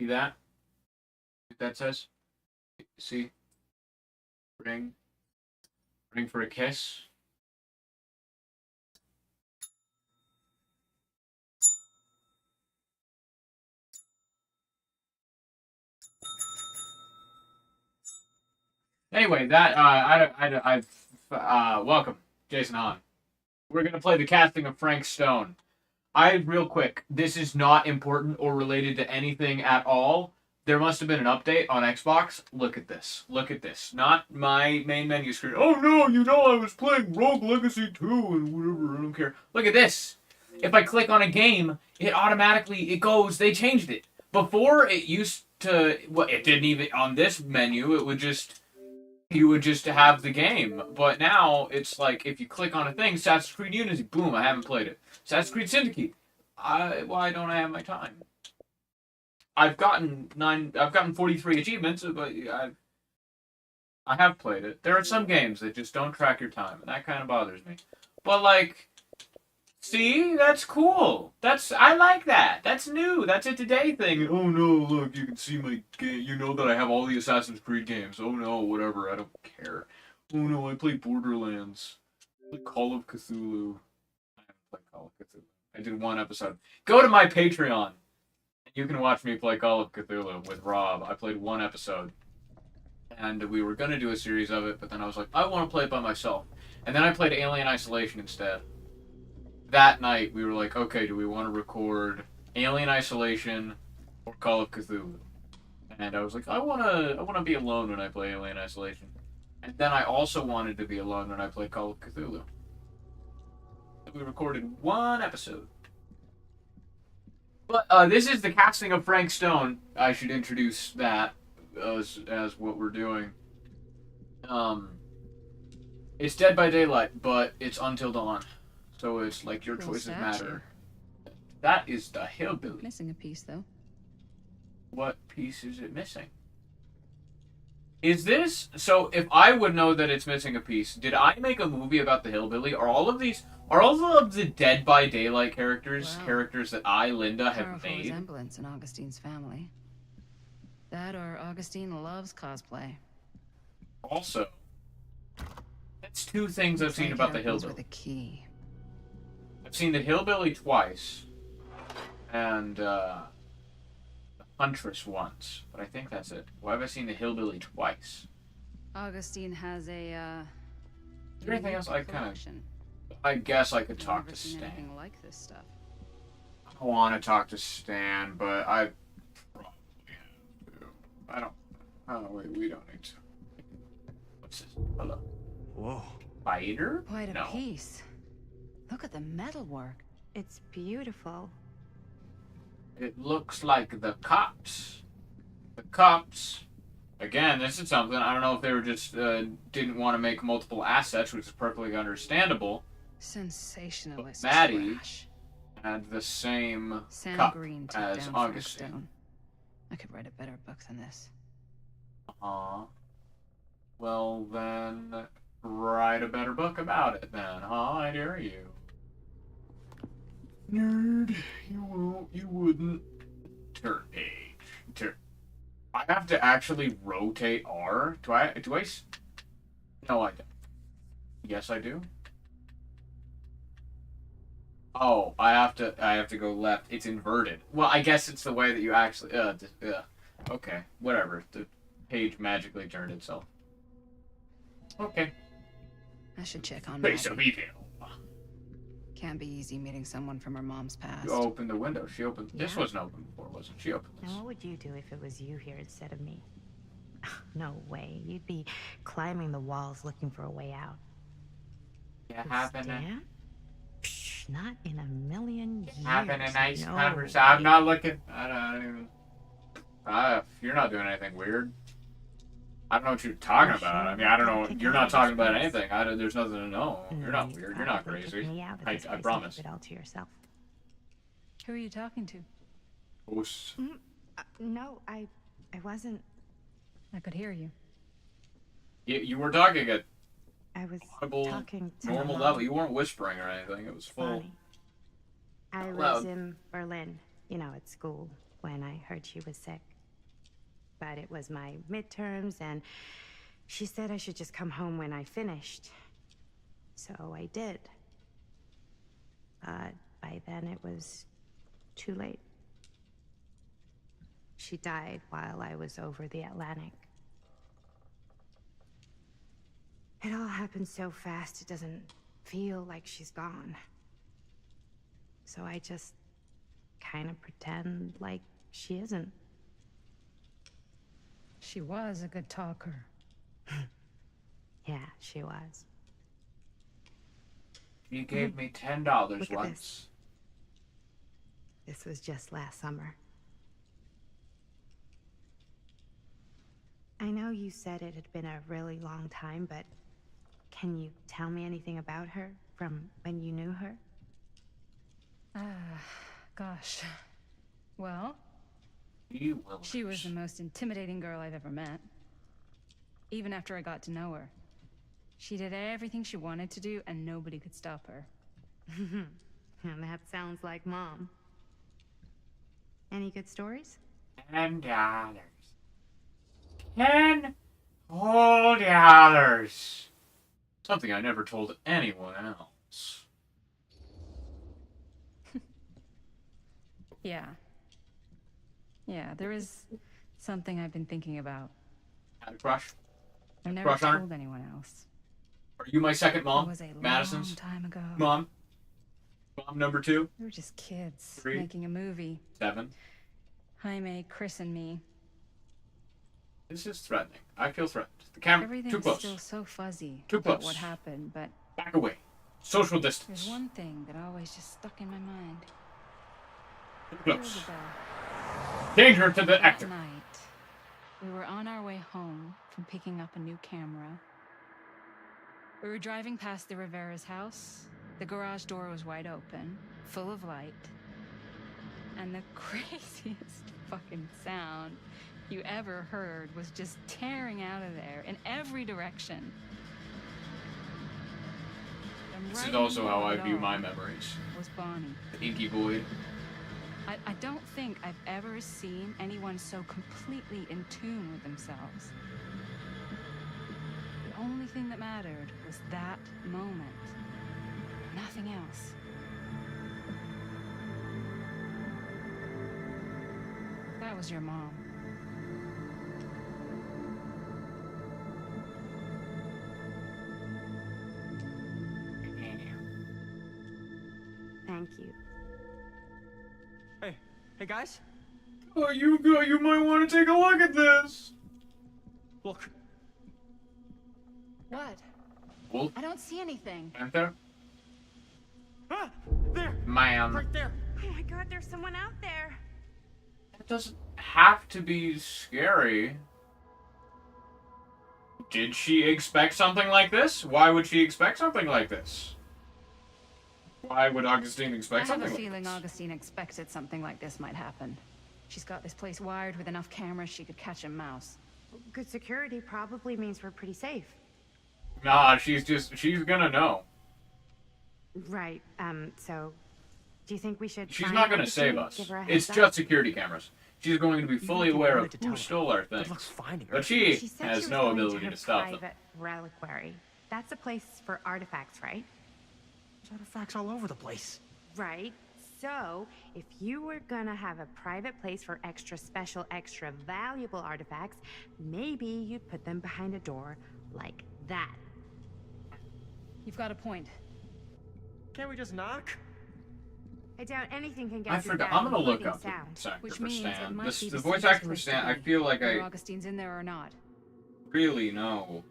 See that? What that says? See? Ring. Ring for a kiss. Anyway, that welcome, Jason Hahn. We're gonna play the casting of Frank Stone. Real quick, this is not important or related to anything at all. There must have been an update on Xbox. Look at this. Look at this. Not my main menu screen. Oh no, I was playing Rogue Legacy 2 and whatever, I don't care. Look at this. If I click on a game, it goes, they changed it. Before it used to, well, it didn't even, on this menu, you would just have the game. But now it's like if you click on a thing, Assassin's Creed Unity, boom, I haven't played it. Assassin's Creed Syndicate, why don't I have my time? I've gotten 43 achievements, but I have played it. There are some games that just don't track your time, and that kind of bothers me. But like, see, that's cool. I like that. That's new. That's a today thing. Oh no, look, you can see my game. You know that I have all the Assassin's Creed games. Oh no, whatever. I don't care. Oh no, I play Borderlands. I play Call of Cthulhu. I haven't played Call of Cthulhu. I did one episode. Go to my Patreon. You can watch me play Call of Cthulhu with Rob. I played one episode. And we were going to do a series of it, but then I was like, I want to play it by myself. And then I played Alien Isolation instead. That night, we were like, okay, do we want to record Alien Isolation or Call of Cthulhu? And I was like, I want to be alone when I play Alien Isolation. And then I also wanted to be alone when I play Call of Cthulhu. We recorded one episode. But this is the casting of Frank Stone. I should introduce that as what we're doing. It's Dead by Daylight, but it's Until Dawn. So it's like your choices matter. That is the Hillbilly. Missing a piece, though. What piece is it missing? Is this... So if I would know that it's missing a piece, did I make a movie about the Hillbilly? Are all of the Dead by Daylight characters that I, Linda, have made? Resemblance in Augustine's family. That or Augustine loves cosplay. Also, that's two things I've seen about the Hillbilly. With a key. I've seen the Hillbilly twice, and the Huntress once, but I think that's it. Why have I seen the Hillbilly twice? Augustine has a, Is there anything else I guess I could talk to Stan. Like this stuff. I want to talk to Stan, but I probably have to. I don't... Oh, wait, we don't need to. What's this? Hello. Whoa. Spider? Quite a No. piece. Look at the metalwork. It's beautiful. It looks like the cops. The cops. Again, this is something, I don't know if they were just, didn't want to make multiple assets, which is perfectly understandable. Sensationalist Maddie trash. had the same Sam cup Green took as down Augustine. Stone. I could write a better book than this. Well, then, write a better book about it, then, huh? I dare you. Nerd, you wouldn't. Turn page. I have to actually rotate R? Do I? No, I don't. Yes, I do. Oh, I have to go left. It's inverted. Well, I guess it's the way that you actually, okay, whatever. The page magically turned itself. Okay. I should check on Face Maddie. of evil. Can't be easy meeting someone from her mom's past. You opened the window. She opened. This Yeah. wasn't open before, was it? She opened this. Now, what would you do if it was you here instead of me? No way. You'd be climbing the walls looking for a way out. Yeah, With having a Stan? Psh, not in a million years. having a nice No conversation. I'm way. not looking. I don't even. You're not doing anything weird. I don't know what you're talking about. I mean, I don't know. You're not talking about anything. There's nothing to know. You're not weird. You're not Probably kicked crazy. me out of I this place and promise. keep it all to yourself. Who are you talking to? Ghosts. No, I wasn't. I could hear you. You were talking at I was audible, talking to normal Mom. level. You weren't whispering or anything. It was full. Funny. I Loud. was in Berlin, at school. when I heard she was sick. But it was my midterms, and she said I should just come home when I finished. So I did. But by then it was too late. She died while I was over the Atlantic. It all happened so fast, it doesn't feel like she's gone. So I just kind of pretend like she isn't. She was a good talker. Yeah, she was. You gave me $10 Look at once. This was just last summer. I know you said it had been a really long time, but can you tell me anything about her from when you knew her? Gosh. Well, You will. she was the most intimidating girl I've ever met. Even after I got to know her. She did everything she wanted to do, and nobody could stop her. And that sounds like Mom. Any good stories? $10. $10 whole dollars. Something I never told anyone else. Yeah. Yeah, there is something I've been thinking about. Had a crush? I've never Crush on her? told anyone else. Are you my second It mom? was a long Madison's time ago. mom? Mom number 2? We were just kids 3? making a movie. 7? Jaime, Chris, and me. This is threatening. I feel threatened. The camera, Everything's too close. still so fuzzy Too about close. what happened, but Back away. Social there's distance. one thing that always just stuck in my mind. Too There close. was a bell. Danger to the That actor. night, we were on our way home from picking up a new camera. We were driving past the Rivera's house. The garage door was wide open, full of light. And the craziest fucking sound you ever heard was just tearing out of there in every direction. And This right is also in the how middle I of it view all my memories. was Bonnie. The Inky Void. I don't think I've ever seen anyone so completely in tune with themselves. The only thing that mattered was that moment. Nothing else. That was your mom. Thank you. Hey guys, Oh, you might want to take a look at this. look. What? Well, I don't see anything. Panther? Ah, there, Man. right there. Oh my god, there's someone out there. It doesn't have to be scary. Did she expect something like this? Why would she expect something like this? Why would Augustine I expect have something a like feeling this? Augustine expected something like this might happen. She's got this place wired with enough cameras she could catch a mouse. Good security probably means we're pretty safe. Nah, she's gonna know. Right, so do you think we should She's find not gonna Augustine? save us. Give her a It's heads up? just security cameras. She's going to be fully think you aware wanted of to tell who her. stole our Good things. luck's finding her. But she She said has she was no going ability her to stop them. private reliquary. That's a place for artifacts, right? There's artifacts all over the place. Right. So, if you were gonna have a private place for extra special, extra valuable artifacts, maybe you'd put them behind a door like that. You've got a point. Can't we just knock? I doubt anything can get I through forgot. that, I'm gonna look including up the sound. voice actor Which for means it Stan. might This, be the the voice safest actor for place to Stan, I be, feel like whether I Augustine's in there or not. really know.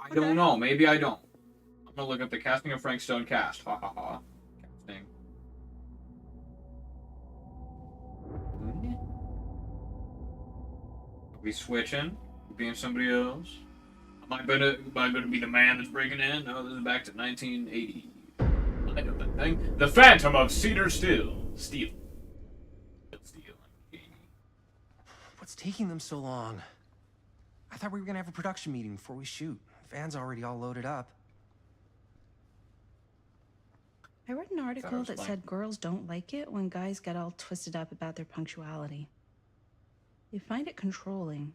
I don't know. Maybe I don't. I'm gonna look up the casting of Frank Stone cast. Ha ha ha. Casting. Are we switching? Being somebody else? Am I gonna be the man that's breaking in? No, this is back to 1980. I know that thing. The Phantom of Cedar Steel. Steel. Steel. What's taking them so long? I thought we were gonna have a production meeting before we shoot. Van's already all loaded up. I read an article was that blank. said girls don't like it when guys get all twisted up about their punctuality. They find it controlling.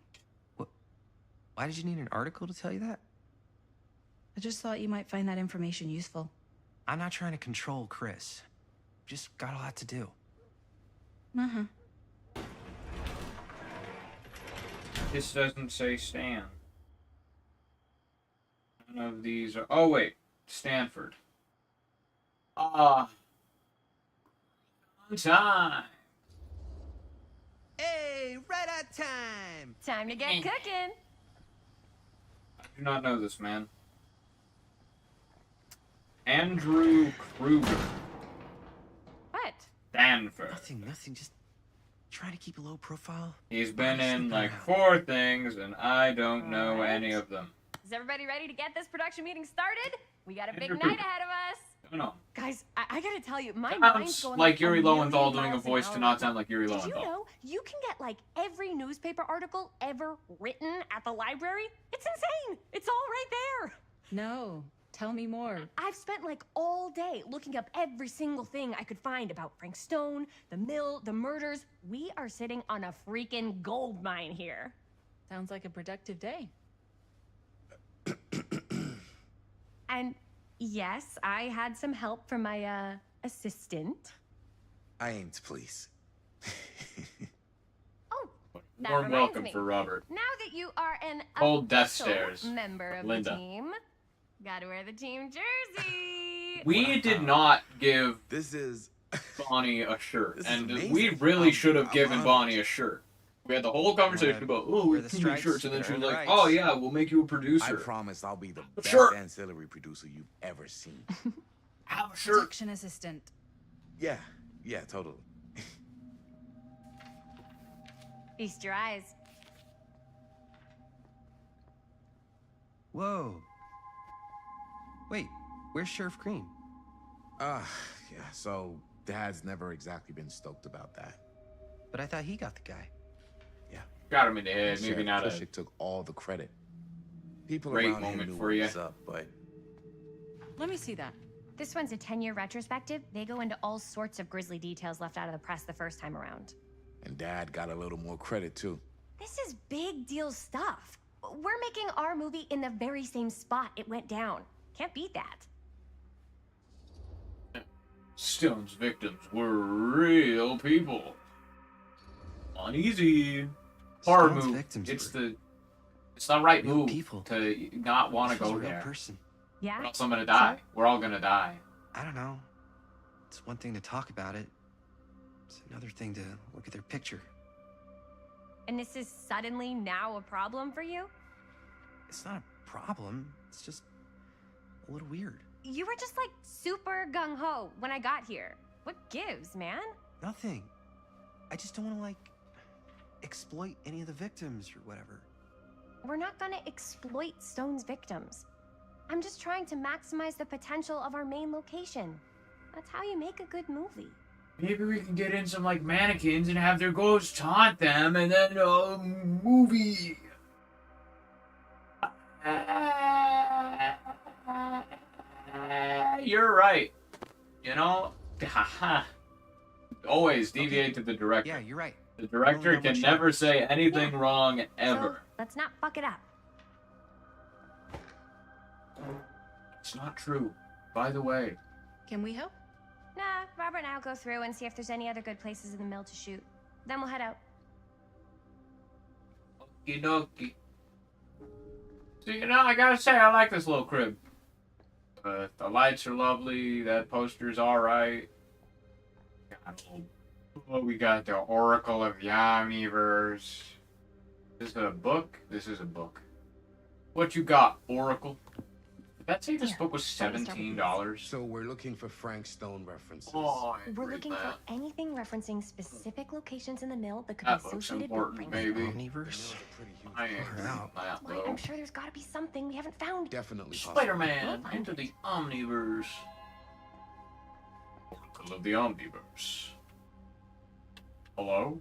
Why did you need an article to tell you that? I just thought you might find that information useful. I'm not trying to control Chris. Just got a lot to do. Uh-huh. This doesn't say Stan. None of these are. Oh wait, Stanford. On time. Hey, right on time! Time to get cooking. I do not know this man. Andrew Kruger. What? Stanford. Nothing, just trying to keep a low profile. He's been Just in sleeping like around. 4 things, and I don't know Alright. any of them. Is everybody ready to get this production meeting started? We got a big Andrew night Kruger. ahead of us. No. Guys, I gotta tell you, my mind's Sounds going like Yuri million Lowenthal doing a miles an voice to hour. not sound like Yuri Did you Lowenthal. know you can get like every newspaper article ever written at the library? It's insane. It's all right there. No, tell me more. I've spent like all day looking up every single thing I could find about Frank Stone, the mill, the murders. We are sitting on a freaking gold mine here. Sounds like a productive day. And yes, I had some help from my assistant. I aim to please. Oh, that Warm reminds welcome me. for Robert. Now that you are an Old Death official Stairs. member of Linda. the team, gotta wear the team jersey. We did not give This is Bonnie a shirt, This is and amazing. we really should have I'm given honored. Bonnie a shirt. We had the whole conversation about, oh, we wear the can make stripes, shirts, and then she earn was the like, rights. oh yeah, we'll make you a I producer. promise I'll be the best Sure. ancillary producer you've ever seen. Have a shirt. Production assistant. Yeah, totally. Feast your eyes. Whoa. Wait, where's Sheriff Green? Yeah, so Dad's never exactly been stoked about that. But I thought he got the guy. Got him in the head. Maybe Sheriff not a Cushik took all the credit. People great around here moment knew for what you. was up, but Let me see that. This one's a 10-year retrospective. They go into all sorts of grisly details left out of the press the first time around. and Dad got a little more credit too. This is big deal stuff. We're making our movie in the very same spot it went down. Can't beat that. Stone's victims were real people. Uneasy. Horror Stone's move. victims It's were the right real move people. to not want to This was go a real there. person. Or Yeah? else I'm gonna die. We're all gonna die. I don't know. It's one thing to talk about it. It's another thing to look at their picture. And this is suddenly now a problem for you? It's not a problem. It's just a little weird. You were just like super gung-ho when I got here. What gives, man? Nothing. I just don't want to, like, exploit any of the victims or whatever. We're not gonna exploit Stone's victims. I'm just trying to maximize the potential of our main location. That's how you make a good movie. Maybe we can get in some like mannequins and have their ghosts haunt them, and then a movie. You're right. You know, always deviate to the director. Yeah, you're right. The director I don't know can much never else. say anything Yeah. wrong So ever. let's not fuck it up. It's not true. By the way, Can we help? Nah, Robert and I'll go through and see if there's any other good places in the mill to shoot. Then we'll head out. okie dokie. So, you know, I gotta say, I like this little crib. The lights are lovely. That poster's alright. We got the Oracle of Yamiverse. This is a book? This is a book. What you got, Oracle? Did that say this Here, book was let me start with $17? So we're looking for Frank Stone references. Oh, I We're read looking that. for anything referencing specific locations in the mill that could That be looks associated with important, Frank. baby. Omniverse? I ain't Far reading out. that, Why, though. I'm sure there's gotta be something we haven't found. Definitely possible. Spider-Man We'll find into it. the Omniverse. Oracle of the Omniverse. Hello?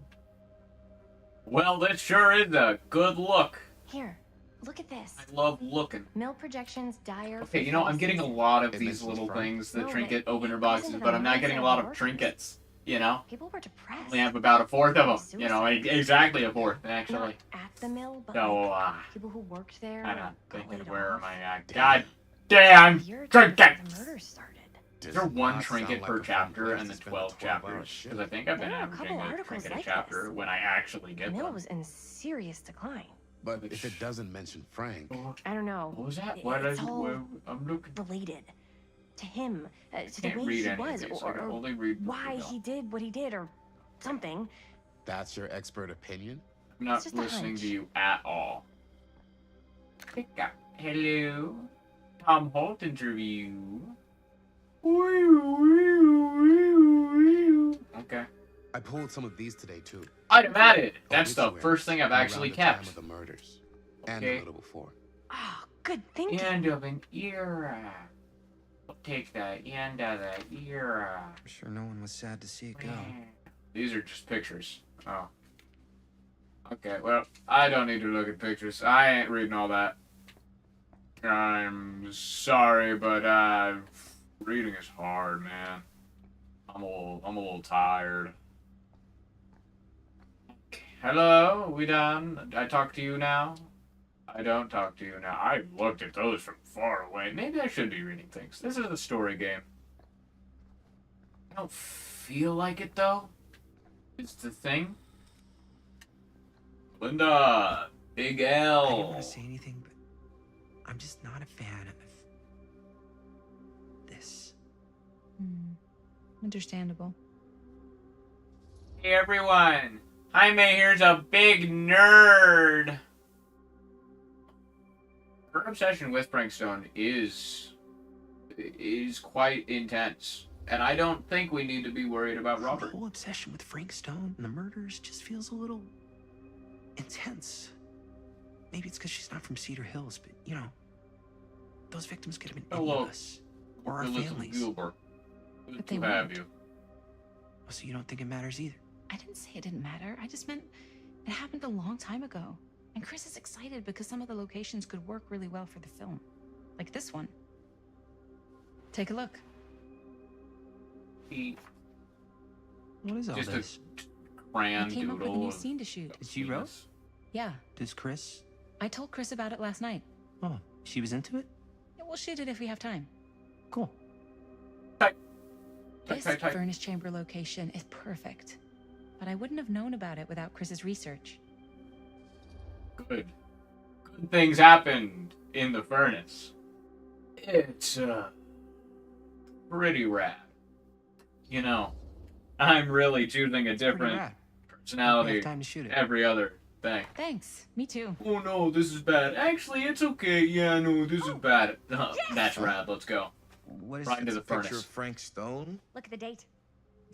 Well, this sure is a good look. Here, Look at this. I love looking. Mill projections, dire. Okay, you know, I'm getting a lot of It these mentions little Frank. things, the No, trinket but opener it goes boxes, into but the I'm not getting a lot of mindset of trinkets, you know? People were depressed. Only have about a fourth of them, you know, Suicide. exactly a fourth, Not actually. at the mill, but So, like, people who worked there. I'm not got thinking, laid where off. am I at? God damn, Year after trinkets! The murder started. Is there one Does not trinket sound per like a fun chapter place and to then spend a 12 12-hour chapters? shift. Because I think I've been There are a averaging couple a articles trinket a like chapter this. when I actually The get mill them. was in serious decline. But if it doesn't mention Frank, I don't know. What was that? What did It's all I'm looking. related to him, to the Can't way read he any was, of these. I or can only read why he did what he did, or something. that's your expert opinion? I'm not It's just a listening to hunch. you at all. Hello. Tom Holt interview. Okay. I pulled some of these today too. Item added. That's the Obituaries first thing I've from actually around the time kept. of the murders, and Okay. a little before. Oh, good thinking. End of an era. I'll take the end of the era. I'm sure no one was sad to see it go. These are just pictures. Oh. Okay, well, I don't need to look at pictures. I ain't reading all that. I'm sorry, but reading is hard, man. I'm a little tired. Hello, we done? I talk to you now? I don't talk to you now. I looked at those from far away. Maybe I should be reading things. This is a story game. I don't feel like it, though. It's the thing. Linda, Big I didn't L. want to say anything, but I'm just not a fan of this. Understandable. Hey everyone, Jaime here's a big nerd. Her obsession with Frank Stone is quite intense, and I don't think we need to be worried about The Robert. whole obsession with Frank Stone and the murders just feels a little intense. Maybe it's because she's not from Cedar Hills, but you know, those victims could have been any Hello. of us or our Elizabeth families. Gilbert. Good But they to have weren't. you. So you don't think it matters either? I didn't say it didn't matter. I just meant it happened a long time ago. And Chris is excited because some of the locations could work really well for the film. Like this one. Take a look. He What is all Just a- this? crayon I came up with a doodle new of scene to shoot. She wrote? penis. Yeah, Does Chris? I told Chris about it last night. Oh, she was into it? Yeah, we'll shoot it if we have time. Cool. This Tight. furnace chamber location is perfect. But I wouldn't have known about it without Chris's research. Good things happened in the furnace. It's pretty rad. You know, I'm really choosing a Pretty different rad. We personality have time to shoot it. every other thing. Thanks. Me too. Oh no, this is bad. Actually, it's okay. Yeah, no, this is bad. That's rad. Let's go. What is Right into this? the Picture furnace. of Frank Stone? Look at the date.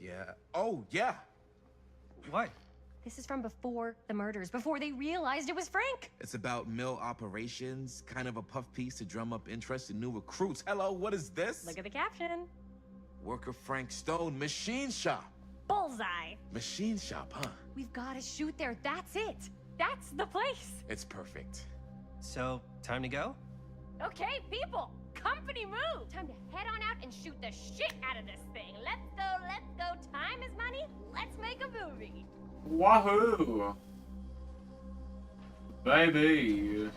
Yeah. Oh, yeah. What? This is from before the murders, before they realized it was Frank. It's about mill operations, kind of a puff piece to drum up interest in new recruits. Hello, what is this? Look at the caption. Worker Frank Stone, machine shop. Bullseye. Machine shop, huh? We've got to shoot there. That's it. That's the place. It's perfect. So, time to go? Okay, people. Company move. Time to head on out and shoot the shit out of this thing. Let's go, let's go. Time is money. Let's make a movie. Wahoo! Baby.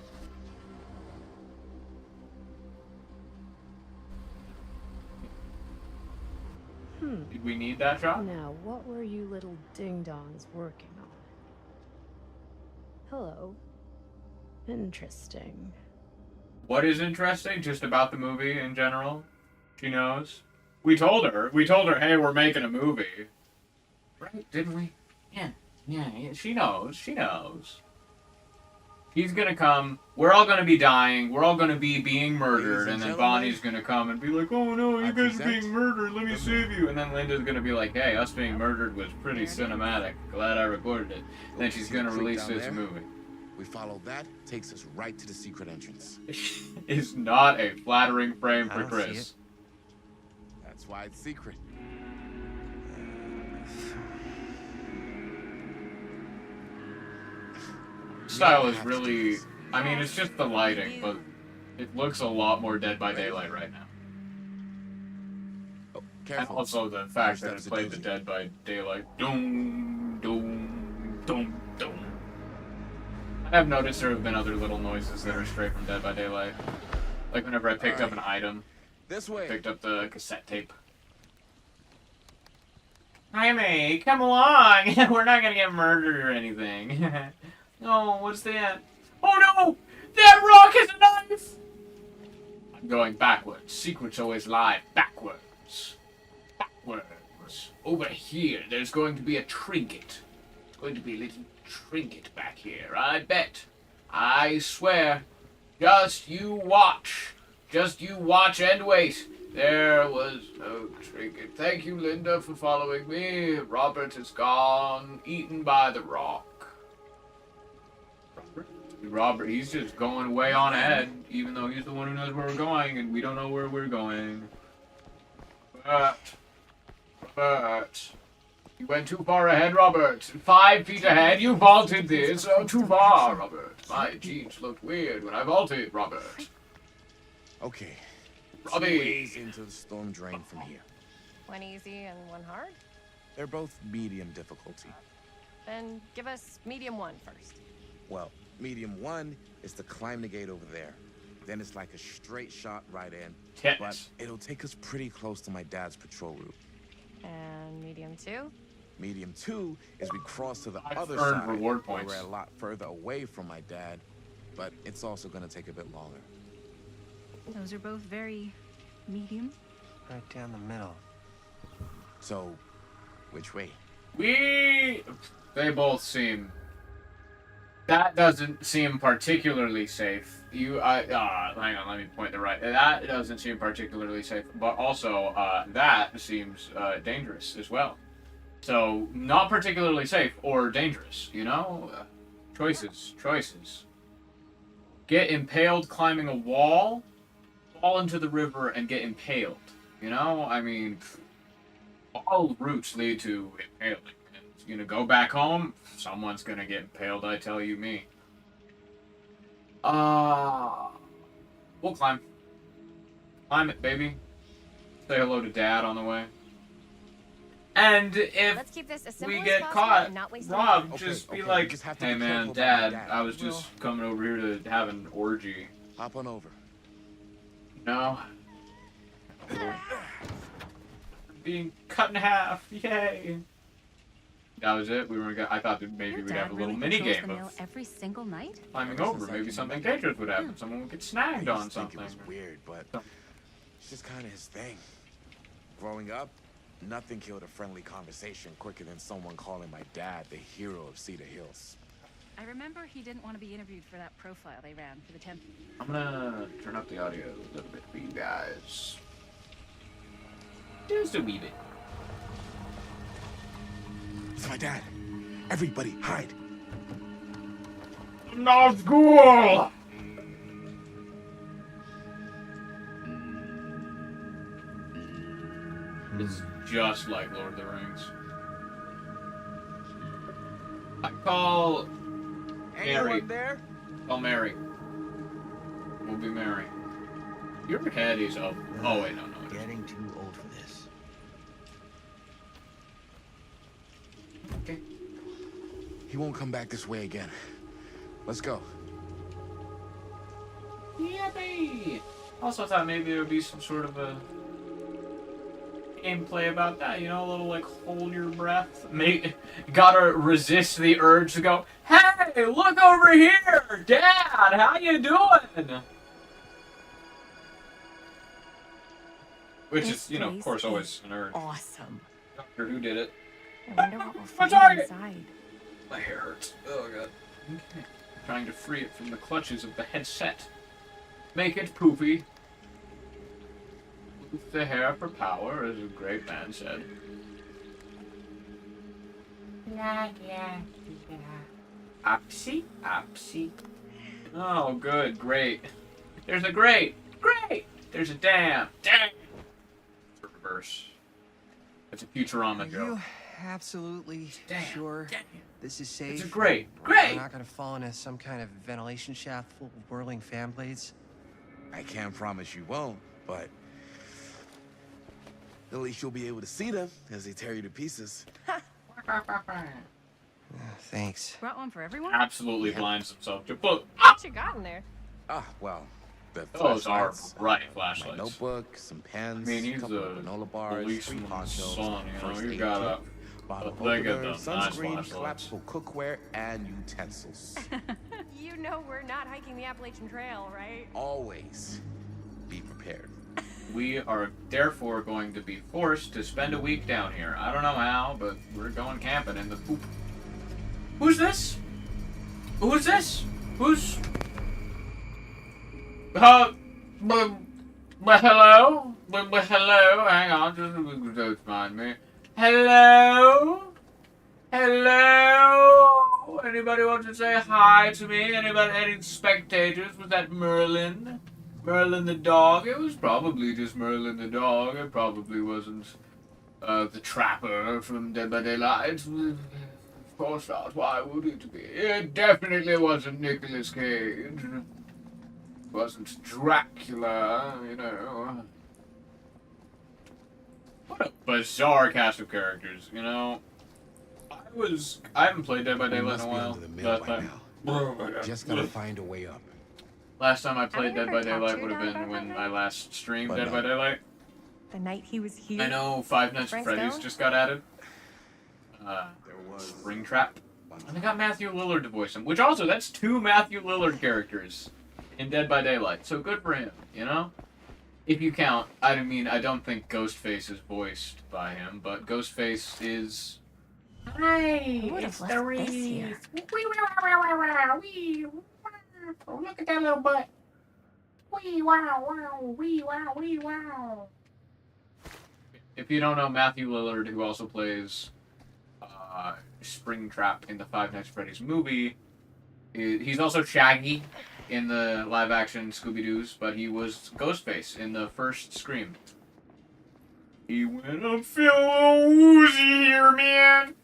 Did we need that shot? Now, what were you little ding-dongs working on? Hello. Interesting. What is interesting? Just about the movie in general? She knows. We told her, hey, we're making a movie. Right? Didn't we? Yeah, she knows. He's gonna come, we're all gonna be dying, we're all gonna be being murdered, Ladies and and then gentlemen, Bonnie's gonna come and be like, oh no, you I guys are present being murdered, let me the save you. And then Linda's gonna be like, hey, us being murdered was pretty There it is. cinematic. Glad I recorded it. Then see she's the gonna creek release down this there? movie. We follow that, takes us right to the secret entrance. Is not a flattering frame I for don't see Chris. That's why it's secret. Style We is have to do really this. I mean, it's just the lighting, but it looks a lot more Dead by Daylight right now. Oh, And careful. also the fact Here that it steps the played the doozy. Dead by Daylight. Doom, doom, doom, doom. I have noticed there have been other little noises that are straight from Dead by Daylight. Like whenever I picked up an item, This way. picked up the cassette tape. Jaime, come along! We're not gonna get murdered or anything. Oh, what's that? Oh no! That rock is a knife! I'm going backwards. Secrets always lie backwards. Backwards. Over here, there's going to be a trinket. There's going to be a little trinket back here, I bet. I swear. Just you watch. Just you watch and wait. There was no trinket. Thank you, Linda, for following me. Robert is gone, eaten by the rock. Robert, he's just going way on ahead, even though he's the one who knows where we're going, and we don't know where we're going. Robert, you went too far ahead, Robert. 5 feet ahead, you vaulted this. Oh, too far, Robert. My jeans looked weird when I vaulted, Robert. Okay. Robbie. 2 ways into the storm drain from here. One easy and one hard? They're both medium difficulty. Then give us medium one first. Well, medium 1 is to climb the gate over there. Then it's like a straight shot right in. But Tetanus. it'll take us pretty close to my dad's patrol route. And medium two? Medium 2 is we cross to the I've other earned side, reward where points. we're a lot further away from my dad. But it's also gonna take a bit longer. Those are both very medium. Right down the middle. So, which way? They both seem... That doesn't seem particularly safe. Hang on, let me point the right. That doesn't seem particularly safe, but also, that seems, dangerous as well. So, not particularly safe or dangerous, you know? Choices. Get impaled climbing a wall, fall into the river, and get impaled. You know? I mean, all routes lead to impaling. You know, go back home, someone's gonna get impaled, I tell you me. We'll climb. Climb it, baby. Say hello to Dad on the way. And if Let's keep this as simple we as get possible caught, and not waste Rob, Okay, just be okay, we like, just have to hey be man, careful about my Dad, dad. I was just coming over here to have an orgy. Hop on over. No. Being cut in half, yay! That was it. I thought that maybe Your we'd dad have a little really mini controls game the mill of every single night. climbing Ever over. since I Maybe came something back. dangerous would happen. Someone would get snagged I on used to think something. it was weird, but it's just kind of his thing. Growing up, nothing killed a friendly conversation quicker than someone calling my dad the hero of Cedar Hills. I remember he didn't want to be interviewed for that profile they ran for the temp. I'm gonna turn up the audio a little bit for you guys. Just a wee bit. It's my dad. Everybody, hide. Nazgul! It's just like Lord of the Rings. I call Anyone there? Mary. We'll be Mary. Your head is up. Oh wait, no. Getting too old for this. Okay. He won't come back this way again. Let's go. Yippee! Also thought maybe there would be some sort of a gameplay about that, you know, a little like hold your breath. Gotta resist the urge to go, hey, look over here! Dad, how you doing? Which This is, you know, of place course, is always an urge. Awesome. Doctor Who did it. I wonder what we'll My find target! inside. My hair hurts. Oh god. Okay. Trying to free it from the clutches of the headset. Make it poofy. With the hair for power, as a great man said. Upsy, upsy. Oh, good, great. There's a great, great. There's a damn. Reverse. It's a Futurama Are joke. you absolutely Damn, sure? damn. This is safe. It's great. We're Great! not gonna fall into some kind of ventilation shaft full of whirling fan blades. I can't promise you won't, but at least you'll be able to see them as they tear you to pieces. Thanks. Brought one for everyone? Absolutely blinds himself to book. What you got in there? Ah, well, the Those are flashlights, bright my flashlights. notebook, some pens, I mean, a he's couple a of granola bars, 3 policeman's ponchos, son, you know, first you aid gotta- kit, bottle they get opener, those nice sunscreen, flashlights. collapsible cookware, and utensils. You know we're not hiking the Appalachian Trail, right? Always be prepared. We are therefore going to be forced to spend a week down here. I don't know how, but we're going camping in the poop. Who's this? Who's this? Who's... hello? Hello? Hang on, just mind me. Hello? Hello? Anybody want to say hi to me? Anybody, any spectators? Was that Merlin? Merlin the dog? It was probably just Merlin the dog. It probably wasn't the trapper from Dead by Daylight. Of course not. Why would it be? It definitely wasn't Nicolas Cage. It wasn't Dracula, you know. What a bizarre cast of characters, you know. I haven't played Dead by We Daylight in must a be while. under the mill Last by time. now. Just gotta find a way up. Last time I played we Dead ever by talked to Daylight your would have dad been about when that I night? last streamed But Dead by no. Daylight. The night he was here? I know Five Nights at Frank Freddy's Stone? just got added. There was Springtrap. And they got Matthew Lillard to voice him, which also, that's 2 Matthew Lillard characters in Dead by Daylight. So good for him, you know? If you count, I don't think Ghostface is voiced by him, but Ghostface is... Hi, would've it's left the this Reese. here. Look at that little butt. Wee wow wow, wee wow, wee wow. If you don't know Matthew Lillard, who also plays Springtrap in the Five Nights at Freddy's movie, he's also Shaggy in the live-action Scooby-Doo's, but he was Ghostface in the first Scream. He went, I'm feeling woozy here, man.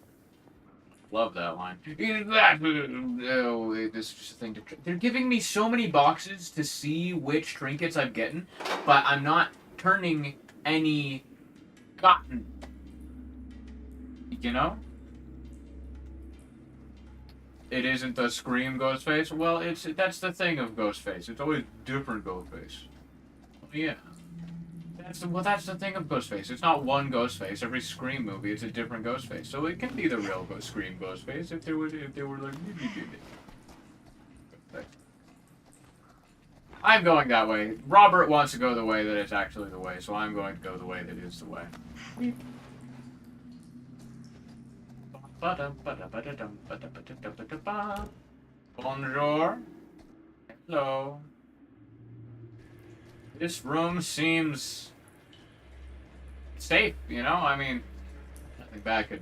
Love that line. Is that... Oh, this thing to... They're giving me so many boxes to see which trinkets I'm getting, but I'm not turning any cotton. You know? It isn't the Scream Ghostface? Well, that's the thing of Ghostface. It's always different Ghostface. Yeah. That's the thing of Ghostface. It's not one Ghostface. Every Scream movie, it's a different Ghostface. So it can be the real Scream Ghostface if they were like. I'm going that way. Robert wants to go the way that it's actually the way, so I'm going to go the way that is the way. Bonjour. Hello. This room seems safe, you know? I mean, nothing bad could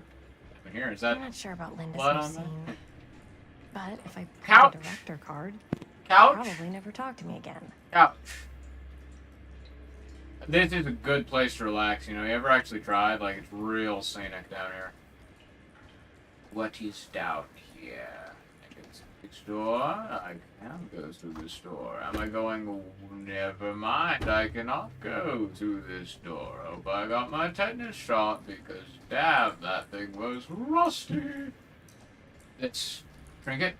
happen here. Is that I'm not sure about Linda's blood new on there? scene. But if I Couch? had a director card, couch? probably never talk to me again. Couch. This is a good place to relax, you know? You ever actually tried? Like, it's real scenic down here. What is down here? It's a store. I can go to the store. Am I going? Never mind. I cannot go to this door. Hope I got my tetanus shot because, damn, that thing was rusty. It's trinket,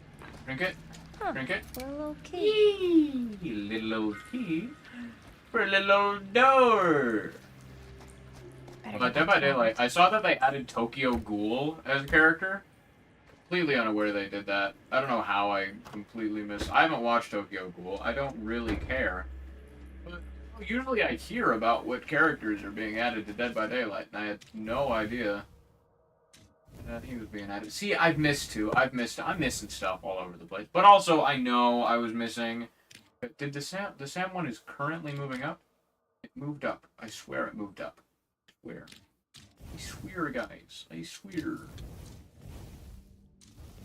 trinket, Huh. trinket. Little key. Key, little old key for a little old door. Better But get Dead back by to that. Daylight, I saw that they added Tokyo Ghoul as a character. Completely unaware they did that. I don't know how I completely missed. I haven't watched Tokyo Ghoul. I don't really care. But usually I hear about what characters are being added to Dead by Daylight, and I had no idea that he was being added. See, I'm missing stuff all over the place. But also, I know I was missing. Did the Sam one is currently moving up? It moved up. I swear it moved up. I swear, guys. I swear.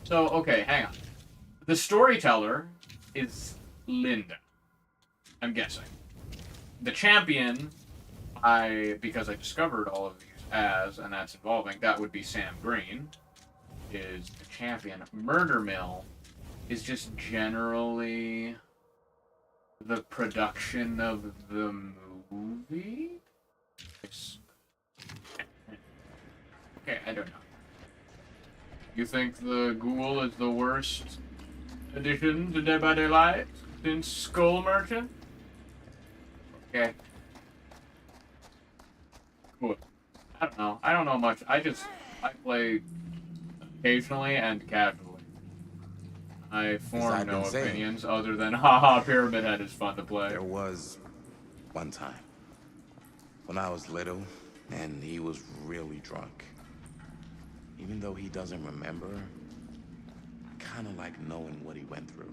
So, okay, hang on. The storyteller is Linda. I'm guessing. The champion, because I discovered all of these and that's involving, that would be Sam Green. is the champion. Murder Mill is just generally the production of the movie? Okay, I don't know. You think the Ghoul is the worst addition to Dead by Daylight since Skull Merchant? Okay. Cool. I don't know. I don't know much. I play occasionally and casually. I form I've no been saying. opinions other than haha, Pyramid Head is fun to play. There was one time when I was little and he was really drunk. Even though he doesn't remember, kind of like knowing what he went through.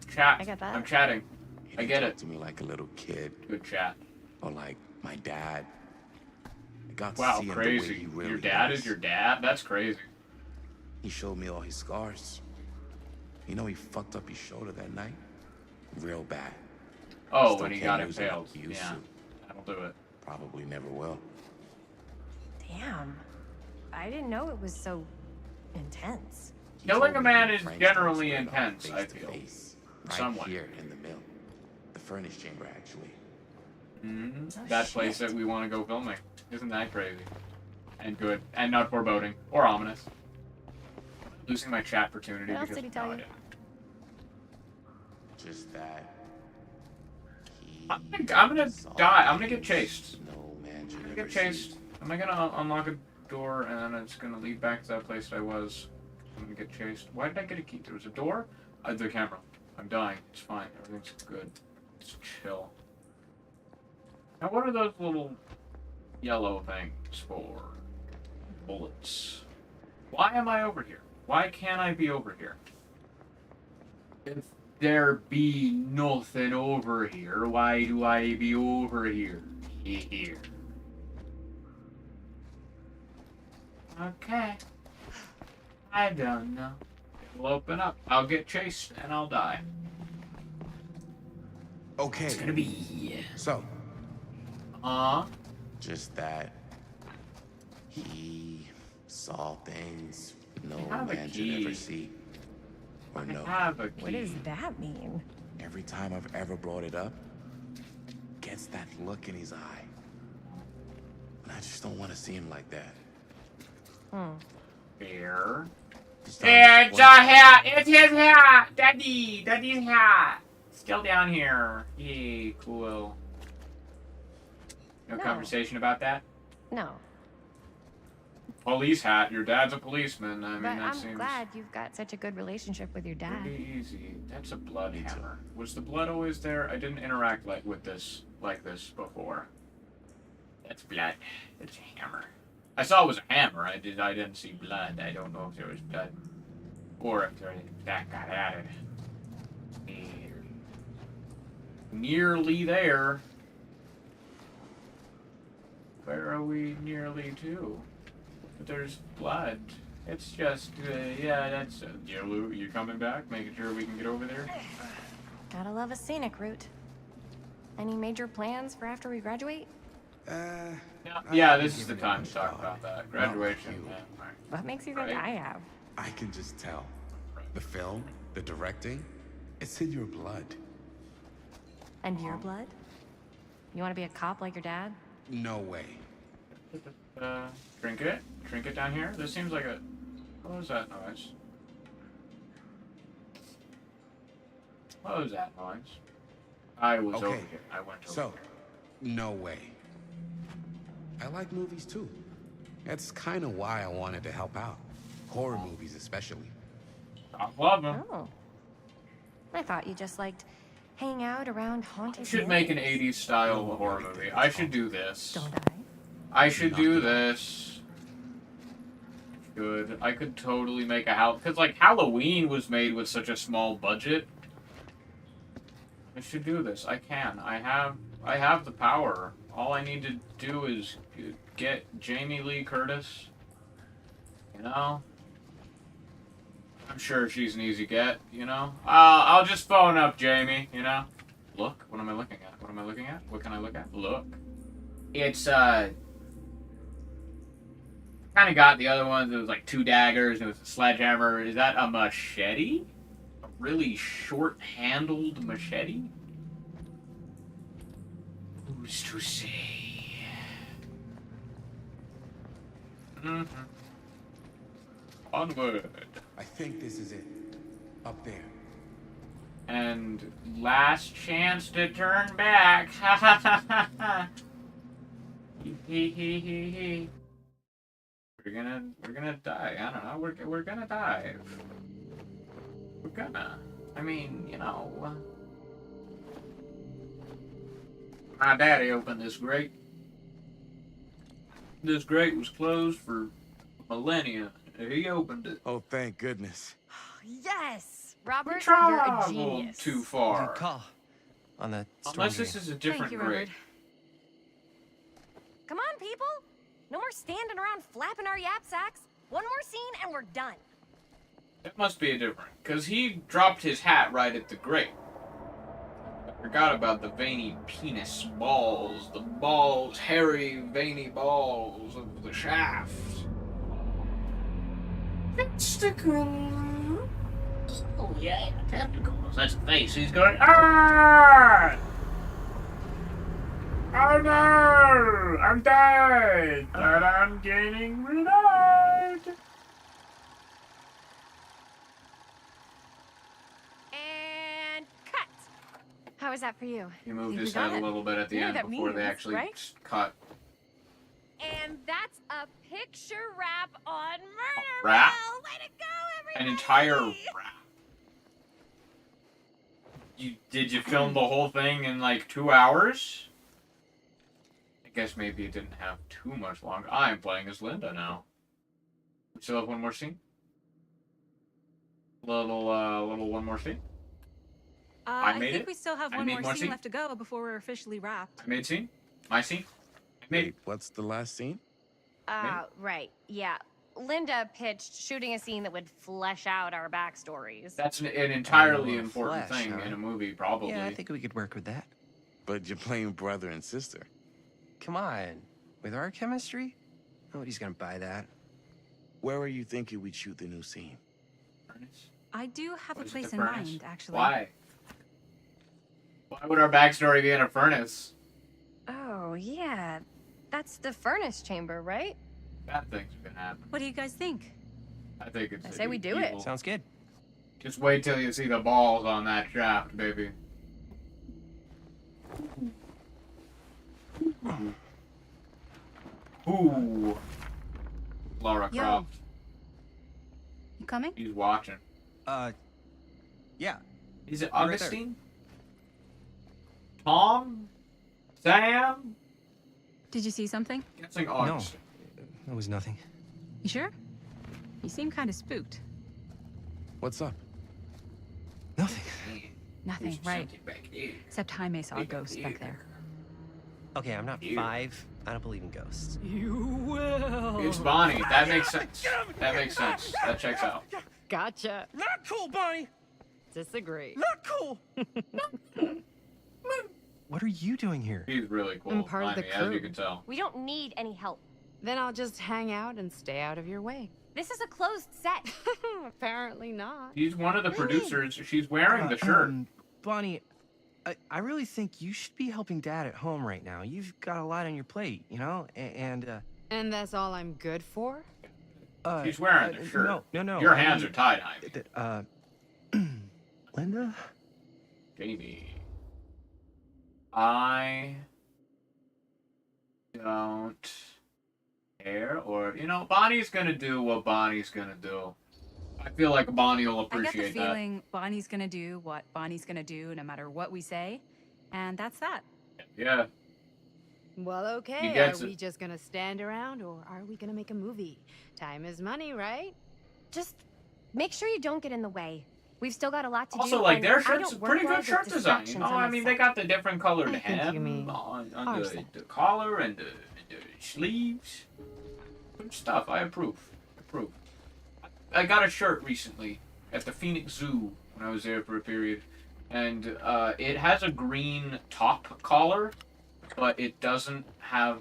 Chat. I get that. I'm chatting. He I get talked it. to me like a little kid, Good chat. or like my dad. I got Wow, to see him the way crazy. he really Your dad was. is your dad? That's crazy. He showed me all his scars. You know he fucked up his shoulder that night? Real bad. Oh, Still when he can't got use it impaled. like he used Yeah. to. That'll do it. Probably never will. Damn. I didn't know it was so intense. He Killing told a me man when is Frank generally started squared off intense, I face to feel. face, Somewhat. Right here in the mill. The furnace chamber, actually. Mm-hmm. Oh, That place shit. that we want to go filming. Isn't that crazy? And good. And not foreboding. Or ominous. Losing my chat opportunity What else because did he tell no, I you? didn't. Just that. He I'm gonna saw die. I'm gonna get things chased. No man should I'm gonna ever get chased. see. Am I gonna unlock a door and then it's gonna lead back to that place that I was? I'm gonna get chased. Why did I get a key? There was a door? The camera. I'm dying. It's fine. Everything's good. It's chill. Now what are those little yellow things for? Bullets. Why am I over here? Why can't I be over here? If there be nothing over here, why do I be over here? Here. Okay. I don't know. It'll open up. I'll get chased and I'll die. Okay. It's gonna be. So, just that he saw things no I have a man should ever key. see or I know. have a key. What does that mean? Every time I've ever brought it up, gets that look in his eye. And I just don't want to see him like that. Here. Just It's a hat! It's his hat! Daddy! Daddy's hat! Still down here. Yay, cool. No No. conversation about that? No. Police hat. Your dad's a policeman. I mean, But that I'm seems glad you've got such a good relationship with your dad. pretty easy. That's a blood Me too. hammer. Was the blood always there? I didn't interact with this like this before. That's blood. It's a hammer. I saw it was a hammer. I didn't see blood. I don't know if there was blood or if that got added. Nearly there. Where are we nearly to? There's blood. It's just, yeah, that's... Yellow, you coming back? Making sure we can get over there? Gotta love a scenic route. Any major plans for after we graduate? Yeah, this is the time to talk about that. Graduation. you. Yeah, alright. What makes you think Right. I have? I can just tell. The film, the directing, it's in your blood. And your blood? You want to be a cop like your dad? No way. Trinket? Trinket down here? This seems like a... What was that noise? What was that noise? I was Okay, over here. I went over So, no way. I like movies too. That's kind of why I wanted to help out. Horror movies especially. there. I love them. Oh. I thought you just liked hanging out around haunted Should make an buildings. 80s style horror movie. I should do this. Don't I should do this. Good. I could totally make a house. Because, like, Halloween was made with such a small budget. I should do this. I can. I have the power. All I need to do is get Jamie Lee Curtis. You know? I'm sure she's an easy get, you know? I'll just phone up Jamie, you know? Look. What am I looking at? What am I looking at? What can I look at? Look. It's, Kind of got the other ones. It was like 2 daggers. It was a sledgehammer. Is that a machete? A really short-handled machete? Who's to say? Onward. I think this is it. Up there. And last chance to turn back. Ha ha ha ha ha. Hee. We're gonna die. I don't know. We're gonna die. We're gonna. I mean, you know. My daddy opened this grate. This grate was closed for millennia. He opened it. Oh, thank goodness. Yes! Robert, We you're a traveled genius. too far. Good call on the storm Unless drain. this is a Thank different you, grate. Robert. Come on, people! No more standing around flapping our yap sacks. One more scene and we're done. It must be a different, because he dropped his hat right at the grate. I forgot about the veiny penis balls. The balls, hairy, veiny balls of the shaft. Tentacles. Oh yeah, tentacles. That's the face. He's going, ah! Oh no! I'm dead! But I'm gaining renown! And cut! How was that for you? He moved Think his we got head a it? little bit at the You know end what that before they means, actually right? cut. And that's a picture wrap on Murder Wrap? Mill! Way to go, An everybody! entire wrap. Did you film the whole thing in like 2 hours? I guess maybe it didn't have too much longer. I'm playing as Linda now. We still have one more scene. Little one more scene. I I made think it. we still have I one made more more scene scene. left to go before we're officially wrapped. I made scene. My scene. I made. Wait, what's the last scene? Right, yeah. Linda pitched shooting a scene that would flesh out our backstories. That's an entirely Oh, important Flash, thing huh? in a movie, probably. Yeah, I think we could work with that. But you're playing brother and sister. Come on. With our chemistry? Nobody's gonna buy that. Where are you thinking we'd shoot the new scene? Furnace? I do have What a is it, place the in furnace? mind, actually. Why? Why would our backstory be in a furnace? Oh, yeah. That's the furnace chamber, right? Bad things are gonna happen. What do you guys think? I think it's. I say we do it. evil. Sounds good. Just wait till you see the balls on that shaft, baby. Ooh. Lara Yo. Croft. You coming? He's watching. Yeah. Is it Right there. Augustine? Tom? Sam? Did you see something? Guessing Augustine. That was nothing. You sure? You seem kind of spooked. What's up? Nothing. Nothing, There's right? something back here. Except Jaime saw a Big ghost back deal. there. Okay, I'm not You. 5. I don't believe in ghosts. You will. It's Bonnie. That makes sense. That makes sense. That checks out. Gotcha. Not cool, Bonnie. Disagree. Not cool. What are you doing here? He's really cool. I'm part of the Jaime, as you crew. can tell. We don't need any help. Then I'll just hang out and stay out of your way. This is a closed set. Apparently not. He's one of the producers. She's wearing the shirt. Bonnie, I really think you should be helping Dad at home right now. You've got a lot on your plate, you know? And And that's all I'm good for? She's wearing the shirt. No. Your I hands mean, are tied, Jaime. Linda? Jamie. I don't care, or Bonnie's gonna do what Bonnie's gonna do. I feel like Bonnie will I get the appreciate that. feeling Bonnie's gonna do what Bonnie's gonna do, no matter what we say, and that's that. Yeah, Well, He okay. Are gets we it. just gonna stand around or are we gonna make a movie? Time is money, right? Just make sure you don't get in the way. We've still got a lot to do. also, like, and their I shirts, don't work pretty well good with shirt design. You distractions know, on I this mean, they set. got the different colored I think you hem mean on our the set. collar and the sleeves. Good stuff. I approve. I got a shirt recently at the Phoenix Zoo when I was there for a period, and it has a green top collar, but it doesn't have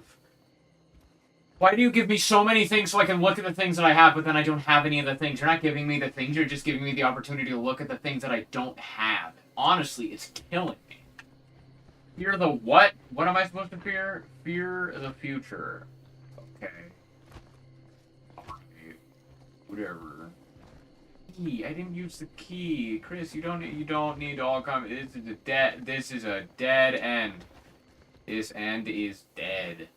Why do you give me so many things so I can look at the things that I have, but then I don't have any of the things? You're not giving me the things, you're just giving me the opportunity to look at the things that I don't have. Honestly, it's killing me. Fear the what? What am I supposed to fear? Fear the future. Okay. Alright. Whatever. Key. I didn't use the key. Chris, you don't need all comment. This is a dead end. This end is dead.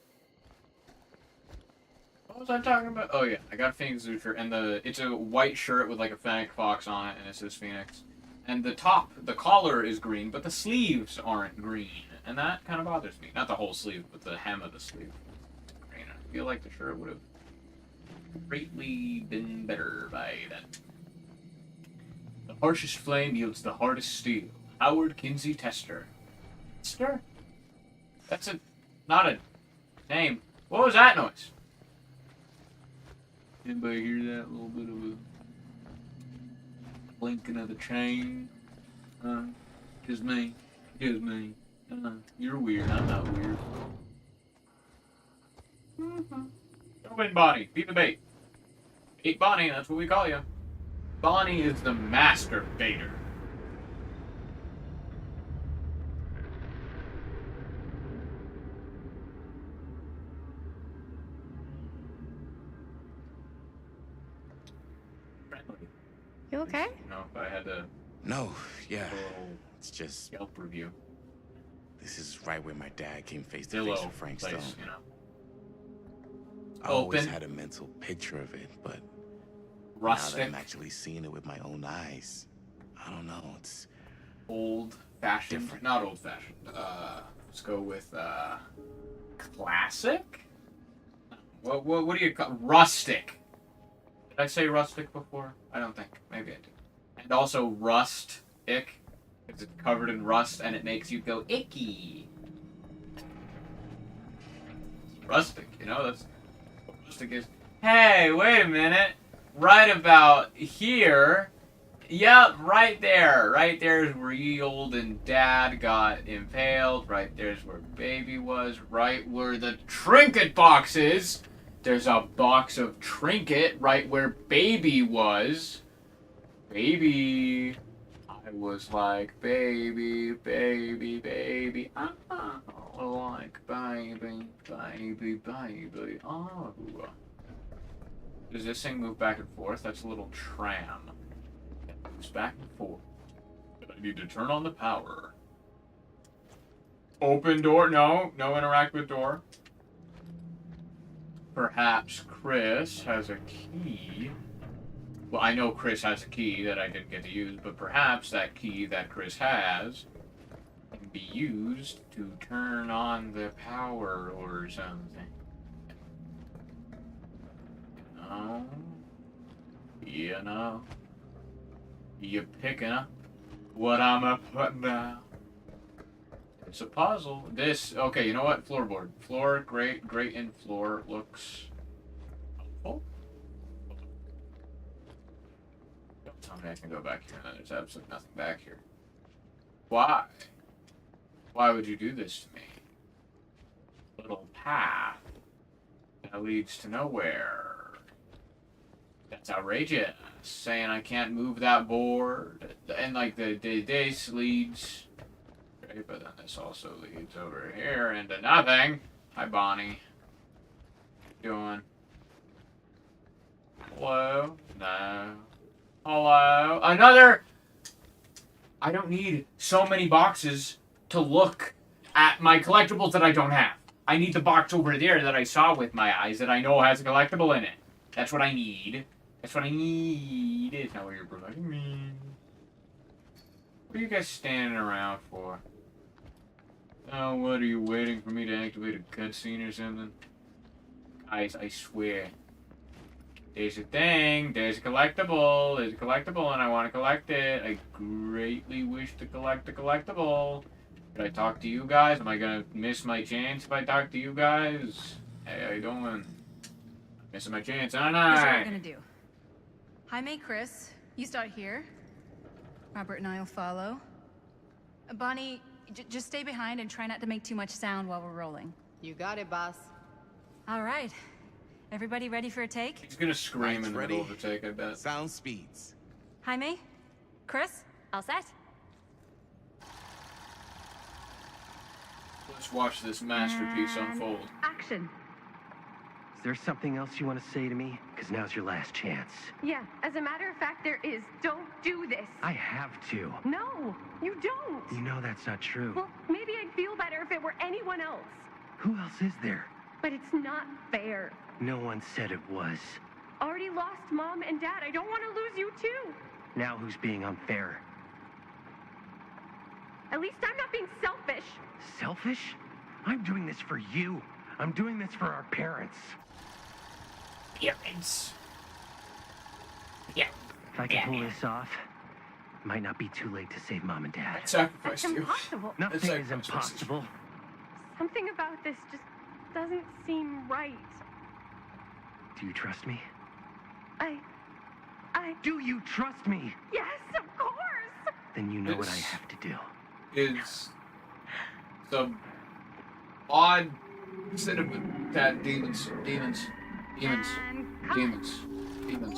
What was I talking about? Oh yeah, I got Phoenix Zucher, and it's a white shirt with like a Fennec Fox on it, and it says Phoenix. And the collar is green, but the sleeves aren't green, and that kind of bothers me. Not the whole sleeve, but the hem of the sleeve. Green. I feel like the shirt would have greatly been better by then. The harshest flame yields the hardest steel. Howard Kinsey Tester. Tester? That's not a name. What was that noise? Anybody hear that? A little bit of a blinking of the chain? Just me. Just me. You're weird. I'm not weird. Go in, Bonnie. Be the bait. Bait Bonnie, that's what we call you. Bonnie is the master baiter. You okay? No, if I had to No, yeah. little It's just, Yelp review. this is right where my dad came face to Zillow face with Frank place, Stone. you know. I always Open. had a mental picture of it, but now that Rustic, I'm actually seeing it with my own eyes, I don't know, it's old-fashioned. different. Not old-fashioned. Let's go with classic. What do you call rustic? Did I say rustic before? I don't think. Maybe I did. And also rust-ick, because it's covered in rust and it makes you feel icky. Rustic, you know, that's what rustic is. Hey, wait a minute. Right about here. Yep, right there. Right there's where ye old and dad got impaled. Right there's where baby was. Right where the trinket box is. There's a box of trinket right where baby was. Baby. I was like, baby, baby, baby. I like baby, baby, baby. Oh. Does this thing move back and forth? That's a little tram. It moves back and forth. But I need to turn on the power. Open door. No. No interact with door. Perhaps Chris has a key. Well, I know Chris has a key that I didn't get to use, but perhaps that key that Chris has can be used to turn on the power or something. No. You know. You picking up what I'm a putting down. It's a puzzle. Okay, you know what? Floorboard. Floor, great in floor. Looks helpful. Don't tell me I can go back here. There's absolutely nothing back here. Why? Why would you do this to me? Little path that leads to nowhere. That's outrageous. Saying I can't move that board. And like this leads. Okay, but then this also leads over here into nothing. Hi, Bonnie. What you doing? Hello? No. Hello? Another. I don't need so many boxes to look at my collectibles that I don't have. I need the box over there that I saw with my eyes that I know has a collectible in it. That's what I need. That's what I need. It's not what you're providing me. What are you guys standing around for? Oh, what are you waiting for me to activate a cutscene or something? Guys, I swear. There's a thing. There's a collectible. There's a collectible and I want to collect it. I greatly wish to collect the collectible. Should I talk to you guys? Am I going to miss my chance if I talk to you guys? Hey, how you doing? Missing my chance, aren't I? Here's what we're gonna do. Jaime, Chris, you start here. Robert and I will follow. Bonnie, just stay behind and try not to make too much sound while we're rolling. You got it, boss. All right. Everybody ready for a take? He's gonna scream Mike's in the middle of ready. the take, I bet. Sound speeds. Jaime? Chris? All set? Let's watch this masterpiece unfold. Action. Is there something else you want to say to me? Because now's your last chance. Yeah, as a matter of fact, there is. Don't do this. I have to. No, you don't. You know that's not true. Well, maybe I'd feel better if it were anyone else. Who else is there? But it's not fair. No one said it was. Already lost Mom and Dad. I don't want to lose you too. Now who's being unfair? At least I'm not being selfish. Selfish? I'm doing this for you. I'm doing this for our parents. Parents. Yeah. If I can pull this off, it might not be too late to save Mom and Dad. That's Sacrificed you. impossible. Nothing It's is impossible. Something about this just doesn't seem right. Do you trust me? I... Do you trust me? Yes, of course! Then you know what I This- have to do. Is some odd cinnamon that demons. And cut. Demons.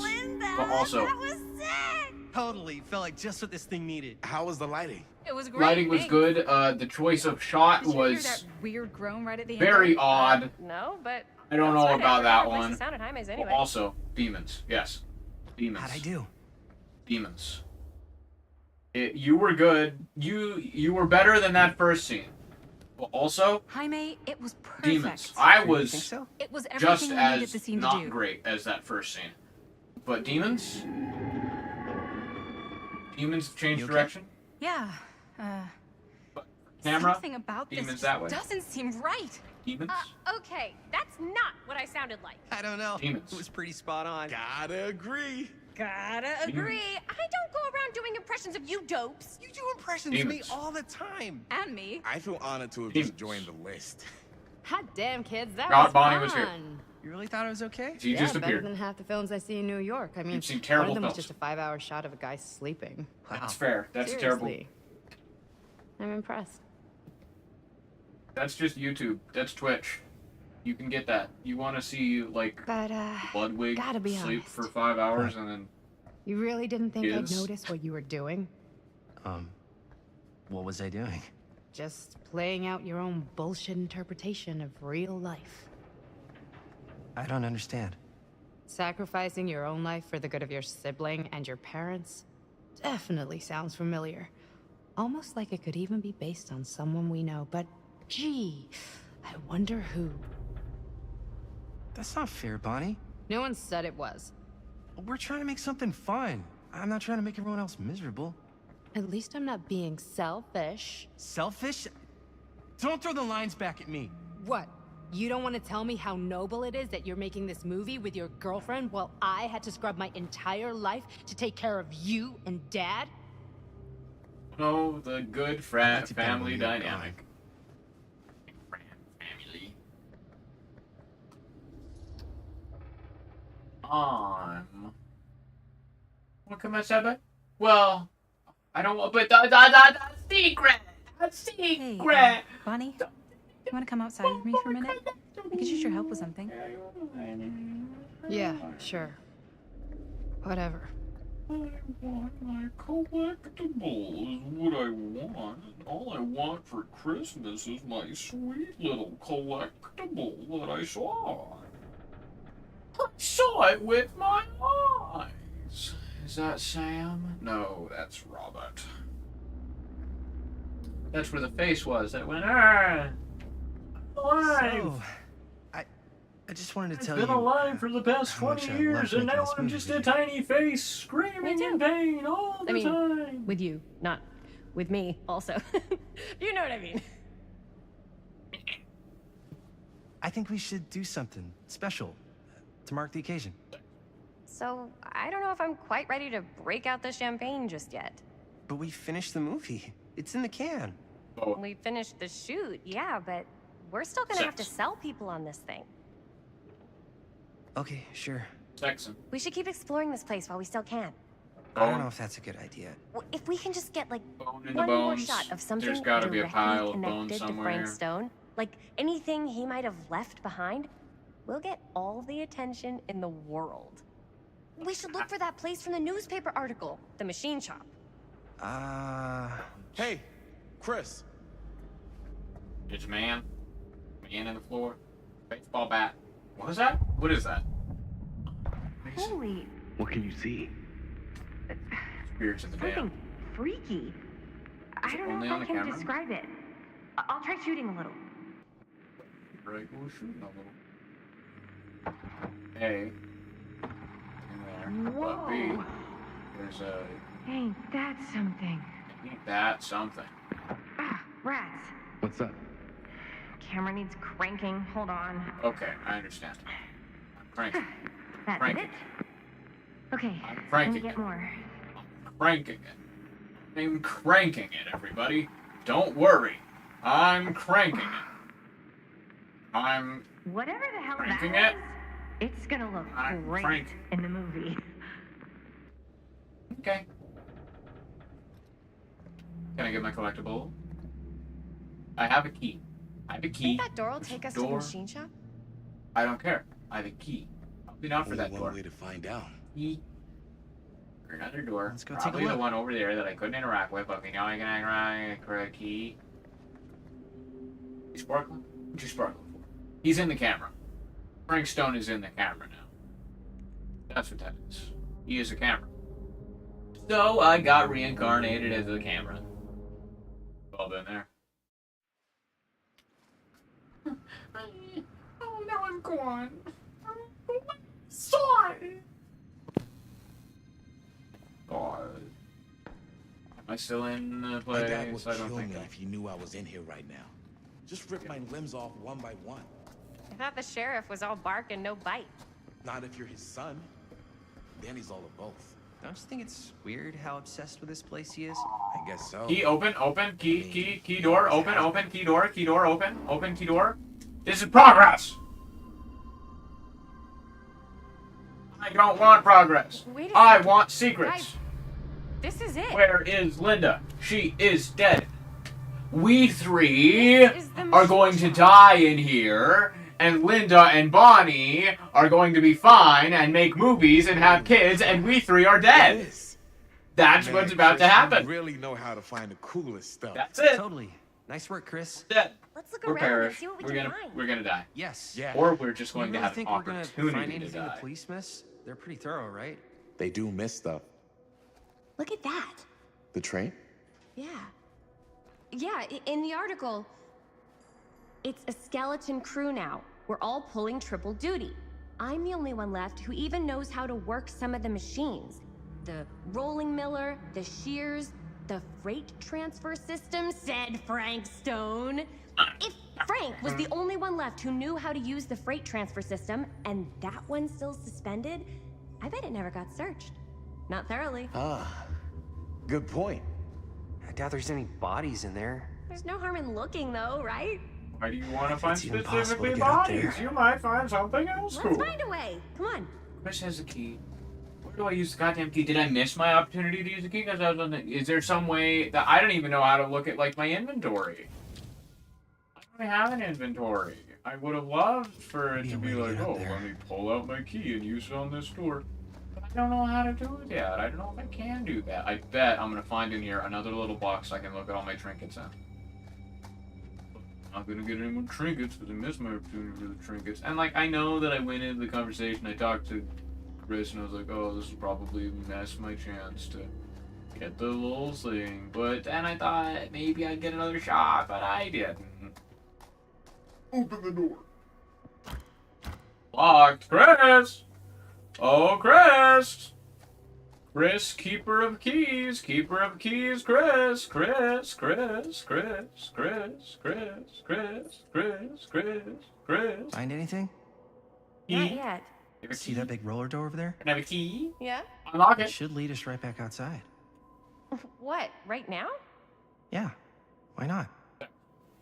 Linda, But also, that was sick! Totally. Felt like just what this thing needed. How was the lighting? It was great. lighting was thanks. good. The choice of shot Did you hear was that weird groan right at the very end? odd. No, but I don't know about that one. Sounded Jaime's But anyway. also, demons. Yes. Demons. How'd I do? Demons. You were good. You were better than that first scene. But also, Jaime, it was perfect. demons. I You think was so? It was just everything we needed as the scene to not do. great as that first scene. But demons? Demons have changed You okay? direction. Yeah. Camera? Something about this Demons just that way. doesn't seem right. Demons? Okay, that's not what I sounded like. I don't know. Demons. It was pretty spot on. Gotta agree. Gotta agree. I don't go around doing impressions of you dopes. You do impressions of me Demons. all the time. And me. I feel honored to have Demons. just joined the list. Hot damn, kids, that God, was Bonnie fun. was here. You really thought it was okay? He Yeah, just better appeared. than half the films I see in New York. I mean, You've seen one terrible of them was films. just a 5-hour shot of a guy sleeping. That's fair. That's terrible. Seriously. I'm impressed. That's just YouTube. That's Twitch. You can get that. You want to see like But, Ludwig gotta be sleep honest. for 5 hours and then you really didn't think I'd Is- notice what you were doing? What was I doing? Just playing out your own bullshit interpretation of real life. I don't understand. Sacrificing your own life for the good of your sibling and your parents definitely sounds familiar. Almost like it could even be based on someone we know, but gee, I wonder who. That's not fair, Bonnie. No one said it was. We're trying to make something fun. I'm not trying to make everyone else miserable. At least I'm not being selfish. Selfish? Don't throw the lines back at me. What? You don't want to tell me how noble it is that you're making this movie with your girlfriend while I had to scrub my entire life to take care of you and Dad? oh, the good I'd like to family demo you, dynamic. Family. What can I say about? Well, I don't want, but that's secret. That's Hey, secret. Bonnie, you want to come outside with me for a minute? I could use your help with something. Yeah, sure. Whatever. I want my collectibles. What I want. All I want for Christmas is my sweet little collectible that I saw. I saw it with my eyes. Is that Sam? No, that's Robert. That's where the face was. That went, alive. So, I just wanted to I've tell been you alive for the past how much 20 I love years, and making now this I'm movie just with a you. tiny face screaming Me in too. pain all the time. With you, not with me, also. You know what I mean. I think we should do something special to mark the occasion. So, I don't know if I'm quite ready to break out the champagne just yet. But we finished the movie. It's in the can. Oh, We finished the shoot, yeah, but we're still gonna have to Sex. sell people on this thing. Okay, sure. Texan. We should keep exploring this place while we still can. I don't know if that's a good idea. If we can just get, like, Bone in the one more bones. shot of something There's gotta directly be a pile of connected bones to somewhere Frank here. Stone, like anything he might have left behind, we'll get all the attention in the world. We should look for that place from the newspaper article, the machine shop. Hey, Chris. It's a man. Man in the floor. Baseball bat. What is that? What is that? Holy, What can you see? Spirits of the something damned. freaky. I don't only know on if the I can camera? describe it. I'll try shooting a little. Right, we're shooting a little. A. In there. Whoa. But B. There's a. Ain't that something? Ain't that something? Ah, rats. What's up? Camera needs cranking. Hold on. Okay, I understand. I'm cranking. That's Cranking. it. Okay. I'm Let me cranking get it. more. Cranking it. I'm cranking it, everybody. Don't worry. I'm cranking it. I'm Whatever the hell Cranking that it? is, it's gonna look I'm great cranking. in the movie. okay. Can I get my collectible? I have a key. I have a key. Think that door will take us to the Door. machine shop? I don't care. I have a key. I'll be down for Only that one door. way to find out. Key. Or another door. Let's go take a Probably the look. one over there that I couldn't interact with, but we know I can interact with a key. You sparkling? What you sparkling for? He's in the camera. Frank Stone is in the camera now. That's what that is. He is a camera. So I got reincarnated as a camera. All been there. Oh, now I'm gone. Sorry. God. Am I still in the My dad place? would I don't kill think me I... if he knew I was in here right now. Just rip my limbs off one by one. I thought the sheriff was all bark and no bite. Not if you're his son. Then he's all of both. Don't you think it's weird how obsessed with this place he is? I guess so. Key open, key door, open, key door, open, key door. This is progress! I don't want progress. Wait a I second. want secrets. Guys, this is it. Where is Linda? She is dead. We three This is the are going to machine die in here, and Linda and Bonnie are going to be fine and make movies and have kids, and we three are dead. Yes. That's Man, what's about to Chris, happen. You really know how to find the coolest stuff. That's it. Totally. Nice work, Chris. Dead. Let's look We're around and perished. see what we We're can gonna find. we're gonna die. Yes. Yeah. Or we're just You going to really have an think we're gonna opportunity find to anything the die. police miss? They're pretty thorough, right? They do miss stuff. Look at that. The train? Yeah. Yeah, in the article, it's a skeleton crew now. We're all pulling triple duty. I'm the only one left who even knows how to work some of the machines. The rolling miller, the shears, the freight transfer system, said Frank Stone. If Frank was the only one left who knew how to use the freight transfer system, and that one's still suspended, I bet it never got searched. Not thoroughly. Ah, good point. I doubt there's any bodies in there. There's no harm in looking, though, right? Why do you want to find It's even possible specifically to get up bodies? there. You might find something else Let's cool. find a way. Come on. Chris has a key. Where do I use the goddamn key? Did I miss my opportunity to use the key? Because I was on the... Is there some way that I don't even know how to look at like my inventory? I don't have an inventory. I would have loved for it Be to a be way to like, get up oh, there. let me pull out my key and use it on this door. But I don't know how to do it yet. I don't know if I can do that. I bet I'm gonna find in here another little box I can look at all my trinkets in. I'm not gonna get any more trinkets because I missed my opportunity for the trinkets. And like I know that I went into the conversation, I talked to Chris and I was like, oh, this will probably mess my chance to get the little thing. But then I thought maybe I'd get another shot, but I didn't. Open the door. Locked. Chris! Oh, Chris! Chris, keeper of keys, Chris, Chris, Chris, Chris, Chris, Chris, Chris, Chris, Chris, Chris, Chris. Find anything? Not yet. You have a See key? that big roller door over there? Can I have a key? Yeah? Unlock It it. should lead us right back outside. What? Right now? Yeah. Why not?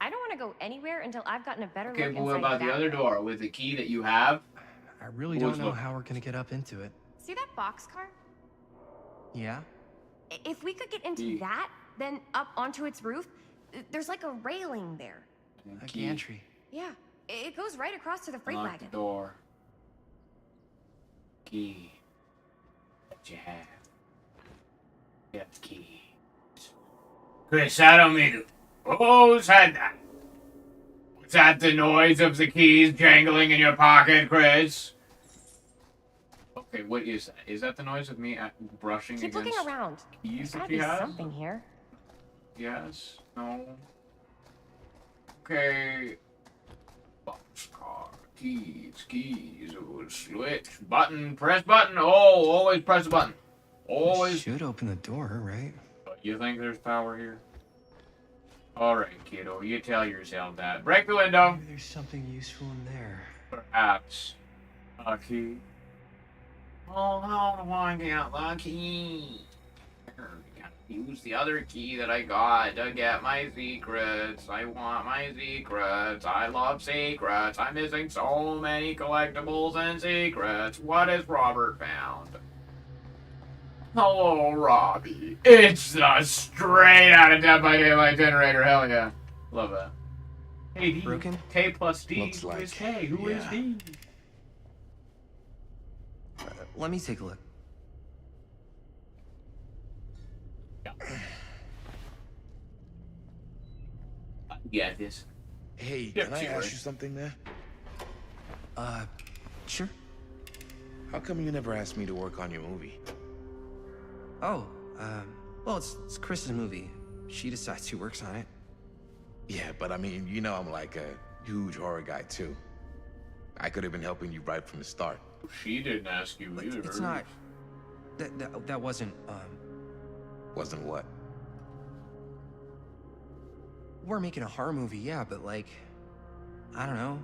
I don't want to go anywhere until I've gotten a better Okay, look but what inside about the that other way. door with the key that you have? I really Who's don't know looking? how we're gonna get up into it. See that boxcar? Yeah? If we could get into Key. that, then up onto its roof, there's like a railing there. A Key. gantry. Yeah. It goes right across to the freight Unlock wagon. the door. Key. That you have. Get the key. Chris, I don't mean to. Who's had that? Was that the noise of the keys jangling in your pocket, Chris? Okay, what is that? Is that the noise of me brushing Keep against looking around. keys There's that gotta she be has? something here. Yes. No. Okay. Boxcar. Keys. Oh, switch. Button. Press button. Oh, always press the button. Always. Should open the door, right? You think there's power here? Alright, kiddo. You tell yourself that. Break the window. Maybe there's something useful in there. Perhaps. A key. Oh, how do I get the key? Use the other key that I got to get my secrets. I want my secrets. I love secrets. I'm missing so many collectibles and secrets. What has Robert found? Hello, Robbie. It's the straight out of Dead by Daylight generator. Hell yeah. Love that. Hey, D. Broken? K plus D. Looks Who is like, K? Who is yeah. D? Let me take a look. Yeah, this. Hey, Yeah, can I sure. ask you something there? Sure. How come you never asked me to work on your movie? Oh, well, it's Chris's movie. She decides who works on it. Yeah, but I mean, you know I'm like a huge horror guy too. I could have been helping you right from the start. She didn't ask you either. It's not... That wasn't, Wasn't what? We're making a horror movie, yeah, but like... I don't know.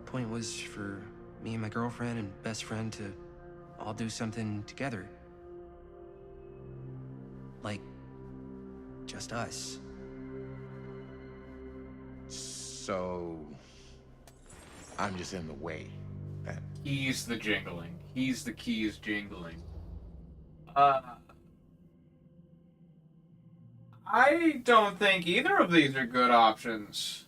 Point was for me and my girlfriend and best friend to all do something together. Like... just us. So... I'm just in the way. Then. He's the jingling. He's the keys jingling. I don't think either of these are good options.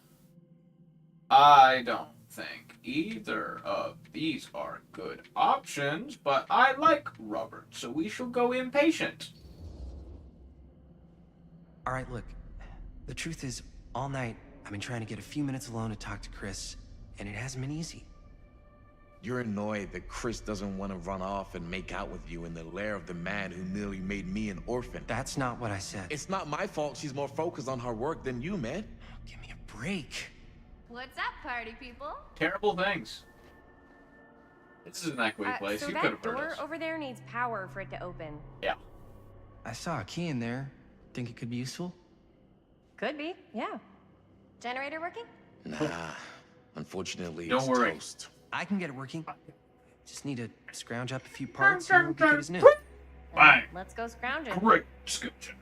I don't think either of these are good options, but I like Robert, so we shall go impatient. Alright, look. The truth is, all night, I've been trying to get a few minutes alone to talk to Chris, and it hasn't been easy. You're annoyed that Chris doesn't want to run off and make out with you in the lair of the man who nearly made me an orphan. That's not what I said. It's not my fault she's more focused on her work than you, man. Give me a break. What's up, party people? Terrible things. This is an echoey place. So You could that have heard door us. over there needs power for it to open. Yeah. I saw a key in there. Think it could be useful? Could be, yeah. Generator working? Nah. Unfortunately, Don't it's worry. toast. I can get it working. Just need to scrounge up a few parts and we'll be good as new. Bang. Let's go scrounging. Great skill check.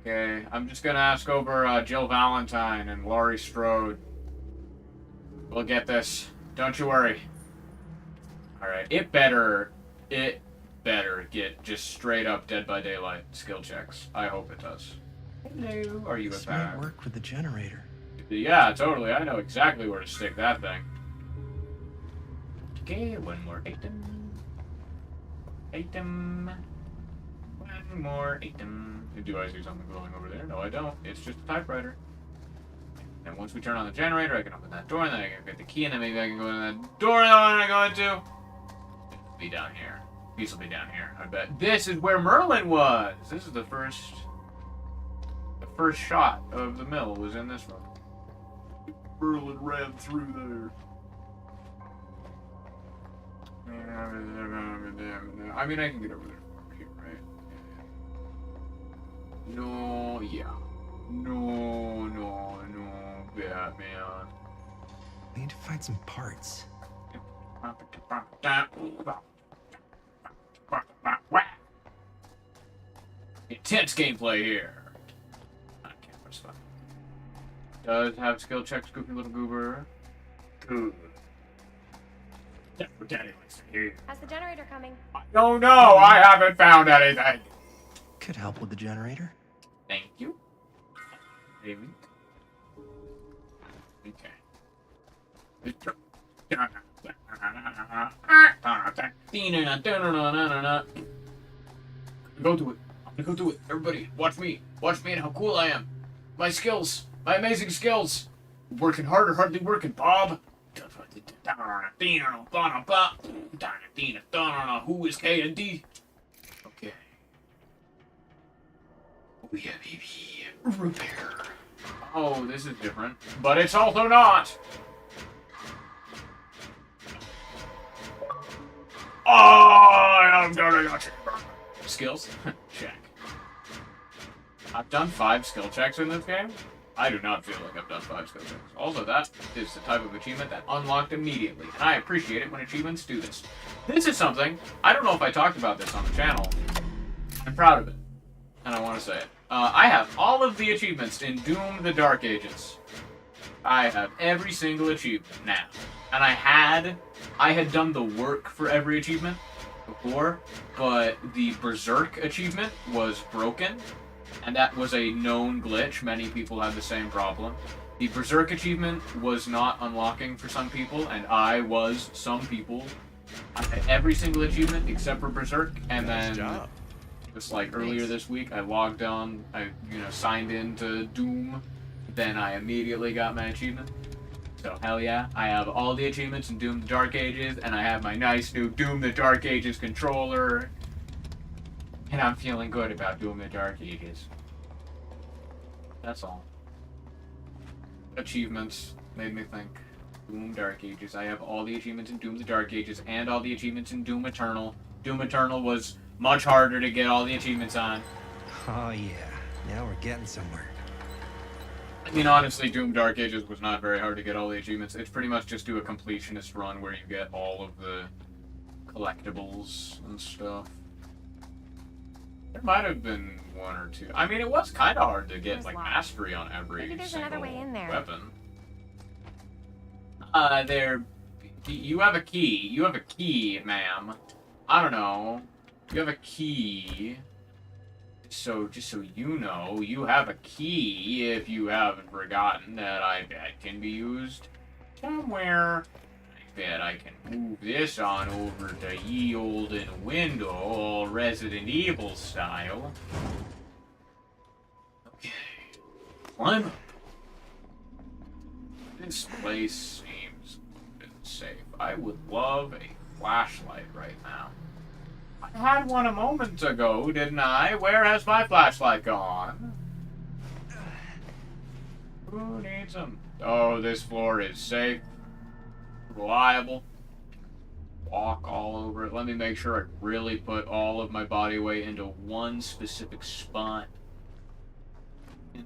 Okay, I'm just gonna ask over Jill Valentine and Laurie Strode. We'll get this. Don't you worry. Alright, it better get just straight up Dead by Daylight skill checks. I hope it does. Hello, are you a This might fan? work with the generator. Yeah, totally. I know exactly where to stick that thing. Okay, one more item. One more item. Do I see something glowing over there? No, I don't. It's just a typewriter. And once we turn on the generator, I can open that door, and then I can get the key, and then maybe I can go into that door that I want to go into. It'll be down here. These will be down here, I bet. This is where Merlin was! This is the first shot of the mill was in this room. Merlin ran through there. I mean, I can get over there from here, right? No, yeah. No, Batman. We need to find some parts. Intense gameplay here. Camera's fine. Does have skill checks, goofy little goober. Good. That's what Daddy likes to hear. How's the generator coming? I don't know. I haven't found anything. Could help with the generator. Thank you. Maybe. Go do it. I'm gonna go do it. Everybody, watch me. Watch me and how cool I am. My skills. My amazing skills. Working hard or hardly working, Bob. Who is K and D? Okay. We have repair. Oh, this is different. But it's also not. I'm gonna got you. Skills? Check. I've done 5 skill checks in this game. I do not feel like I've done 5 skill checks. Also, that is the type of achievement that unlocked immediately, and I appreciate it when achievements do this. This is something, I don't know if I talked about this on the channel. I'm proud of it, and I want to say it. I have all of the achievements in Doom the Dark Ages. I have every single achievement now. And I had done the work for every achievement before, but the Berserk achievement was broken, and that was a known glitch. Many people had the same problem. The Berserk achievement was not unlocking for some people, and I was some people. I had every single achievement except for Berserk, and then just like earlier this week, I logged on, signed into Doom, then I immediately got my achievement. So hell yeah, I have all the achievements in Doom the Dark Ages, and I have my nice new Doom the Dark Ages controller. And I'm feeling good about Doom the Dark Ages. That's all. Achievements made me think. Doom Dark Ages. I have all the achievements in Doom the Dark Ages, and all the achievements in Doom Eternal. Doom Eternal was much harder to get all the achievements on. Oh yeah, now we're getting somewhere. I mean, honestly, Doom Dark Ages was not very hard to get all the achievements. It's pretty much just do a completionist run where you get all of the collectibles and stuff. There might have been 1 or 2. I mean, it was kind of hard to get, like, mastery on every Maybe there's single another way in there. weapon. You have a key. You have a key, ma'am. I don't know. You have a key. So, just so you know, you have a key, if you haven't forgotten, that I bet can be used somewhere. I bet I can move this on over to ye olden window, all Resident Evil style. Okay. Climb up. This place seems safe. I would love a flashlight right now. I had one a moment ago, didn't I? Where has my flashlight gone? Who needs them? Oh, this floor is safe. Reliable. Walk all over it. Let me make sure I really put all of my body weight into one specific spot.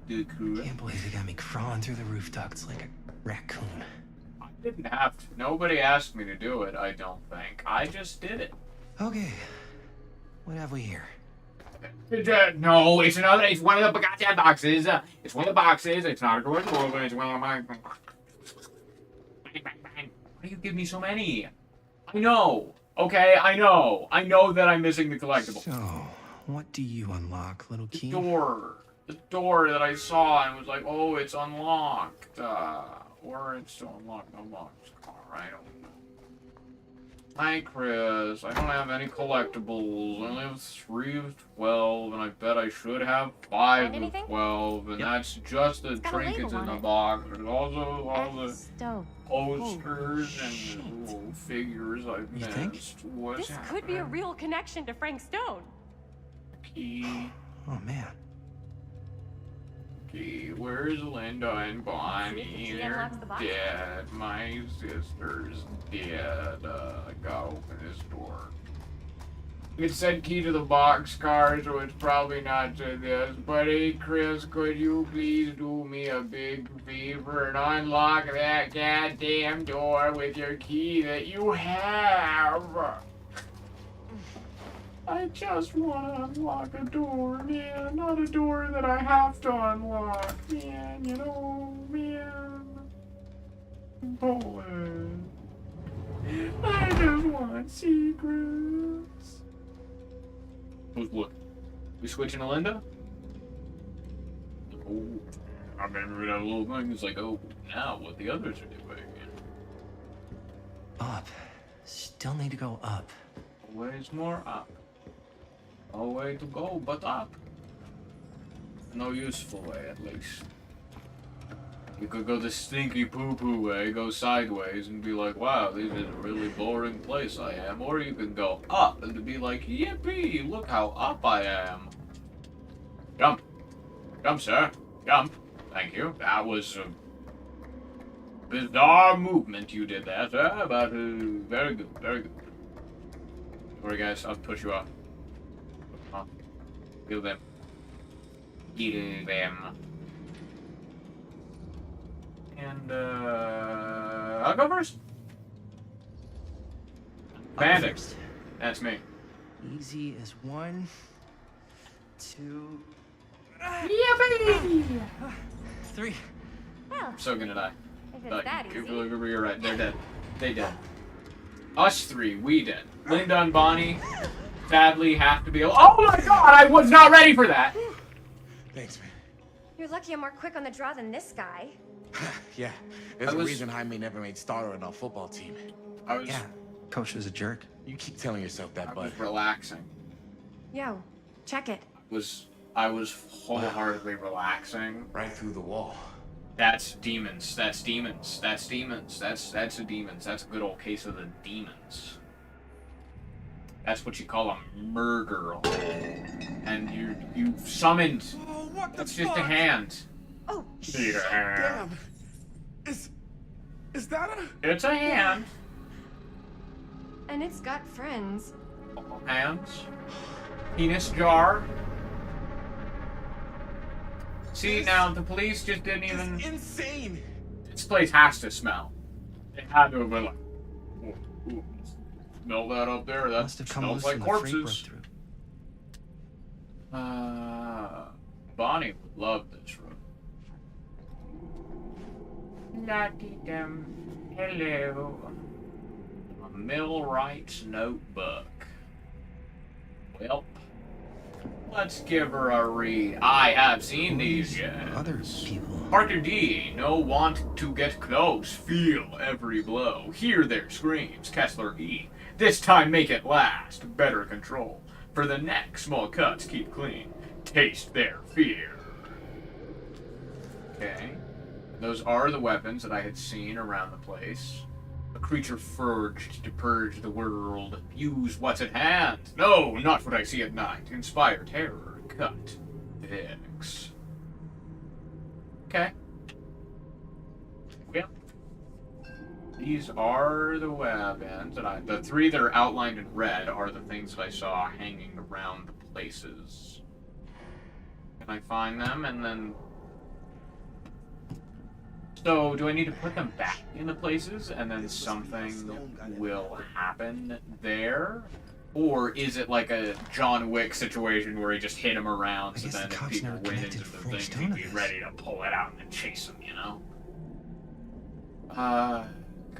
Can't believe they got me crawling through the roof ducts like a raccoon. I didn't have to. Nobody asked me to do it, I don't think. I just did it. Okay. What have we here? No, it's another. It's one of the goddamn boxes. It's one of the boxes. It's not a door. It's one of my. Why do you give me so many? I know. Okay, I know. I know that I'm missing the collectible. So, what do you unlock, little key? The door that I saw and was like, oh, it's unlocked. Or it's still unlocked. Unlocked. I don't know. Hi, Chris. I don't have any collectibles. I only have 3 of 12, and I bet I should have 5 of 12, and that's just the trinkets in the box. There's also all the posters and little figures I've missed. What's this could be a real connection to Frank Stone. Key. Oh, man. Where's Linda and Bonnie? They're dead. My sister's dead. I gotta open this door. It said key to the boxcar, so it's probably not to this. But hey, Chris, could you please do me a big favor and unlock that goddamn door with your key that you have? I just want to unlock a door, man. Not a door that I have to unlock, man. You know, man. Poland. I just want secrets. Who's looking? We switching to Linda? Oh, I remember that little thing. It's like, oh, now what the others are doing. up. Still need to go up. Always more up. No way to go but up. No useful way, at least. You could go the stinky poo-poo way, go sideways, and be like, wow, this is a really boring place I am. Or you can go up and be like, yippee, look how up I am. Jump. Jump, sir. Jump. Thank you. That was a bizarre movement you did there, sir, but very good, very good. Don't worry, guys, I'll push you off. Kill them. Kill them. And, I'll go first. Bandit. That's me. Easy as 1, 2, Yippee! 3. Well, I'm so gonna die. if it's that easy. You're right, they're dead. They dead. Us 3, we dead. Linda and Bonnie, sadly, have to be. Oh my god, I was not ready for that! Thanks, man. You're lucky I'm more quick on the draw than this guy. Yeah, there's a reason Jaime never made starter on our football team. Yeah, coach was a jerk. You keep telling yourself that, I bud. was relaxing. Yo, check it. I was wholeheartedly relaxing. Right through the wall. That's demons. That's demons. That's demons. That's the demons. That's a good old case of the demons. That's what you call a murder. And you summoned. Oh, what That's just a hand. Oh, Yeah. Damn. Is that a... It's a hand. and it's got friends. Hands. Penis jar. See, now the police just didn't even. It's insane. This place has to smell. They had to have been like, ooh, smell that up there? That Must have come smells loose like when the freight broke corpses. through. Bonnie would love this room. La-dee-dum. Hello. A Millwright's notebook. Well, let's give her a read. I have seen these, yes. Other people. Parker D, no want to get close, feel every blow, hear their screams. Kessler E, this time make it last, better control. For the neck, small cuts, keep clean, taste their fear. Okay, those are the weapons that I had seen around the place. A creature forged to purge the world. Use what's at hand. No, not what I see at night. Inspire terror. Cut. X. Okay. Well, these are the weapons that the 3 that are outlined in red are the things that I saw hanging around the places. Can I find them and then... So, do I need to put them back in the places and then something will happen there? Or is it like a John Wick situation where he just hit him around so then if people went into the thing, he'd be ready to pull it out and then chase them, you know?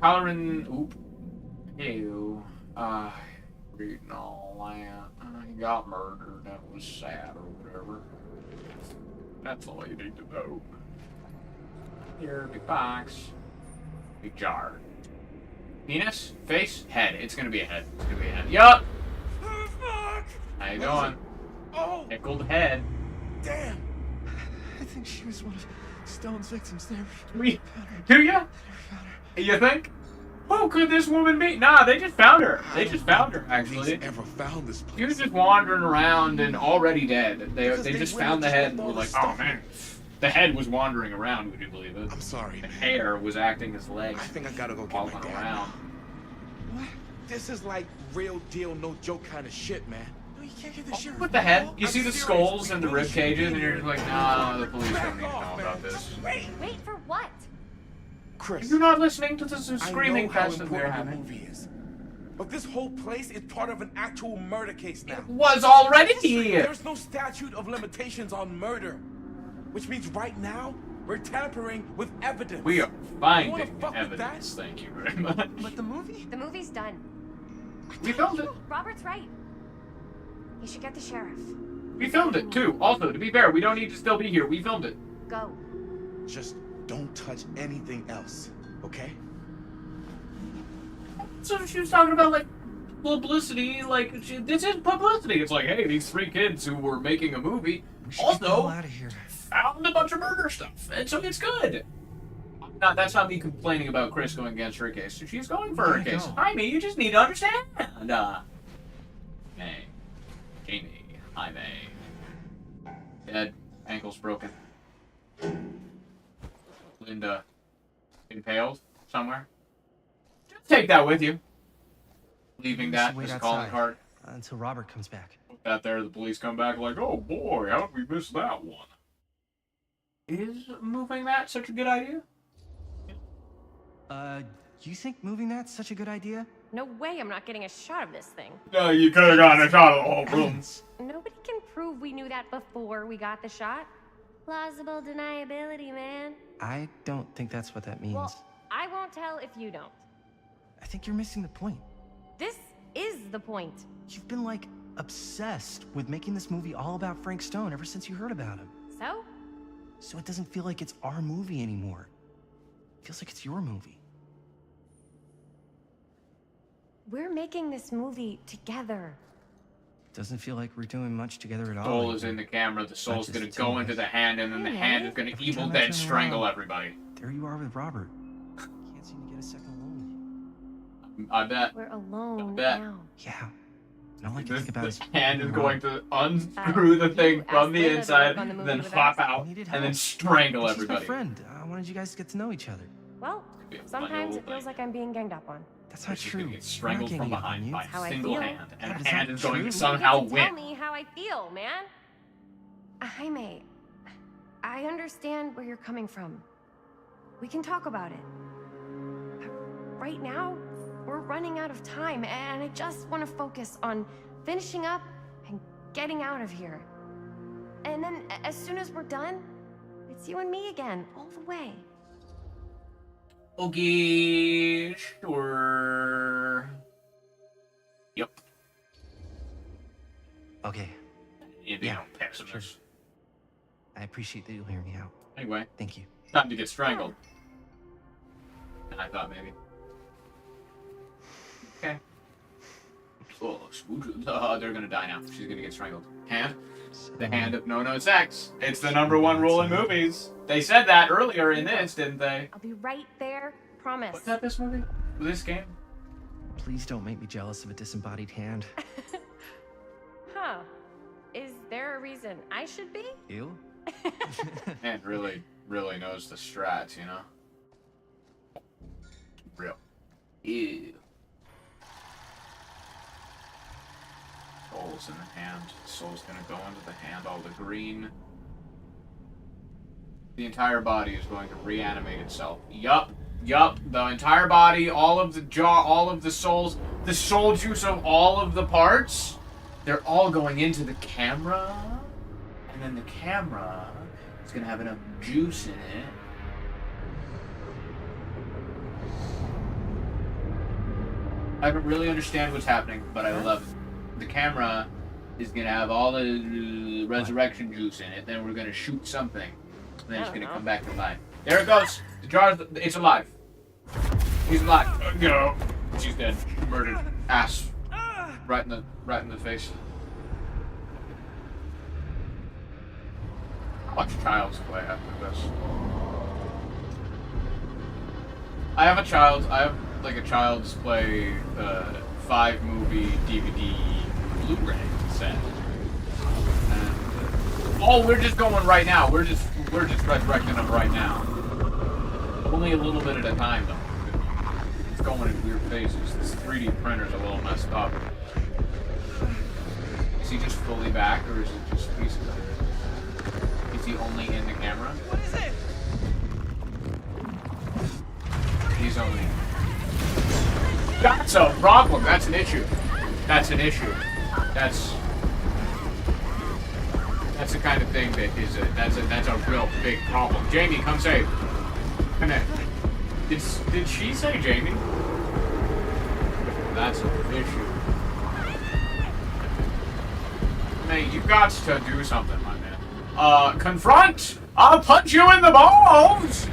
Colleran, oop. Ew. Reading all that. He got murdered, that was sad or whatever. That's all you need to know. Here, big box. Big jar. Penis? Face? Head. It's gonna be a head. It's gonna be a head. Yup! Oh, fuck! How you doing? Oh! Pickled head. Damn! I think she was one of Stone's victims there. Do ya? You think? Who could this woman be? Nah, they just found her. They just found her, actually. Ever found this place? She was just wandering around and already dead. They Because just they found the just head left and all were the like, stuff oh man. The head was wandering around, would you believe it? I'm sorry. The hair was acting as legs. I think I gotta go get walking my dad. around. What? This is like real deal, no joke kind of shit, man. No, you can't get the sheriff. With the head, you I'm see the serious. skulls We and the really rib should be cages, and you're here. just like, nah, the police Back don't need to off, know man. about this. Wait, Wait for what? Chris. You're not listening to the I screaming know how fest that they're important the having. movie is, but this whole place is part of an actual murder case now. Was already here. There's no statute of limitations on murder, which means right now we're tampering with evidence. We are You wanna finding fuck with evidence. Thank you very much. But the movie? The movie's done. We filmed it. Robert's right. You should get the sheriff. We filmed it too. Also, to be fair, we don't need to still be here. We filmed it. Go. Just don't touch anything else, okay? So she was talking about, like, publicity, like, this is publicity. It's like, hey, these 3 kids who were making a movie We should get the hell also out of here. found a bunch of murder stuff. And so it's good. That's not me complaining about Chris going against her case. She's going for her There you case. go. Jaime, you just need to understand. May. Jamie. Jaime. Dead. Ankles broken. Linda. Impaled somewhere. Just take that with you. Leaving We that should wait as a calling outside card. until Robert comes back. Out there, the police come back like, oh boy, how did we miss that one? Is moving that such a good idea? You think moving that's such a good idea? No way I'm not getting a shot of this thing. No, you could have gotten a shot of the whole room. Alex, Nobody can prove we knew that before we got the shot. Plausible deniability, man. I don't think that's what that means. Well, I won't tell if you don't. I think you're missing the point. This is the point. You've been, like, obsessed with making this movie all about Frank Stone ever since you heard about him. So? So it doesn't feel like it's our movie anymore. It feels like it's your movie. We're making this movie together. Doesn't feel like we're doing much together at all. Soul is in the camera, the soul's just gonna two go of into us. the hand, and then the Hey, hand man. is gonna Every Evil time I Dead turn strangle around- everybody. There you are with Robert. Can't seem to get a second alone I bet. We're alone bet. now. with you. Yeah. And all I can The, think about is hand is Robert. going to unscrew the You thing from asked the Linda to inside, work on the movie then with hop us. out, I needed and then help. strangle She's my everybody. friend. I wanted you guys to get to know each other. Well, Be a funny sometimes old it feels thing. like I'm being ganged up on. That's not She's true. gonna get We're not strangled from ganging up on behind you. by how a I single feel. hand, and That the is hand not is going true. to You somehow You get to tell win. me how I feel, man. Jaime, I understand where you're coming from. We can talk about it. But right now, we're running out of time, and I just want to focus on finishing up and getting out of here. And then, as soon as we're done, it's you and me again, all the way. Okay, sure. Yep. Okay. You being Yeah, a pessimist. I appreciate that you'll hear me out. Anyway, Thank you. time to get strangled. I thought maybe. Okay. Oh, they're gonna die now. She's gonna get strangled. Hand? The hand of no sex. It's the #1 rule in movies. They said that earlier in this, didn't they? I'll be right there, promise. Was that this movie? This game? Please don't make me jealous of a disembodied hand. Huh. Is there a reason I should be? Ew? Man really knows the strats, you know? Real. Ew. Soul's in the hand. Soul's gonna go into the hand, all the green. The entire body is going to reanimate itself. Yup. The entire body, all of the jaw, all of the souls, the soul juice of all of the parts, they're all going into the camera. And then the camera is gonna have enough juice in it. I don't really understand what's happening, but I love it. The camera is gonna have all the resurrection juice in it. Then we're gonna shoot something. And then it's gonna come back to life. There it goes. The jar. It's alive. He's alive. No. She's dead. Murdered. Ass. Right in the face. I'll watch Child's Play after this. I have like a Child's Play 5-movie DVD Blu-ray set. And we're just going right now. We're just resurrecting them right now. Only a little bit at a time though. It's going in weird phases. This 3D printer's a little messed up. Is he just fully back, or is it just pieces of it? Is he only in the camera? What is it? He's only. That's a problem. That's an issue. That's an issue. That's the kind of thing that is that's a real big problem. Jamie, come save. Connect. Did she say Jamie? That's an issue. Mate, you got to do something, my man. Confront! I'll punch you in the balls!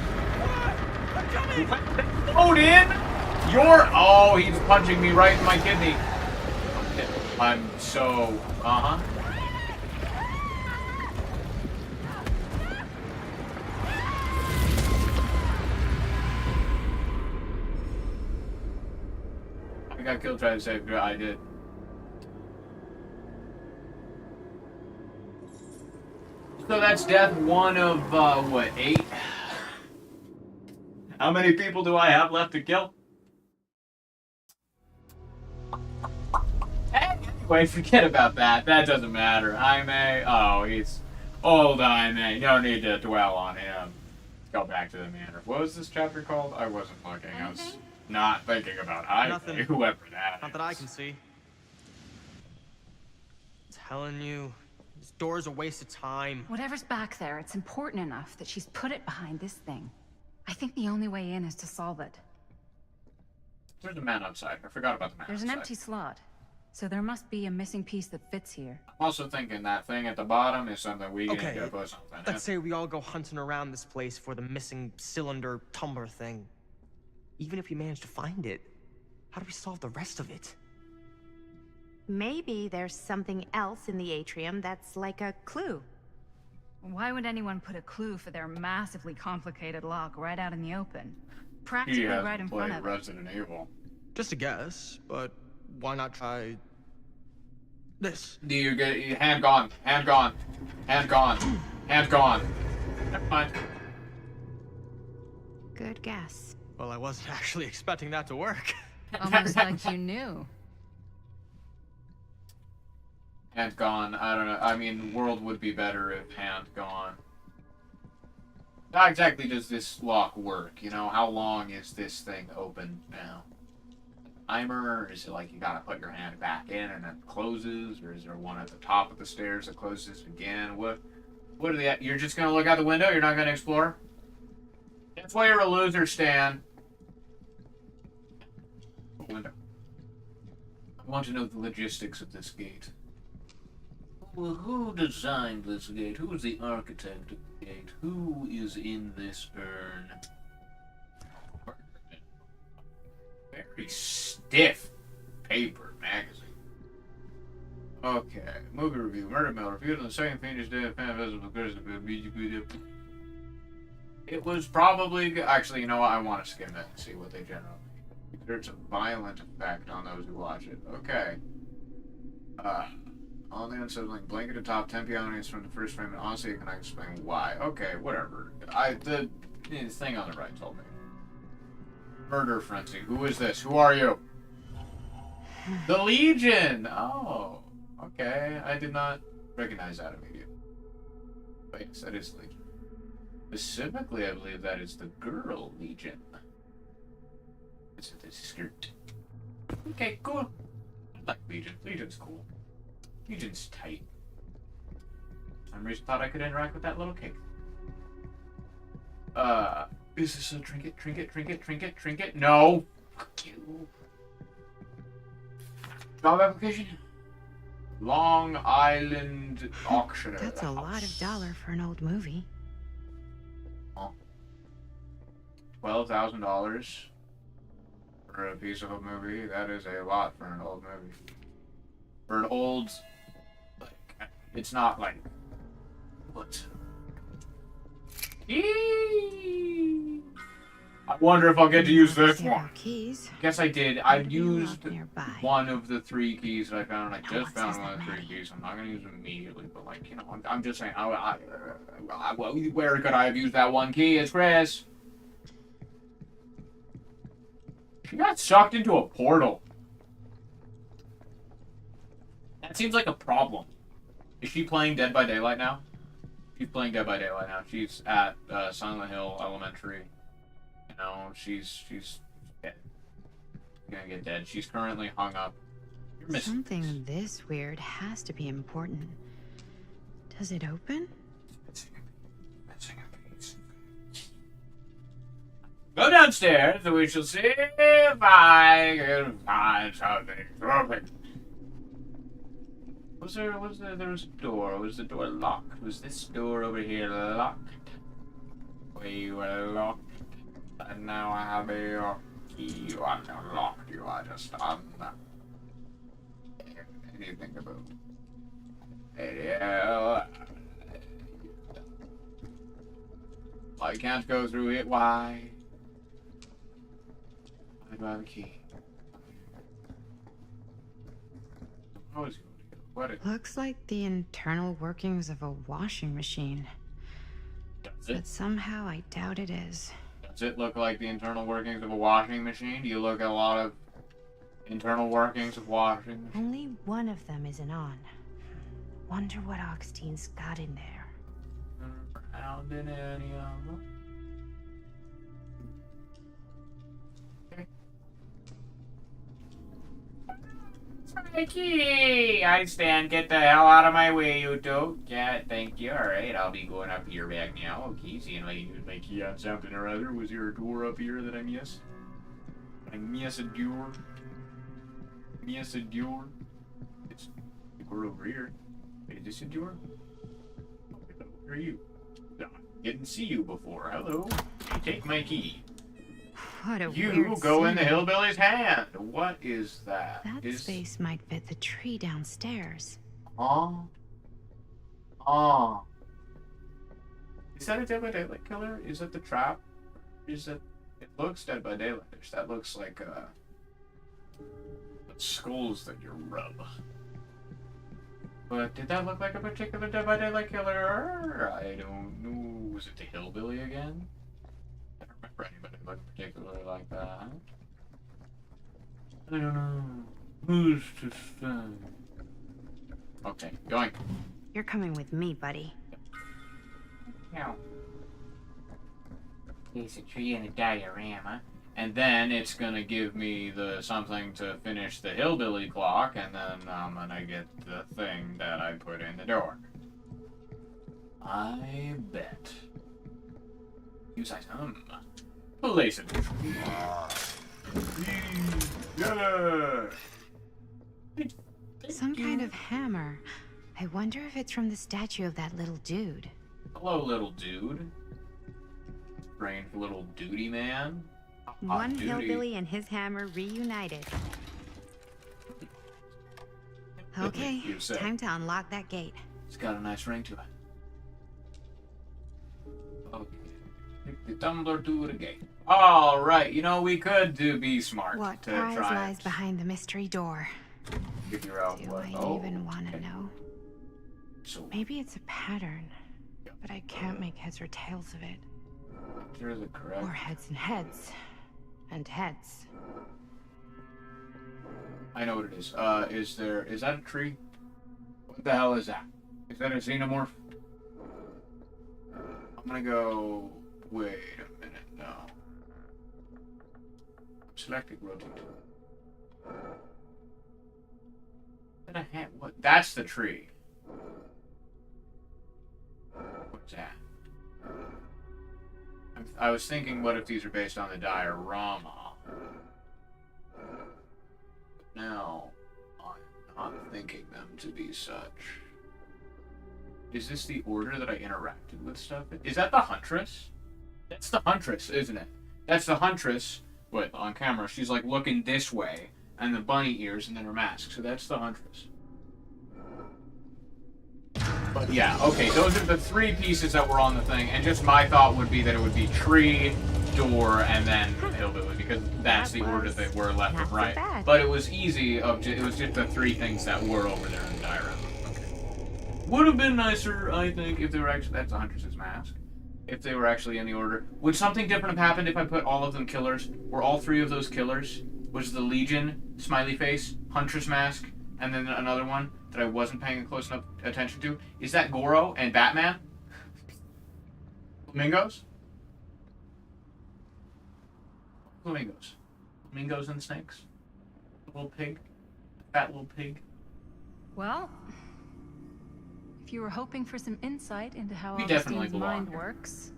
Load in! You're... Oh, he's punching me right in my kidney. I'm so... Uh-huh. I got killed trying to save her. I did. So that's death one of, what, 8? How many people do I have left to kill? Anyway, forget about that. That doesn't matter. Jaime. Oh, he's old Jaime. No need to dwell on him. Let's go back to the manor. What was this chapter called? I wasn't looking. I was not thinking about Jaime. Nothing. Whoever that Not is. that I can see. I'm telling you, this door's a waste of time. Whatever's back there, it's important enough that she's put it behind this thing. I think the only way in is to solve it. There's a man outside. I forgot about the man There's outside. an empty slot, so there must be a missing piece that fits here. I'm also thinking that thing at the bottom is something we Okay, can put something in. let's say we all go hunting around this place for the missing cylinder tumbler thing. Even if we manage to find it, how do we solve the rest of it? Maybe there's something else in the atrium that's like a clue. Why would anyone put a clue for their massively complicated lock right out in the open? He Practically hasn't right in played front of it. Resident Evil. Just a guess, but why not try this? Do you get hand gone? Hand gone. Hand gone. Hand gone. Never mind. Good guess. Well, I wasn't actually expecting that to work. Almost like you knew. Hand gone. I don't know. I mean, world would be better if hand gone. How exactly does this lock work? You know, how long is this thing open now? Timer? Or is it like you gotta put your hand back in and it closes? Or is there one at the top of the stairs that closes again? What are they? You're just gonna look out the window? You're not gonna explore? That's why you're a loser, Stan. Window. I want to know the logistics of this gate. Well, who designed this gate? Who is the architect of the gate? Who is in this urn? Very stiff paper magazine. Okay, movie review. Murder Mill reviewed on the second Phoenix Day of Fan Festival. It was probably actually. You know what? I want to skim it and see what they generally. There's a violent effect on those who watch it. Okay. On the unsettling blanket atop 10 peonies from the first frame, and honestly, I cannot explain why. Okay, whatever. The thing on the right told me. Murder frenzy. Who is this? Who are you? The Legion! Oh, okay. I did not recognize that immediately. But yes, that is Legion. Specifically, I believe that is the girl Legion. It's this skirt. Okay, cool. I like Legion. Legion's cool. Legion's tight. For some reason, thought I could interact with that little cake. Is this a trinket? Trinket? No! Fuck you. Job application? Long Island Auctioneer. That's a lot of dollar for an old movie. $12,000 for a piece of a movie. That is a lot for an old movie. For an old, like, it's not like, what? I wonder if I'll get to use this one. Keys. Guess I did. I used nearby. one of the 3 keys that I found. I just found one of the 3 keys. I'm not gonna use them immediately, but like, you know, I'm just saying. Where could I have used that one key? It's Chris. She got sucked into a portal. That seems like a problem. Is she playing Dead by Daylight now? She's playing Dead by Daylight now. She's at Silent Hill Elementary. You know, she's dead. Gonna get dead. She's currently hung up. You're missing. Something this weird has to be important. Does it open? Go downstairs and we shall see if I can find something to open. There was a door. Was the door locked? Was this door over here locked? We were locked. And now I have a key you unlocked. You are just anything about it. I can't go through it. Why? Why do I have a key? How is it? What? Looks like the internal workings of a washing machine. Does it? But somehow I doubt it is. Does it look like the internal workings of a washing machine? Do you look at a lot of internal workings of washing machines? Only one of them isn't on. Wonder what Augustine got in there. Found in any of them. Mikey! I stand. Get the hell out of my way, you two. Yeah, thank you. Alright, I'll be going up here back now. Okay, seeing like you my key on something or other. Was there a door up here that I missed? I missed a door. Missed a door. It's a door over here. Wait, is this a door? Where are you? Didn't see you before. Hello. Take my key. What a You weird go in the scene. hillbilly's hand. What is that? That space might fit the tree downstairs. Oh. Is that a Dead by Daylight killer? Is it the trap? Is it? It looks Dead by Daylight. That looks like skulls that you rub. But did that look like a particular Dead by Daylight killer? I don't know. Was it the hillbilly again? I don't remember anybody looking particularly like that. I don't know. Who's to say? Okay, going. You're coming with me, buddy. Now. There's a tree and a diorama. And then it's gonna give me the something to finish the hillbilly clock, and then I'm gonna get the thing that I put in the door. I bet. Use item. Place it. Yeah. Some kind of hammer. I wonder if it's from the statue of that little dude. Hello, little dude. Strange little duty man. One duty. hillbilly and his hammer reunited. Okay, You say. time to unlock that gate. It's got a nice ring to it. Okay. Take the tumbler to the gate. All right, you know we could be smart What to prize try lies and behind the mystery door? figure out Do what. I even want to okay. know? So Maybe it's a pattern, but I can't make heads or tails of it. there's a correct. Or heads and heads. And heads. I know what it is. Is that a tree? What the hell is that? Is that a xenomorph? I'm gonna go. Wait a minute. No. Selecting rotate. What? That's the tree. What's that? I was thinking, what if these are based on the diorama? Now, I'm not thinking them to be such. Is this the order that I interacted with stuff in? Is that the Huntress? That's the Huntress, isn't it? That's the Huntress. Wait, on camera, she's like looking this way, and the bunny ears, and then her mask. So that's the Huntress. But yeah, okay, those are the three pieces that were on the thing, and just my thought would be that it would be tree, door, and then hillbilly, because that's the order that were left and right. But it was easy, it was just the three things that were over there in the diorama. Okay. Would have been nicer, I think, if they were actually, that's the Huntress's mask. If they were actually in the order. Would something different have happened if I put all of them killers? Were all three of those killers? Was the Legion, smiley face, Huntress mask, and then another one that I wasn't paying close enough attention to? Is that Goro and Batman? Flamingos? Flamingos. Flamingos and snakes? The little pig? Fat little pig? Well, if you were hoping for some insight into how We definitely Augustine's belong mind here. works,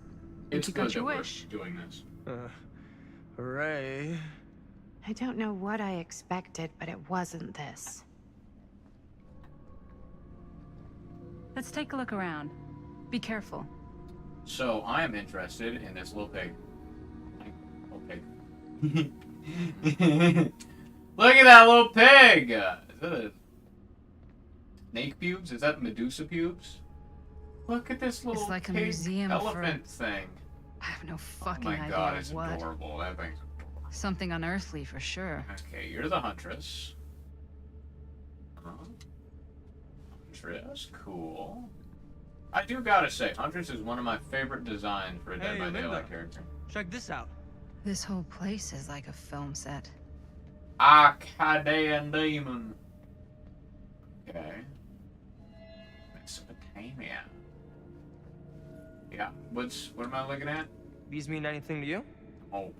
It's you good got your that wish. we're doing this. Hooray. I don't know what I expected, but it wasn't this. Let's take a look around. Be careful. So I am interested in this little pig. Little pig. Look at that little pig! Is that a snake pubes? Is that Medusa pubes? Look at this little It's like a pig museum elephant thing. I have no Oh fucking my idea god, it's what. adorable. That thing's Something unearthly for sure. okay, you're the Huntress. Huntress, cool. I do gotta say, Huntress is one of my favorite designs for a Dead by Daylight character. Check this out. This whole place is like a film set. Arcadean Demon. Okay. Mesopotamia. Yeah, what am I looking at? These mean anything to you? Oh,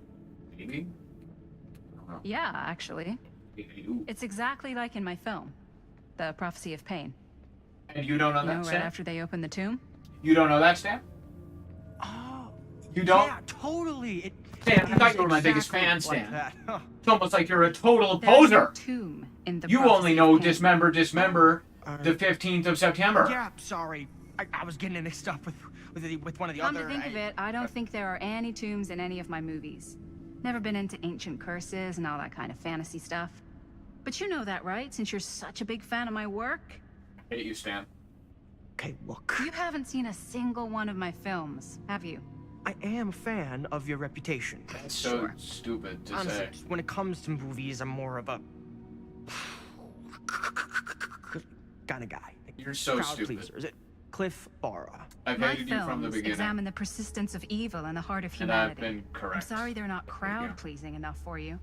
maybe? Yeah, actually. Ooh. It's exactly like in my film, The Prophecy of Pain. And you don't know You that, know, right Stan? after they open the tomb? You don't know that, Stan? Oh, You don't? yeah, totally. Stan, I thought you were my biggest fan, Stan. It's almost like you're a total There's no poser. tomb in the You Prophecy only of know Pain. Dismember, the 15th of September. Yeah, sorry. I was getting it mixed up with one of the Come other. to think of it, I don't think there are any tombs in any of my movies. Never been into ancient curses and all that kind of fantasy stuff. But you know that, right? Since you're such a big fan of my work? I hate you, Stan. Okay, look. You haven't seen a single one of my films, have you? I am a fan of your reputation. That's so stupid to Honestly, say. when it comes to movies, I'm more of a kind of guy. You're so Crowd stupid. pleaser. Is it Cliff Barra? I've My hated you from the films beginning. examine the persistence of evil and the heart of And I've humanity. been correct. I'm sorry they're not crowd-pleasing enough for you.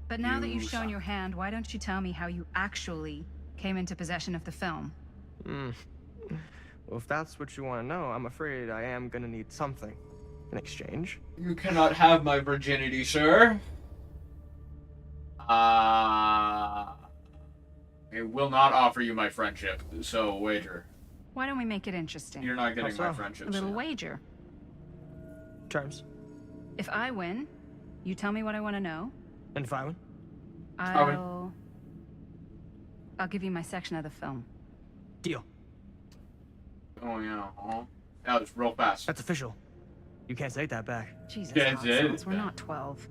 But now that You you've shown suck. your hand, why don't you tell me how you actually came into possession of the film? Well, if that's what you want to know, I'm afraid I am gonna need something in exchange. You cannot have my virginity, sir. I will not offer you my friendship, so wager. Why don't we make it interesting? You're not getting my so? friendship. A little sir. wager. Terms. If I win, you tell me what I want to know. And if I win? I'll give you my section of the film. Deal. Oh yeah. That was real fast. That's official. You can't take that back. Jesus, Yeah, hot it sauce, is, we're man. not 12.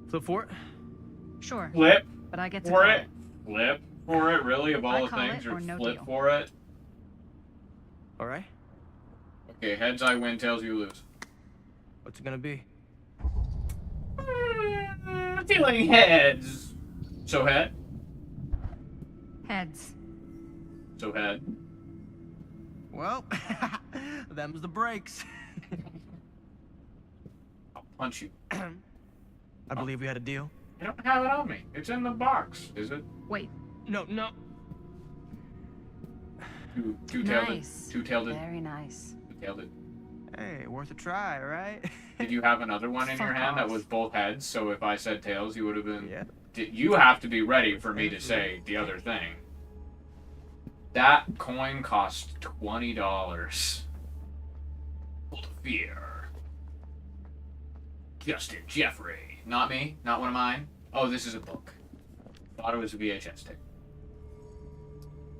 Flip for it? Sure, Flip but I get to for call it. Flip for it. Really, of I all the call things, it or or no flip deal. for it. All right. Okay, heads I win, tails you lose. What's it gonna be? Feeling heads. So head. Heads. So head. Well, them's the breaks. I'll punch you. I believe we had a deal. I don't have it on me. It's in the box. Is it? Wait, No. Two-tailed it. nice. Two-tailed it. Very nice. Two-tailed it. Hey, worth a try, right? Did you have another one in your Fuck hand that off. was both heads? So if I said tails, you would have been. Yeah. You have to be ready for me to say the other thing. That coin cost $20. Full of fear. Justin Jeffrey. Not me. Not one of mine. Oh, this is a book. Thought it was a VHS tape.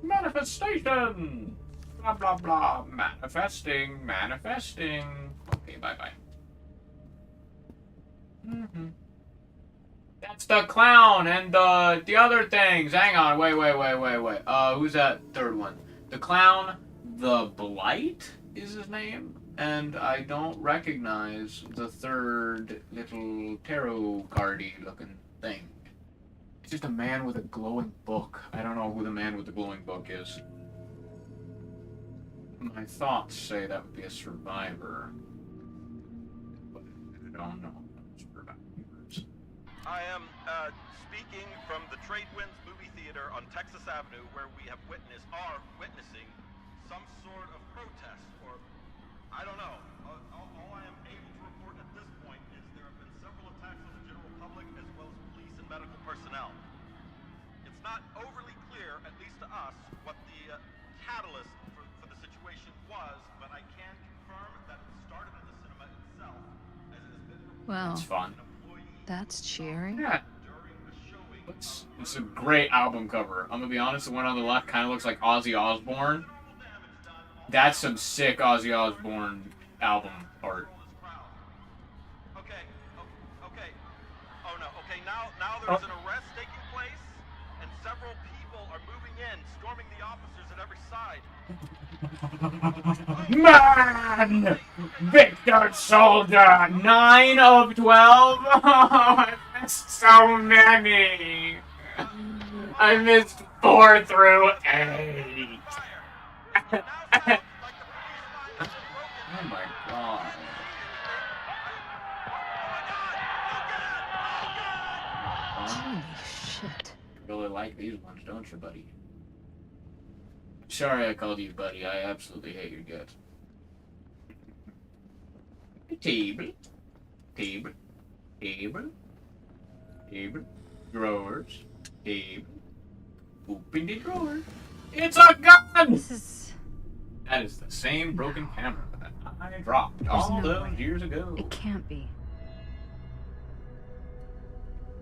Manifestation. Blah blah blah. Manifesting. Okay, bye bye. That's the clown and the other things. Hang on, wait. Who's that third one? The clown, the Blight is his name, and I don't recognize the third little tarot cardy looking thing. It's just a man with a glowing book. I don't know who the man with the glowing book is. My thoughts say that would be a survivor, but I don't know. Survivors. I am speaking from the Trade Winds Movie Theater on Texas Avenue, where we are witnessing some sort of protest, or I don't know. All I am able to report at this point is there have been several attacks on the general public as well as police and medical personnel. It's not overly clear, at least to us, what the catalyst for the situation was, but I can confirm that it started in the cinema itself, as it has been reported. Well, It's fun. that's cheering. Yeah. It's a great album cover. I'm gonna be honest, the one on the left kind of looks like Ozzy Osbourne. That's some sick Ozzy Osbourne album art. Okay, Now there's an arrest taking place, and several people are moving in, storming the officers at every side. Man! Victor Soldier! 9 of 12? Oh, I missed so many! I missed 4 through 8. Oh my god. Holy shit. You really like these ones, don't you, buddy? Sorry I called you buddy. I absolutely hate your guts. Table. Table. Table. Table. Drawers. Table. Open the drawer. It's a gun! This is... That is the same broken camera that I dropped all those years ago. It can't be.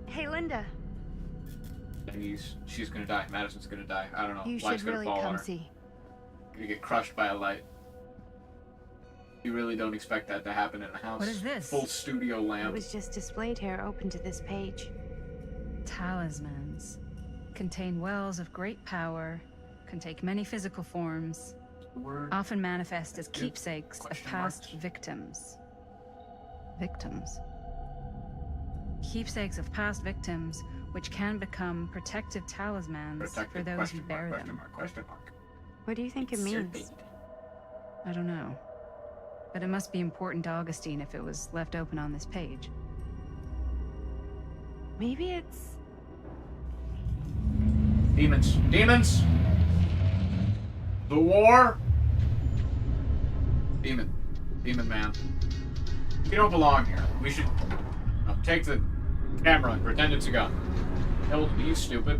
Hey, Linda. She's gonna die. Madison's gonna die. I don't know. You Light's should gonna really fall on come her. see. Gonna get crushed by a light. You really don't expect that to happen in a house. What is this? Full studio It lamp. was just displayed here, open to this page. Talismans. Contain wells of great power. Can take many physical forms. Word. Often manifest as keepsakes of Question past marks. victims. Victims. Keepsakes of past victims, which can become protective talismans Protected for those question who mark, bear question them. mark, question mark. What do you think it means? I don't know. But it must be important to Augustine if it was left open on this page. Maybe it's... Demons. Demons! The war! Demon. Demon man. You don't belong here. We should take the camera and pretend it's a gun. Hell, are you stupid?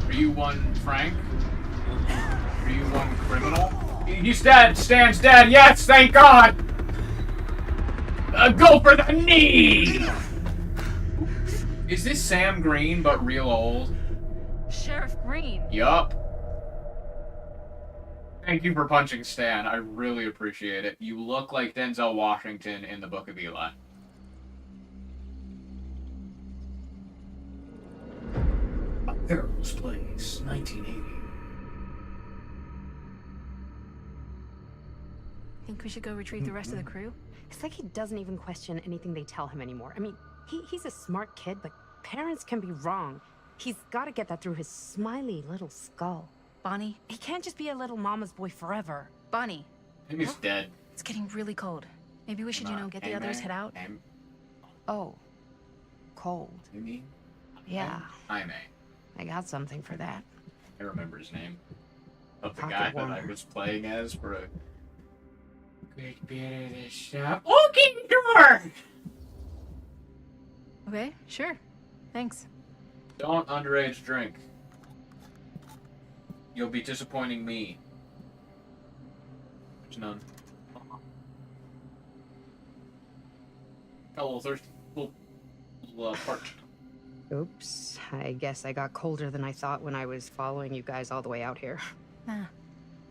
Are you one Frank? Are you one criminal? He's dead! Stan's dead! Yes, thank God! Go for the knee! Is this Sam Green but real old? Sheriff Green! Yup. Thank you for punching Stan. I really appreciate it. You look like Denzel Washington in the Book of Eli. A Perilous Place, 1980. Think we should go retrieve the rest of the crew? It's like he doesn't even question anything they tell him anymore. I mean, he's a smart kid, but parents can be wrong. He's got to get that through his smiley little skull. Bonnie? He can't just be a little mama's boy forever. Bonnie! I think he's dead. It's getting really cold. Maybe we should, get the others, head out? Oh. Cold. You mean? Yeah. I may. I got something for that. I remember his name. Of the Pocket guy that warmer. I was playing as for a great bit of this shop. Okay, sure! Okay, sure. Thanks. Don't underage drink. You'll be disappointing me. There's none. Got a little thirsty. A little parched. Oops. I guess I got colder than I thought when I was following you guys all the way out here. Ah.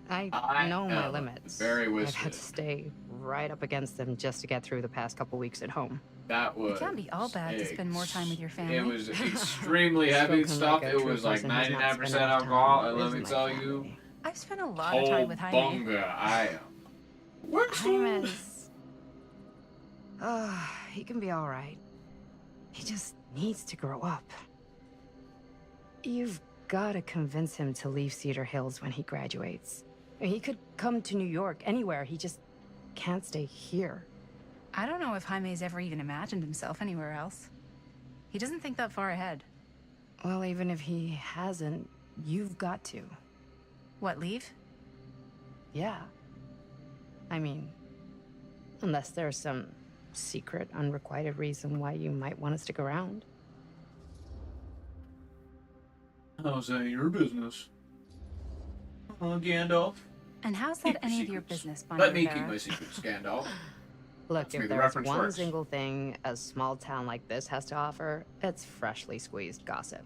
I know my am limits. very I've whiskered. had to stay right up against them just to get through the past couple weeks at home. That was... It can't be all bad to spend more time with your family. It was extremely heavy Spoken stuff. like a it true was like person has not 99% spent enough alcohol, time and let with me my tell you, family. I've spent a lot of time with Jaime. bunga, I am. Jaime's... he can be alright. He just needs to grow up. You've gotta convince him to leave Cedar Hills when he graduates. He could come to New York, anywhere. He just can't stay here. I don't know if Jaime's ever even imagined himself anywhere else. He doesn't think that far ahead. Well, even if he hasn't, you've got to. What, leave? Yeah. I mean, unless there's some secret, unrequited reason why you might want to stick around. How's that your business? Gandalf? And how's that any of your business, Bonnie Let me Rivera? keep my secrets, Gandalf. Look, Let's make if the there's reference one first. single thing a small town like this has to offer, it's freshly squeezed gossip.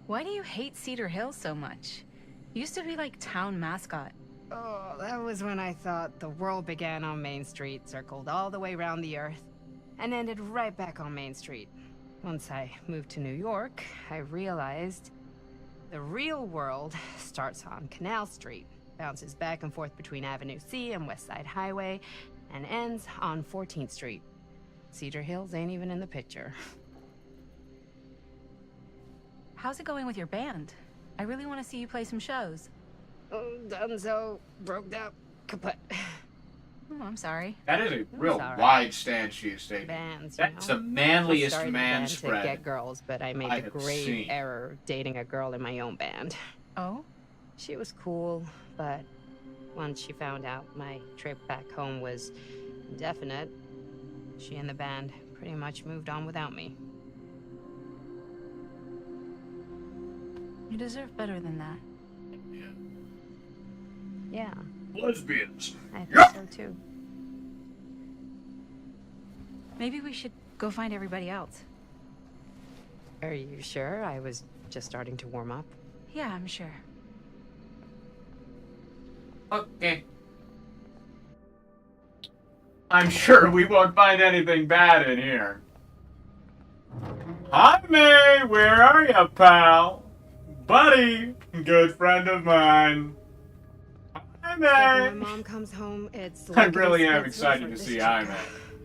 Why do you hate Cedar Hills so much? Used to be like town mascot. Oh, that was when I thought the world began on Main Street, circled all the way around the earth. and ended right back on Main Street. Once I moved to New York, I realized the real world starts on Canal Street, bounces back and forth between Avenue C and West Side Highway, and ends on 14th Street. Cedar Hills ain't even in the picture. How's it going with your band? I really want to see you play some shows. Oh, done so. Broke up. Kaput. Oh, I'm sorry. That is a real alright. wide stance she is taking. Bands, That's you the know? manliest I started a man band to spread. get girls, but I made I the have grave seen. error of dating a girl in my own band. Oh? She was cool, but once she found out my trip back home was indefinite, she and the band pretty much moved on without me. You deserve better than that. Yeah, Lesbians. I think so too. Maybe we should go find everybody else. Are you sure? I was just starting to warm up. Yeah, I'm sure. Okay. I'm sure we won't find anything bad in here. Hi, May! Where are you, pal? Buddy! Good friend of mine. Hi, Except when May! my mom comes home, it's I like really am it's excited over to this see chick. Hi, May.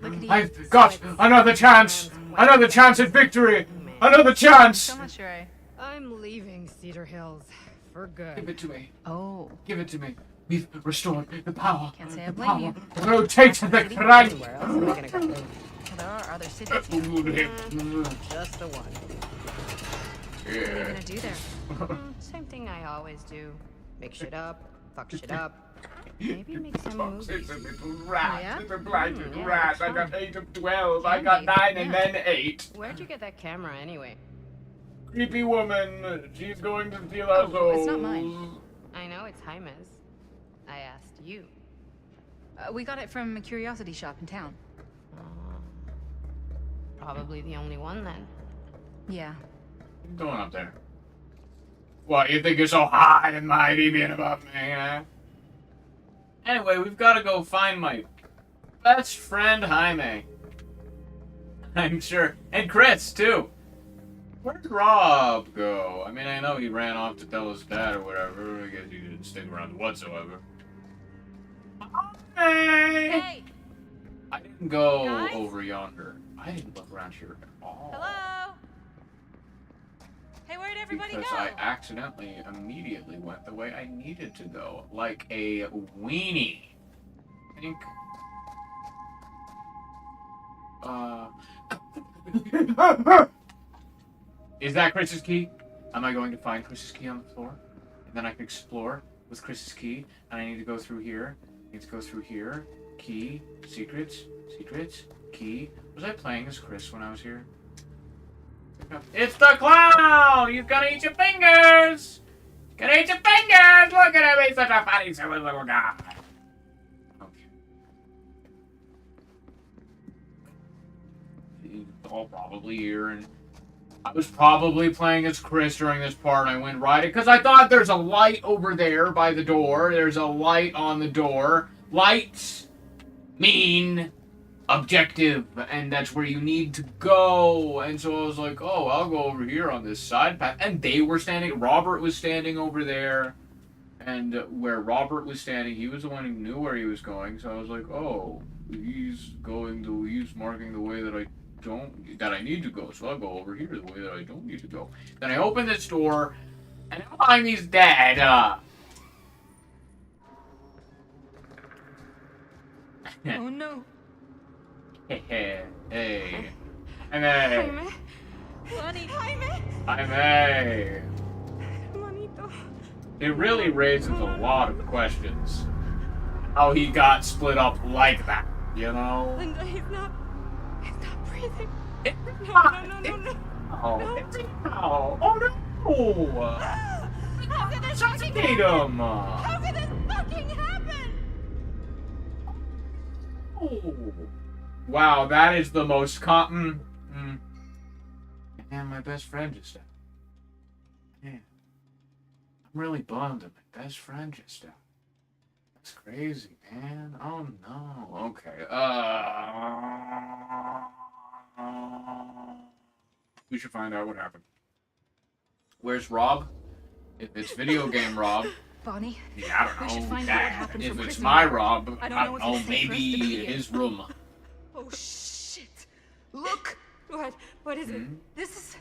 Look at you. I've got another chance! Another chance at victory! Another chance! So much, Ray. I'm leaving Cedar Hills for good. Give it to me. Oh. Give it to me. We've restored the power. Can't say I The blame power. you. Rotate the crank. Where else am I gonna go? Well, there are other cities. Just the one. What are you gonna do there? Same thing I always do. Make shit up, fuck shit up. Maybe make some movies. It's a little rat. yeah? It's a blinded Yeah, rat. that's I got fun. 8 of 12. I Can got be, 9 and yeah. then 8. Where'd you get that camera anyway? Creepy woman. She's going to steal our souls. it's not mine. I know it's Jaime's. I asked you. We got it from a curiosity shop in town. Probably the only one then. Yeah. What's going up there? What, you think you're so high and mighty being above me, huh? Anyway, we've got to go find my best friend, Jaime. I'm sure. And Chris, too. Where'd Rob go? I mean, I know he ran off to tell his dad or whatever. I guess he didn't stick around whatsoever. Hey! Hey! I didn't go Guys? over yonder. I didn't look around here at all. Hello? Hey, where'd everybody Because go? I accidentally immediately went the way I needed to go. Like a weenie. I think. Is that Chris's key? Am I going to find Chris's key on the floor? And then I can explore with Chris's key. And I need to go through here. I need to go through here. Key. Secrets. Secrets. Key. Was I playing as Chris when I was here? It's the clown! He's gonna eat your fingers! Gonna eat your fingers! Look at him! He's such a funny, silly little guy. Okay. He's all probably here, and I was probably playing as Chris during this part. I went right because I thought there's a light over there by the door. There's a light on the door. Lights mean objective, and that's where you need to go. And so I was like, oh, I'll go over here on this side path. And they were standing, Robert was standing over there, and where Robert was standing, he was the one who knew where he was going. So I was like, oh, he's marking the way that I need to go. So I'll go over here the way that I don't need to go. Then I open this door, and Jaime's dead. Oh no. Hey. Jaime. Buddy. Jaime. It really raises a lot of questions. How he got split up like that, you know? Linda, he's not breathing. No. Oh no! How could this fucking Suffocate happen? him! How could this fucking happen? Oh. Wow, that is the most cotton. Man, my best friend just died. Man, I'm really bummed that my best friend just died. That's crazy, man. Oh no. Okay. We should find out what happened. Where's Rob? If it's video game Rob. Bonnie, Yeah, I don't know. we should find out what happened If from it's prison. my Rob, I I don't know don't what's know, safe for us to maybe be in. his room. Oh shit! Look! What is it? This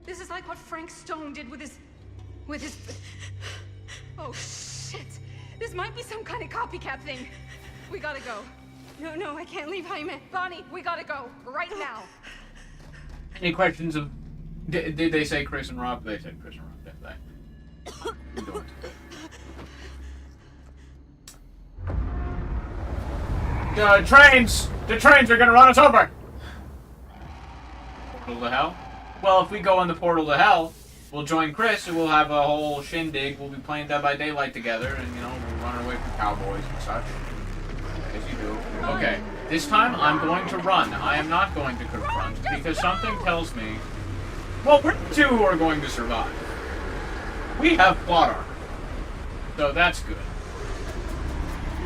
is like what Frank Stone did with his. Oh shit! This might be some kind of copycat thing. We gotta go. No, I can't leave Jaime. Bonnie, we gotta go right now. Any questions of? Did they say Chris and Rob? They said Chris and Rob, didn't they? We're doing it. The trains are gonna run us over. Portal to hell? Well, if we go in the portal to hell, we'll join Chris and we'll have a whole shindig. We'll be playing Dead by Daylight together, and we'll run away from cowboys and such. As you do. Okay, this time I'm going to run. I am not going to confront because something tells me. Well, we're the two who are going to survive. We have plot armor, so that's good.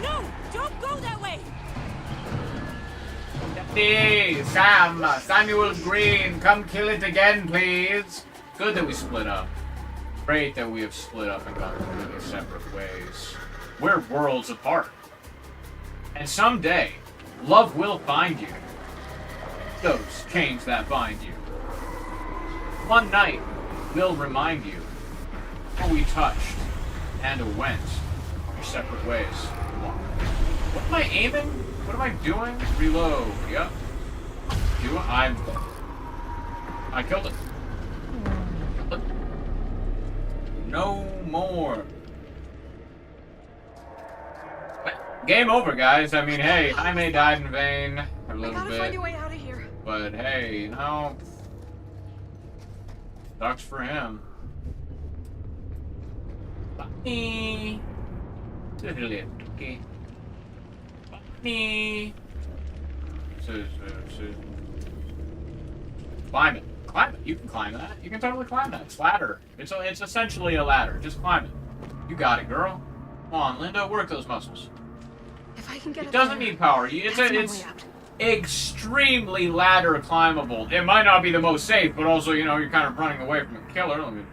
No, don't go that way. Hey, Samuel Green, come kill it again, please. Good that we split up. Great that we have split up and gone completely separate ways. We're worlds apart. And someday, love will find you. Those chains that bind you. One night will remind you how we touched and went our separate ways. What am I aiming? What am I doing? Reload. Yep. I killed it. No more. Game over, guys. I mean, hey, Jaime died in vain a little Gotta bit. find a way out of here. But hey, sucks for him. Bunny. Okay. Bunny. Climb it. Climb it. You can climb that. You can totally climb that. It's ladder. It's essentially a ladder. Just climb it. You got it, girl. Come on, Linda. Work those muscles. If I can get It doesn't need power. It's extremely ladder climbable. It might not be the most safe, but also, you're kind of running away from a killer. Let me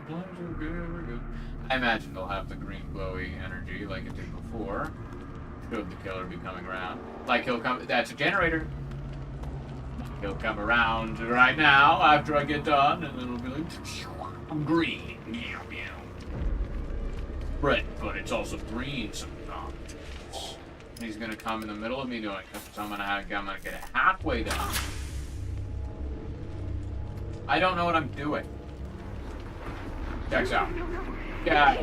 we're good. I imagine they'll have the green glowy energy like it did before. Should the killer be coming around. Like he'll come, that's a generator. He'll come around right now after I get done, and then it'll be like, I'm green. Meow, meow. Red, but it's also green sometimes. He's gonna come in the middle of me doing this, so I'm gonna get it halfway down. I don't know what I'm doing. Checks out. Get out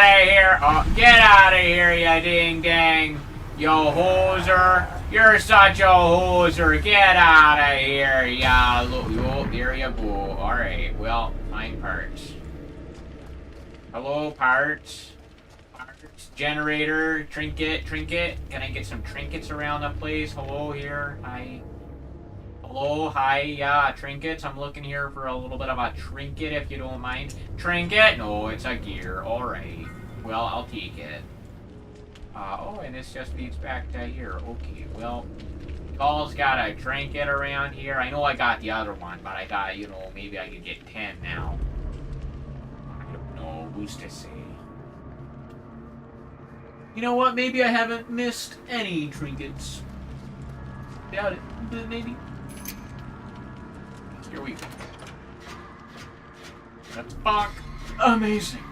of here! Oh, get out of here, you ding dang! Yo hoser! You're such a hoser! Get out of here, ya! Look, there you go. Alright, well, find parts. Hello, parts. Generator, trinket. Can I get some trinkets around the place? Hello here. Hi. Hello, hi, yeah, trinkets. I'm looking here for a little bit of a trinket, if you don't mind. Trinket? No, it's a gear. Alright. Well, I'll take it. Oh, and this just leads back to here. Okay, well, y'all's got a trinket around here. I know I got the other one, but I thought, maybe I could get 10 now. I don't know. Who's to say? You know what? Maybe I haven't missed any trinkets. Doubt it, but maybe. Here we go. That's fuck amazing.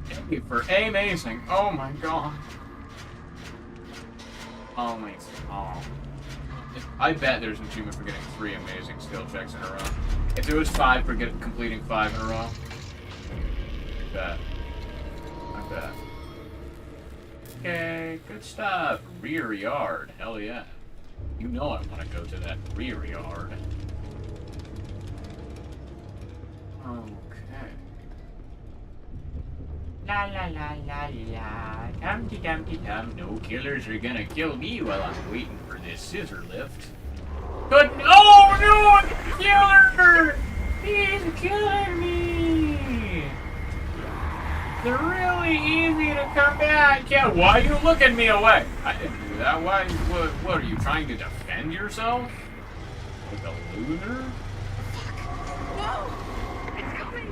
Thank you for amazing. Oh my god. Oh my god. I bet there's an achievement for getting 3 amazing skill checks in a row. If there was 5 for completing 5 in a row. I bet. Okay, good stuff. Rear yard. Hell yeah. You know I want to go to that rear yard. Okay. La la la la la. Dumpty dumpty dum. No killers are gonna kill me while I'm waiting for this scissor lift. Good. Oh no! Killer! He's killing me! They're really easy to come back. Yeah, why are you looking me away? I didn't do that. Why? What are you trying to defend defend yourself? Like a loser? No! It's coming!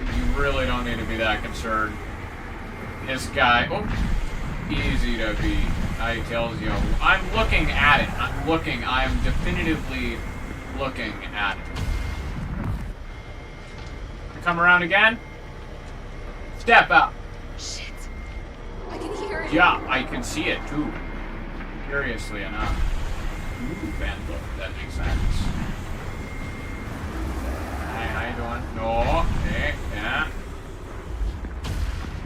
You really don't need to be that concerned. This guy, easy to beat. I tells you, I'm looking at it. I'm definitively looking at it. Come around again? Step up. Shit. I can hear it. Yeah, I can see it too. Curiously enough. Ooh, Vandal, that makes sense. Hey, how you doing? No, hey, yeah.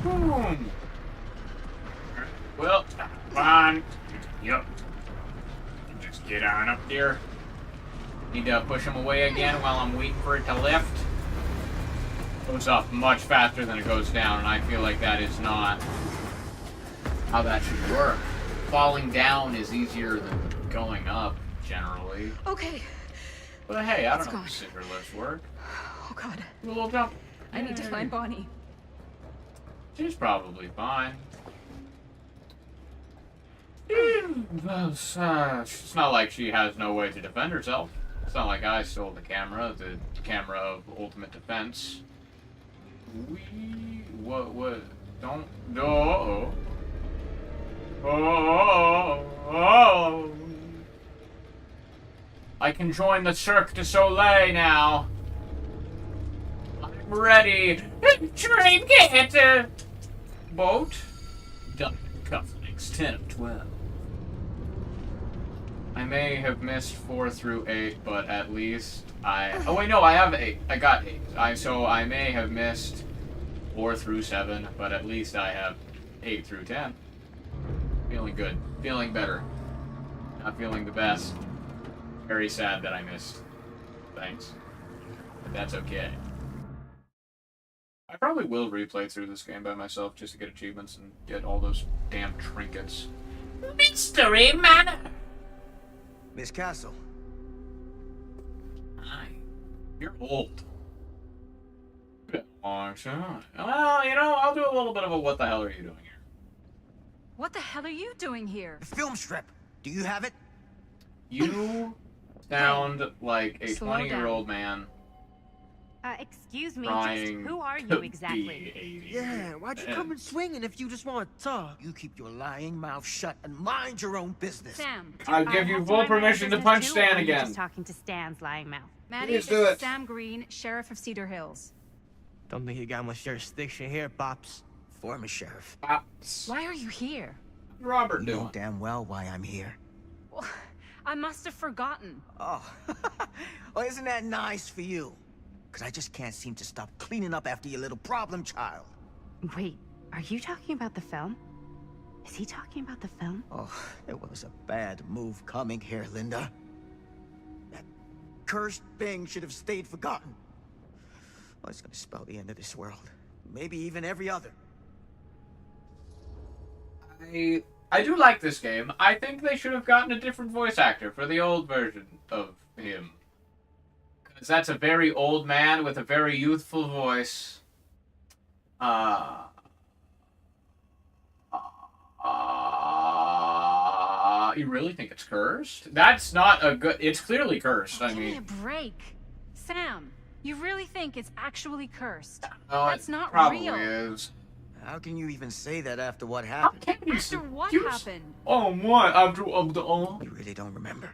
Boom. Well, come on. Yep. Just get on up there. Need to push him away again while I'm waiting for it to lift. Goes up much faster than it goes down, and I feel like that is not how that should work. Falling down is easier than going up, generally. Okay. But hey, I don't know if scissor lifts work. Oh god. Do a little jump. I need to find Bonnie. She's probably fine. It's not like she has no way to defend herself. It's not like I stole the camera of ultimate defense. What, don't, no. Oh. I can join the Cirque du Soleil now. I'm ready. Drink it. Boat. Done. Cufflinks. 10 of 12. I may have missed 4 through 8, but at least oh wait, no, I have 8. I got 8. So I may have missed 4 through 7, but at least I have 8 through 10. Feeling good. Feeling better. Not feeling the best. Very sad that I missed. Thanks. But that's okay. I probably will replay through this game by myself just to get achievements and get all those damn trinkets. Mystery Manor! Miss Castle. Hi. You're old. Been a long time. Well, you know, I'll do a little bit of a what the hell are you doing here? What the hell are you doing here? The film strip. Do you have it? You sound like a Slow 20-year-old man. Excuse me, trying who are to you be exactly? 80. Yeah, why'd you come in swinging if you just want to talk? You keep your lying mouth shut and mind your own business. Sam. I give you full permission to punch Stan again. Just talking to Stan's lying mouth. Maddie, Please do this is it. Sam Green, Sheriff of Cedar Hills. Don't think you got much jurisdiction here, Pops. Former sheriff. Why are you here? Robert You doing? know damn well why I'm here. Well, I must have forgotten. Oh, oh, isn't that nice for you? Because I just can't seem to stop cleaning up after your little problem child. Wait, are you talking about the film? Is he talking about the film? Oh, it was a bad move coming here, Linda. That cursed thing should have stayed forgotten. Well, it's gonna spell the end of this world. Maybe even every other. I do like this game. I think they should have gotten a different voice actor for the old version of him. Because that's a very old man with a very youthful voice. You really think it's cursed? That's not a good... It's clearly cursed, I Give me mean... a break. Sam, you really think it's actually cursed? No, That's it not probably real. is. How can you even say that after what happened? After what happened? Oh, what? After the You really don't remember.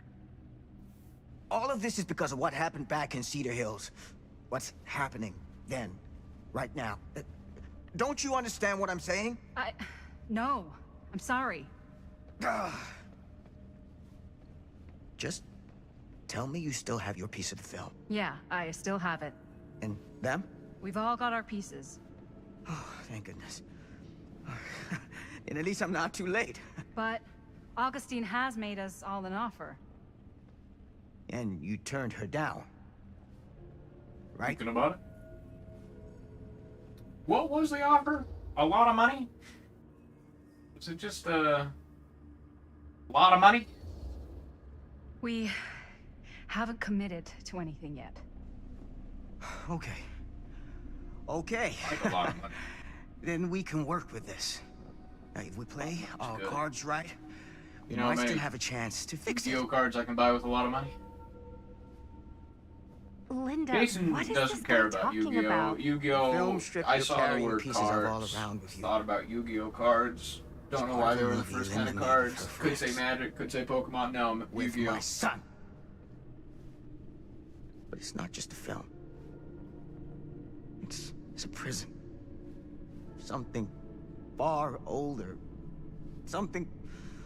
All of this is because of what happened back in Cedar Hills. What's happening then, right now. Don't you understand what I'm saying? No. I'm sorry. Just tell me you still have your piece of the film. Yeah, I still have it. And them? We've all got our pieces. Oh, thank goodness. And at least I'm not too late. But Augustine has made us all an offer. And you turned her down. Right? Thinking about it? What was the offer? A lot of money? Was it just a lot of money? We haven't committed to anything yet. Okay. Okay. Like a lot of money. Then we can work with this. Now, if we play our good. cards right, You know, I maybe still have a chance to fix Yu-Gi-Oh it. cards I can buy with a lot of money. Linda, Jason what is doesn't this care guy about talking Yu-Gi-Oh. about? Yu-Gi-Oh. Film strip I you're saw the carrying word pieces of cards. all around with you. Thought about Yu-Gi-Oh cards. Don't know why they were the first kind of cards. Could say Magic. Could say Pokemon. No, With Yu-Gi-Oh. my son. But it's not just a film. It's a prison. Something far older. Something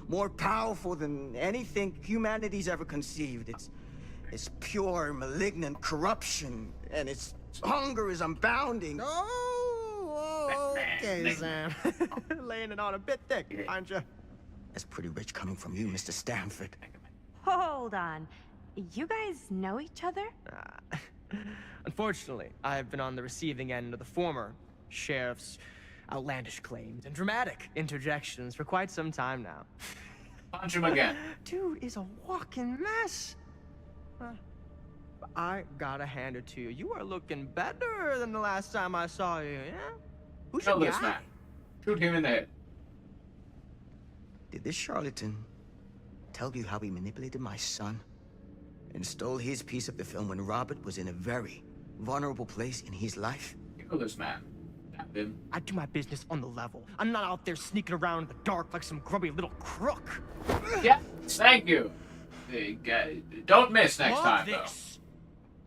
more powerful than anything humanity's ever conceived. It's pure, malignant corruption, and its hunger is unbounding. Oh, okay, Sam. Laying it on a bit thick, aren't you? That's pretty rich coming from you, Mr. Stanford. Hold on. You guys know each other? Unfortunately, I've been on the receiving end of the former sheriff's outlandish claims and dramatic interjections for quite some time now. Punch him again. Dude is a walking mess. I gotta hand it to you. You are looking better than the last time I saw you, yeah? Who's Kill your this guy? man. Shoot him in the head. Did this charlatan tell you how he manipulated my son and stole his piece of the film when Robert was in a very vulnerable place in his life? Kill this man. Stab him. I do my business on the level. I'm not out there sneaking around in the dark like some grubby little crook. Yeah, thank you. Don't miss next Love time, this.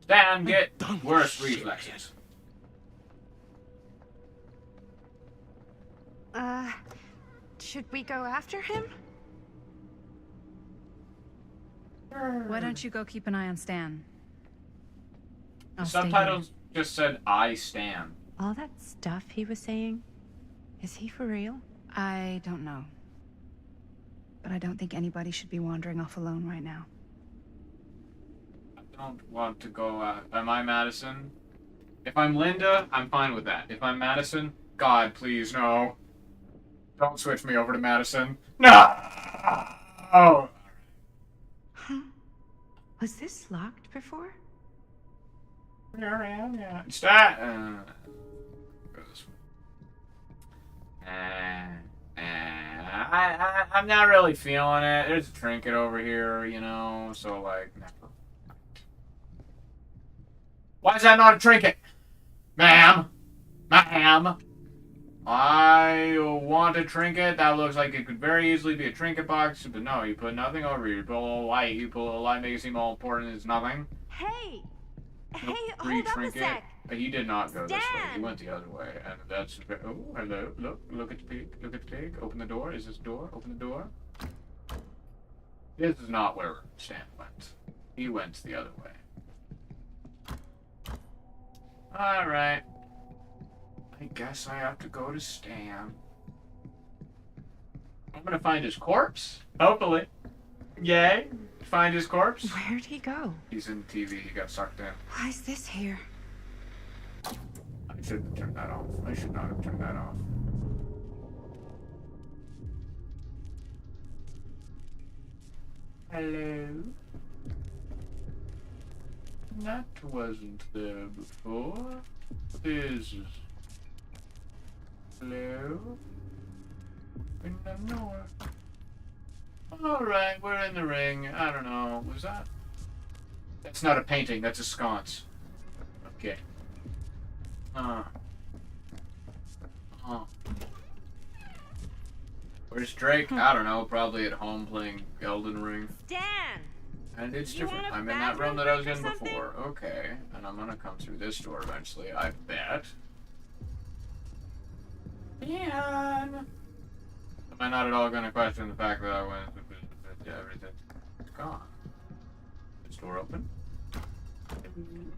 though. Stan, get worse reflexes. Should we go after him? Why don't you go keep an eye on Stan? The I'll stay subtitles just said, I stand. All that stuff he was saying, is he for real? I don't know. But I don't think anybody should be wandering off alone right now. I don't want to go out. Am I Madison? If I'm Linda, I'm fine with that. If I'm Madison, God, please, no. Don't switch me over to Madison. No! Oh. Huh? Was this locked before? Yeah. Go this way. I'm not really feeling it. There's a trinket over here, you know, so like, never. Why is that not a trinket? Ma'am! Ma'am! I want a trinket. That looks like it could very easily be a trinket box, but no, you put nothing over here. You put a little light. You put a little light, make it seem all important as nothing. Hey! Nope, Hey, free hold up a trinket. sec. He did not go this way. He Stan! went the other way, and that's. Oh, hello! Look at the pig! Look at the pig! Open the door. Is this the door? Open the door. This is not where Stan went. He went the other way. All right. I guess I have to go to Stan. I'm gonna find his corpse. Hopefully. Yay! Find his corpse. Where'd he go? He's in TV. He got sucked in. Why is this here? I should have turned that off. I should not have turned that off. Hello? That wasn't there before. This is... Hello? In the north. Alright, we're in the ring. I don't know. Was that? That's not a painting, that's a sconce. Okay. Where's Drake? I don't know. Probably at home playing Elden Ring. Stan! And it's You different. want a I'm in that room that I was in bathroom break or before. Okay. And I'm gonna come through this door eventually, I bet. Dan! Am I not at all gonna question the fact that I went with everything? It's gone. This door open? I'm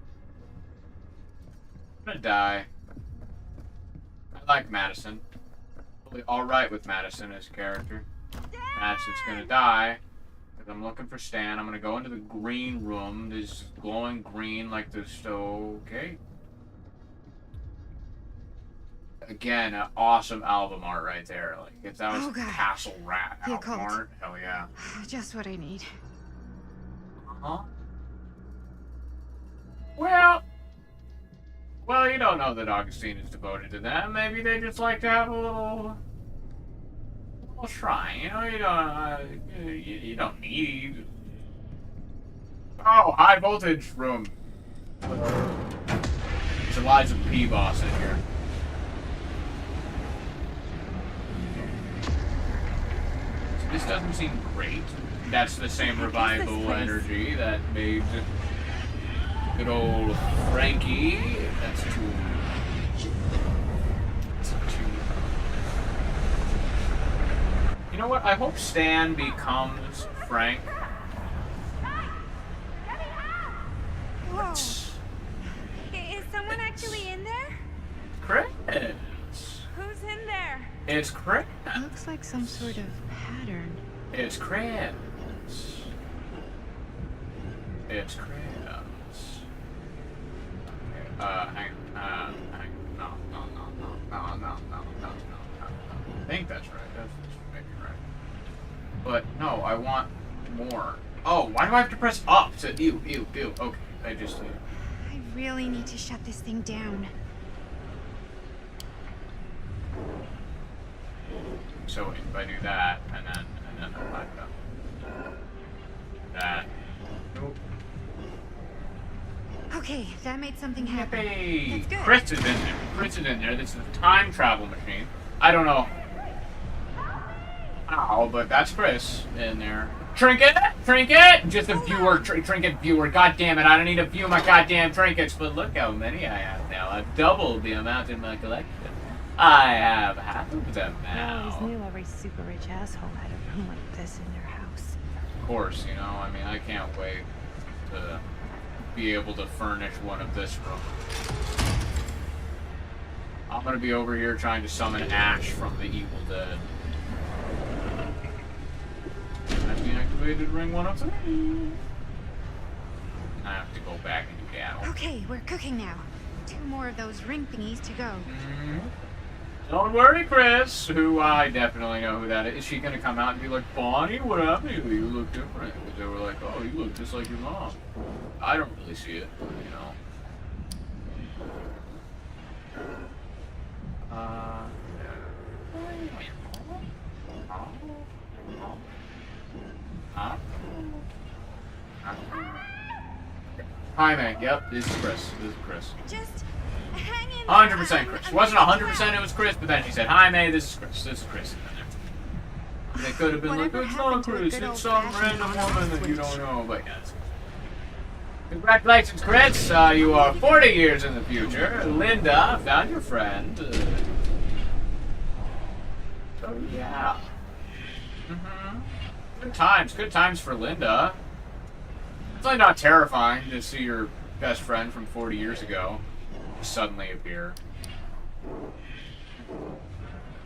gonna die. I like Madison. Totally alright with Madison as a character. Madison's gonna die. Because I'm looking for Stan. I'm gonna go into the green room. This glowing green like the stove. Okay. Again, an awesome album art right there. Like if that was Oh, God. Castle Rat The album occult. art, hell yeah. Just what I need. Huh? Well, you don't know that Augustine is devoted to them. Maybe they just like to have a little little shrine. You know, you don't need. Oh, high voltage room. There's Eliza P. boss in here. So this doesn't seem great. That's the same revival energy that made good old Frankie. That's too. You know what? I hope Stan becomes Frank. Whoa. Is someone actually in there? Chris. Who's in there? It's Chris. Looks like some sort of pattern. It's Chris. It's Chris. Hang on. No. I think that's right. That's maybe right. But no, I want more. Oh, why do I have to press up to ew? Okay, I just. I really need to shut this thing down. So if I do that, and then I that. Nope. Okay, that made something happen. Yippee! That's good. Chris is in there. Chris is in there. This is a time travel machine. I don't know. Ow, but that's Chris in there. Trinket! Just a viewer, trinket viewer. God damn it, I don't need to view my goddamn trinkets, but look how many I have now. I've doubled the amount in my collection. I have half of them I now. always knew every super rich asshole had a room like this in their house. Of course, you know, I mean, I can't wait to be able to furnish one of this room. I'm gonna be over here trying to summon Ash from the Evil Dead. I've deactivated ring 103. I have to go back and do that. Okay, we're cooking now. 2 more of those ring thingies to go. Don't worry, Chris, who I definitely know who that is. Is she gonna come out and be like, Bonnie, what happened to you? You look different. Because they were like, oh, you look just like your mom. I don't really see it, you know. Hi, man. Yep, this is Chris. Just hang in 100% Chris. Wasn't 100% it was Chris, but then she said, hi, May, this is Chris. This is Chris. They could have been like, it's not Chris, it's some random woman that you don't know, but yes. Congratulations, Chris. You are 40 years in the future. Linda found your friend. So, yeah. Good times for Linda. It's like not terrifying to see your best friend from 40 years ago suddenly appear.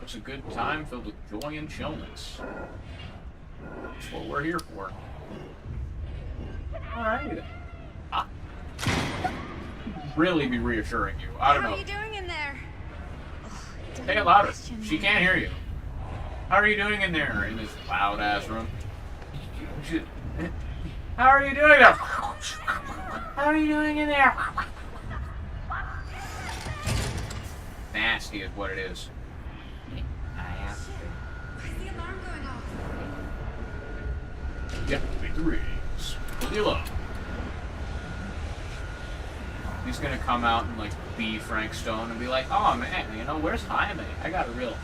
It's a good time filled with joy and chillness. That's what we're here for. Alright. Really be reassuring you. I don't know. How are you doing in there? Say it louder. She can't hear you. How are you doing in there in this loud ass room? How are you doing there? How are you doing in there? Nasty is what it is. Why's the alarm going off? Deactivate the rings. Leave you alone. He's gonna come out and like be Frank Stone and be like, oh man, you know, where's Jaime? I got a real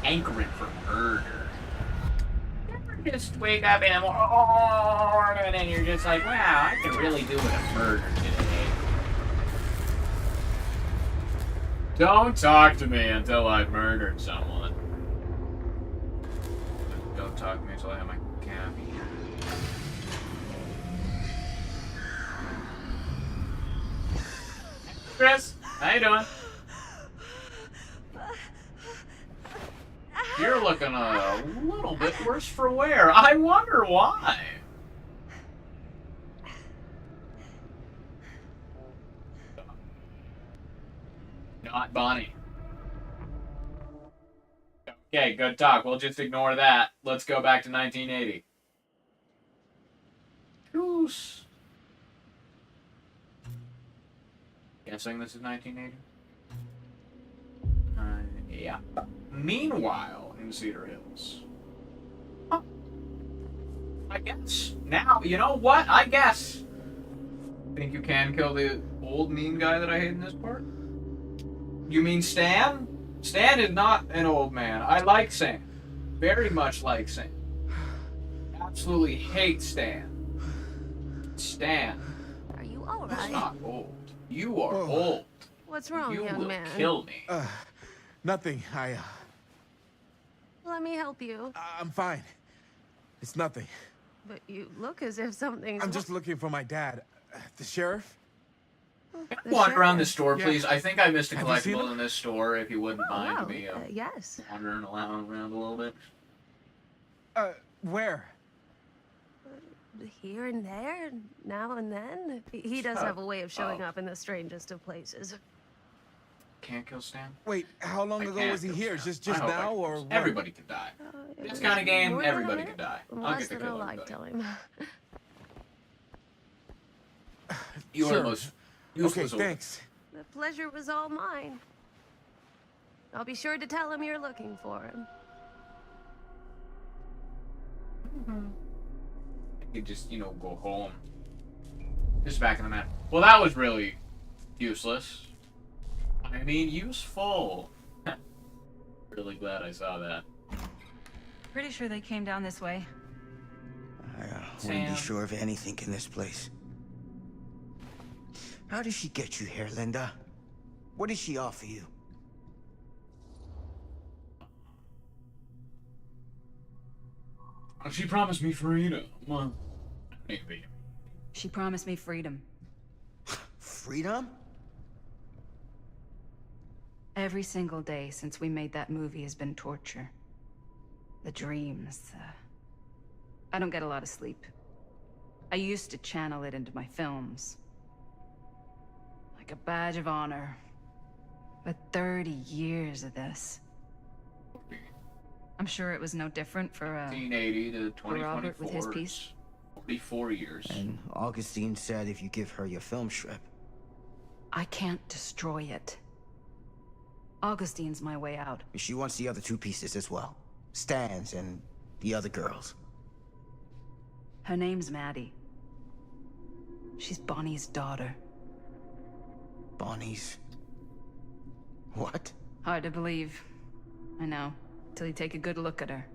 hankering for murder. Just wake up and then you're just like, wow, I can really do with a murder today. Don't talk to me until I've murdered someone. Don't talk to me until I have my copy. Chris, how you doing? You're looking a little bit worse for wear. I wonder why. Not Bonnie. Okay, good talk. We'll just ignore that. Let's go back to 1980. Goose. Guessing this is 1980? Yeah. Meanwhile, in Cedar Hills. Huh. I guess. Now, you know what? I guess. Think you can kill the old mean guy that I hate in this part? You mean Stan? Stan is not an old man. I like Sam. Very much like Sam. Absolutely hate Stan. Stan. Are you all He's right? not old. You are old. What's wrong, You young will man? kill me. Nothing. Let me help you. I'm fine. It's nothing. But you look as if something's. I'm just looking for my dad. The sheriff? Wander around the sheriff. store, Yeah. please. I think I missed a Have you seen collectible him? in this store, if you wouldn't mind wow, me yes. wandering around a little bit. Where? Here and there, now and then. He does have a way of showing Oh. up in the strangest of places. Can't kill Stan? Wait, how long I ago can't was he kill here? Stan. Just I hope I now, can or kill what? Stan. Everybody can die. It This was kind of game, more than a everybody minute, can die. I'll Less get to than a kill lifetime. You are Sure. the most useless Okay, old- thanks. The pleasure was all mine. I'll be sure to tell him you're looking for him. I could just, go home. Just back in the map. Well, that was really useless. I mean, useful. Really glad I saw that. Pretty sure they came down this way. I wouldn't Sam. be sure of anything in this place. How did she get you here, Linda? What did she offer you? She promised me freedom. Maybe. She promised me freedom. Freedom? Every single day since we made that movie has been torture. The dreams. I don't get a lot of sleep. I used to channel it into my films. Like a badge of honor. But 30 years of this. I'm sure it was no different for 1980 to 2024. Robert with his piece. 44 years. And Augustine said if you give her your film strip. I can't destroy it. Augustine's my way out. She wants the other two pieces as well. Stan's and the other girls. Her name's Maddie. She's Bonnie's daughter. Bonnie's... What? Hard to believe. I know. Till you take a good look at her.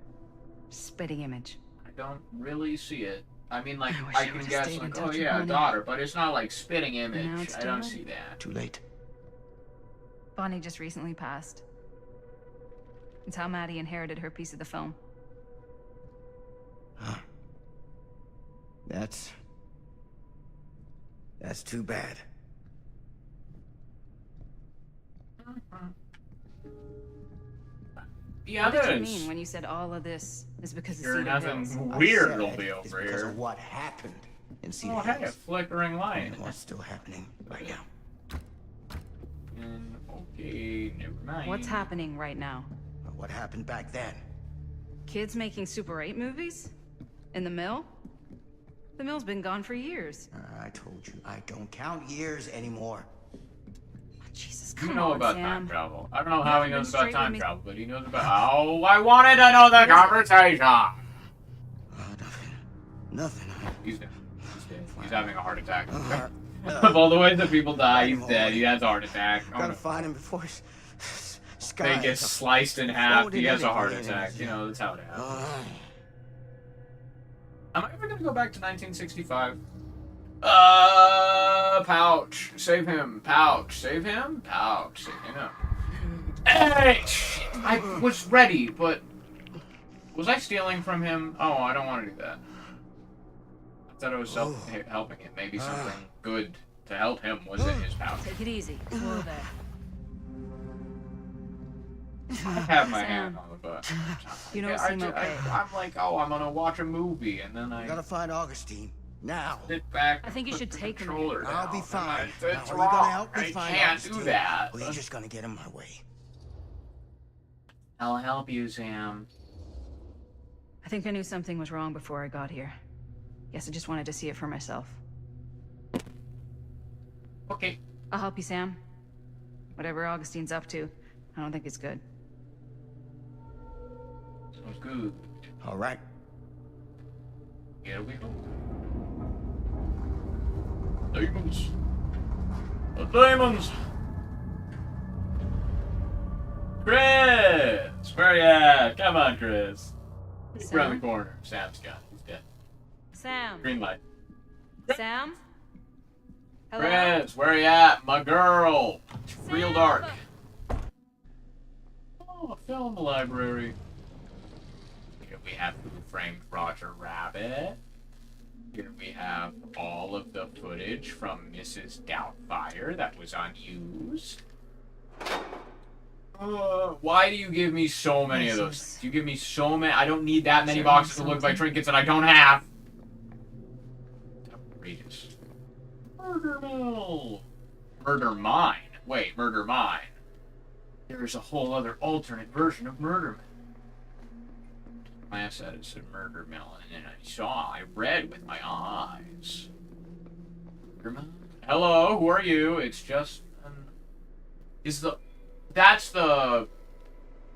Spitting image. I don't really see it. I mean, like, wish I I can would've guess, stayed in like, touch oh with yeah, Bonnie. daughter, but it's not like spitting Now image. it's I too don't late. see that. Too late. Bonnie just recently passed. It's how Maddie inherited her piece of the film. Huh. That's too bad. Yeah, What did you there's... mean when you said all of this is because of Sure, Cedar nothing Hills? weird I will said be it's over because here. of what happened in Cedar Oh, hey, a Hills. flickering light. And what's still happening right now. Okay, never mind. What's happening right now? What happened back then? Kids making Super 8 movies? In the mill? The mill's been gone for years. I told you, I don't count years anymore. Jesus, You come know on, about Sam. time travel. I don't know how he Never knows been about straight time with me. travel, but he knows about. Oh, I wanted to know the conversation. Nothing. He's dead. He's dead. He's having a heart attack. Of all the ways that people die, he's dead. He has a heart attack. Oh, Gotta no. find him before They get sliced in half. folded He has a heart everything in attack. his- You know, that's how it happens. Am I ever gonna go back to 1965? Pouch. Save him. Pouch. Save him. Pouch. Save him. Hey! Shit. I was ready, but... Was I stealing from him? Oh, I don't want to do that. I thought I was helping him. Maybe something good to help him was in his pouch. Take it easy. Whoa there. I have my hand on the button. You don't seem okay. I'm like, oh, I'm gonna watch a movie, and then I Gotta find Augustine. Now. sit back. I think you should take him. controller I'll down, be and fine. It's Now, are you wrong. gonna help me I find can't do Augustine? that. Or are you just gonna get in my way? I'll help you, Sam. I think I knew something was wrong before I got here. Guess I just wanted to see it for myself. Okay. I'll help you, Sam. Whatever Augustine's up to, I don't think it's good. good. All right. Here we go. Demons. The demons. Chris, where you at? Come on, Chris. He's around the corner. Sam's gone. He's dead. Sam. Green light. Sam? Hello? Chris, where you at? My girl. It's real dark. Oh, a film library. Here we have Who Framed Roger Rabbit. Here we have all of the footage from Mrs. Doubtfire that was unused. Why do you give me so many of those? You give me so many. I don't need that many boxes to look like trinkets that I don't have. Outrageous. Murder Mill. Murder Mine. Wait, Murder Mine. There's a whole other alternate version of Murder Mill. I said it's a Murder Mill, and then I read with my eyes. Murder Mill? Hello, who are you? It's just that's the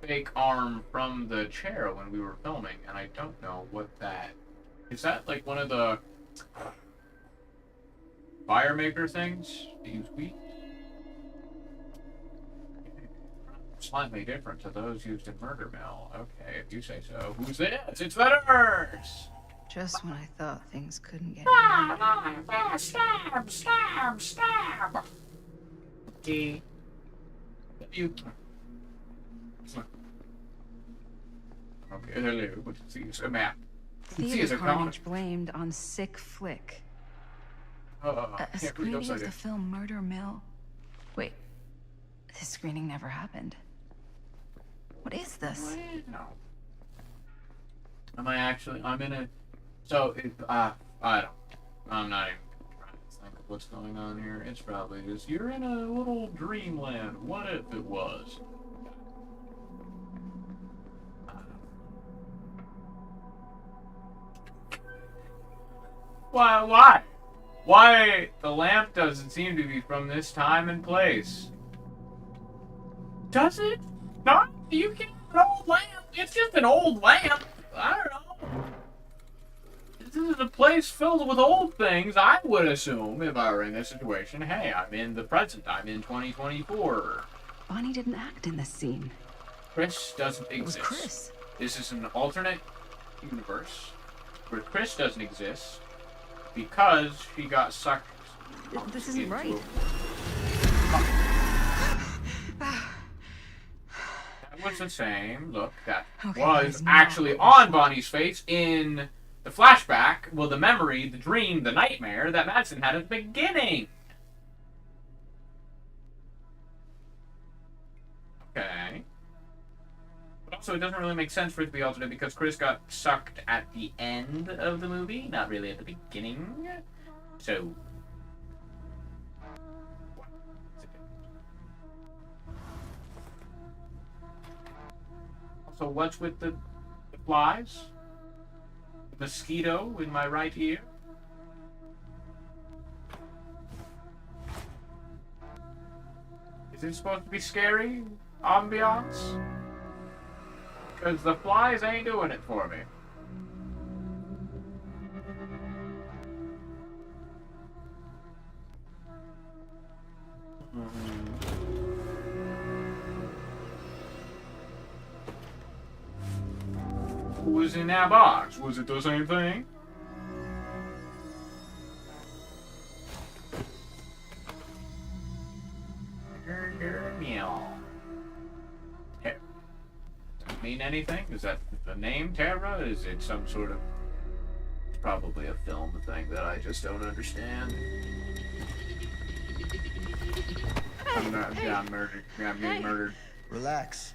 fake arm from the chair when we were filming, and I don't know what that is. That like one of the fire maker things they use wheat? Slightly different to those used in Murder Mill. Okay, if you say so. Who's this? It's the nurse! Just when I thought things couldn't get Stab! Stab! Stab! Okay. You. Okay, hello. What is this? A map. Theater carnage blamed on sick flick. A screening of the film Murder Mill. Wait, this screening never happened. What is this? No. Am I actually? I'm in a. So I don't. I'm not even trying to think of what's going on here. It's probably just you're in a little dreamland. What if it was? Why? Why the lamp doesn't seem to be from this time and place? Does it? No, you can't have an old lamp. It's just an old lamp. I don't know. This is a place filled with old things. I would assume, if I were in this situation, hey, I'm in the present. I'm in 2024. Bonnie didn't act in this scene. Chris doesn't exist. It was Chris. This is an alternate universe where Chris doesn't exist because she got sucked. This isn't right. That was the same look that Okay, was actually on Bonnie's face in the flashback, well, the memory, the dream, the nightmare that Madsen had at the beginning. Okay. But also, it doesn't really make sense for it to be alternate because Chris got sucked at the end of the movie, not really at the beginning. So. So what's with the flies? The mosquito in my right ear? Is it supposed to be scary ambiance? Because the flies ain't doing it for me. Who was in that box? Was it the same thing? Does it mean anything? Is that the name Terra? Is it some sort of... It's probably a film thing that I just don't understand. I'm not... Yeah, I'm murdered. Yeah, I'm being murdered. Relax.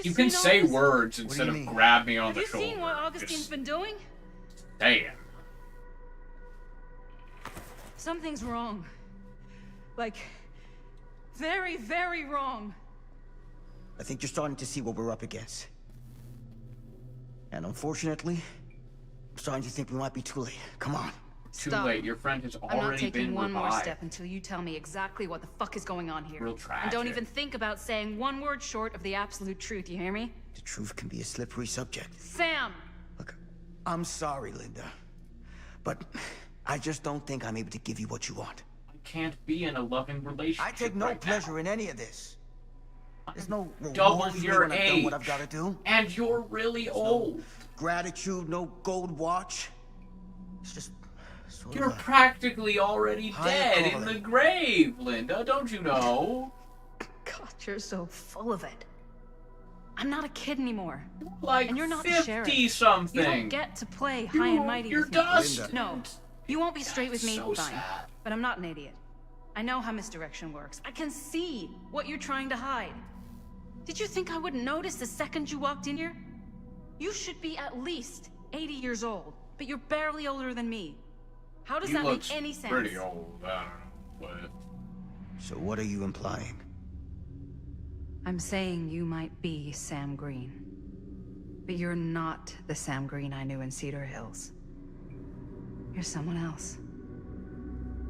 You can say words instead of grab me on the shoulder. Have you seen what Augustine's been doing? Damn. Something's wrong. Like, very, very wrong. I think you're starting to see what we're up against. And unfortunately, I'm starting to think we might be too late. Come on. Too late. Your friend has already I'm not taking been one more revived. step until you tell me exactly what the fuck is going on here. Real tragic. And don't even think about saying one word short of the absolute truth, you hear me? The truth can be a slippery subject. Sam! I'm sorry, Linda. But I just don't think I'm able to give you what you want. I can't be in a loving relationship. I take no right pleasure now. in any of this. There's no Double remorse for me your when I've done age. what I've got to do. And you're really old. No gratitude, no gold watch. It's just sort You're of a practically already high dead in calling. the grave, Linda. Don't you know? God, you're so full of it. I'm not a kid anymore. Like and you're not the sheriff. 50-something. You don't get to play high and mighty You're with me. dust. No, you won't be straight with me. so Fine. sad. But I'm not an idiot. I know how misdirection works. I can see what you're trying to hide. Did you think I wouldn't notice the second you walked in here? You should be at least 80 years old, but you're barely older than me. How does He that looks make any sense? pretty old. I don't know. But So what are you implying? I'm saying you might be Sam Green. But you're not the Sam Green I knew in Cedar Hills. You're someone else.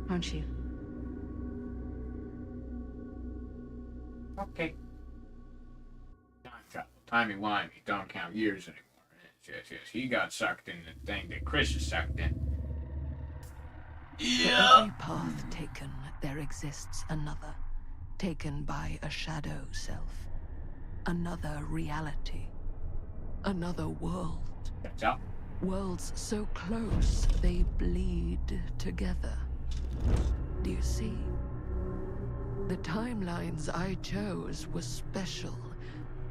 Aren't you? okay. Time travel. Timey-wimey. Don't count years anymore. Yes. He got sucked in the thing that Chris is sucked in. For every path taken, there exists another, taken by a shadow self. Another reality. Another world. That's up. Worlds so close, they bleed together. Do you see? The timelines I chose were special.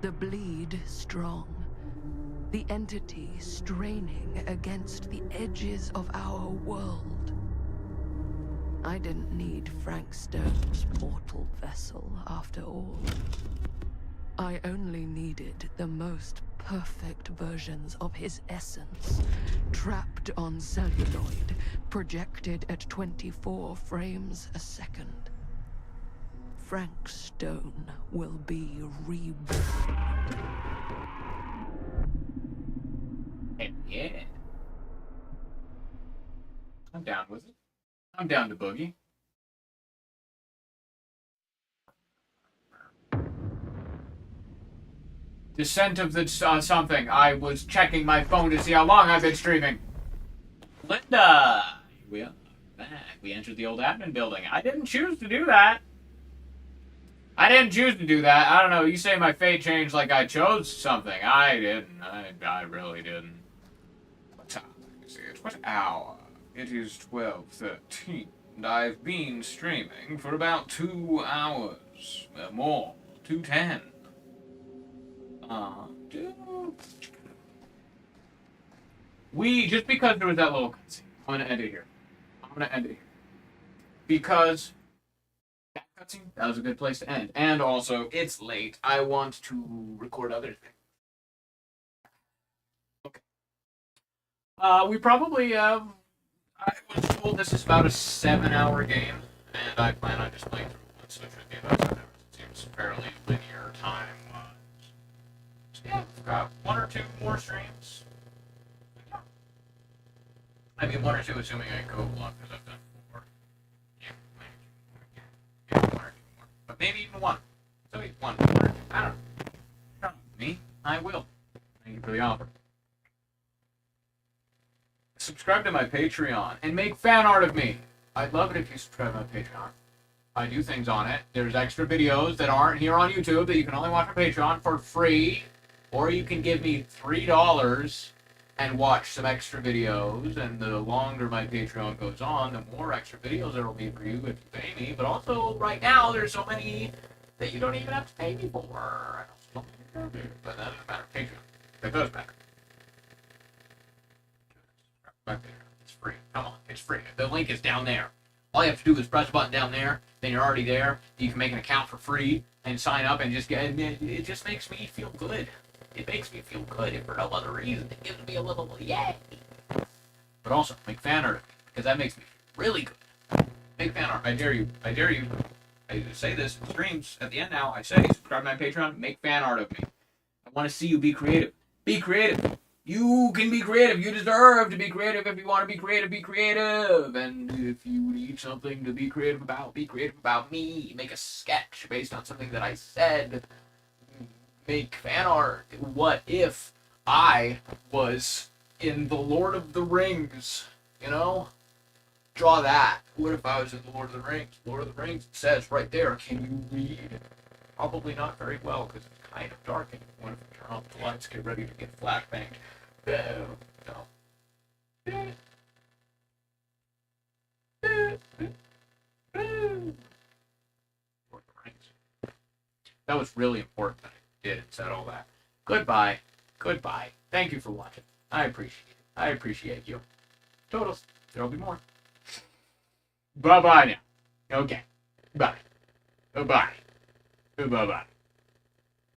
The bleed strong. The entity straining against the edges of our world. I didn't need Frank Stone's mortal vessel, after all. I only needed the most perfect versions of his essence, trapped on celluloid, projected at 24 frames a second. Frank Stone will be reborn. Yeah. I'm down with it. I'm down to boogie. Descent of the something. I was checking my phone to see how long I've been streaming. Linda! We are back. We entered the old admin building. I didn't choose to do that. I didn't choose to do that. I don't know. You say my fate changed like I chose something. I didn't. I really didn't. What time is it? What hour? It is 12:13. And I've been streaming for about 2 hours. More. 2:10. Just because there was that little cutscene, I'm gonna end it here. Because that cutscene, that was a good place to end. And also, it's late. I want to record other things. Okay. We probably have... I was told this is about a 7-hour game, and I plan on just playing through one, so it should be about 7 hours. It seems fairly linear time-wise. So yeah, we've got 1 or 2 more streams. I mean, 1 or 2, assuming I go vlog, because I've done 4. Yeah, 1 or 2 more. But maybe even 1. So 1, 1 or 2. I don't know. Me? I will. Thank you for the offer. Subscribe to my Patreon and make fan art of me. I'd love it if you subscribe to my Patreon. I do things on it. There's extra videos that aren't here on YouTube that you can only watch on Patreon for free. Or you can give me $3 and watch some extra videos. And the longer my Patreon goes on, the more extra videos there will be for you if you pay me. But also, right now, there's so many that you don't even have to pay me for. I don't know, but that doesn't matter. Patreon. That does matter. It's free. Come on, it's free. The link is down there. All you have to do is press the button down there, then you're already there. You can make an account for free and sign up and just get it. Just makes me feel good. It makes me feel good, if for no other reason. It gives me a little yay. But also, make fan art, because that makes me feel really good. Make fan art. I dare you. I dare you. I say this in streams at the end now. I say, subscribe to my Patreon, make fan art of me. I want to see you be creative. Be creative. You can be creative. You deserve to be creative. If you want to be creative, be creative. And if you need something to be creative about me. Make a sketch based on something that I said. make fan art. What if I was in the Lord of the Rings? You know? Draw that. What if I was in the Lord of the Rings? Lord of the Rings, it says right there, can you read? Probably not very well, because it's kind of dark, and what if I turn off the lights, get ready to get flashbanged? No. That was really important that I did and said all that. Goodbye. Goodbye. Thank you for watching. I appreciate it. I appreciate you. Totals. There'll be more. Bye-bye now. Okay. Bye. Bye-bye. Bye-bye.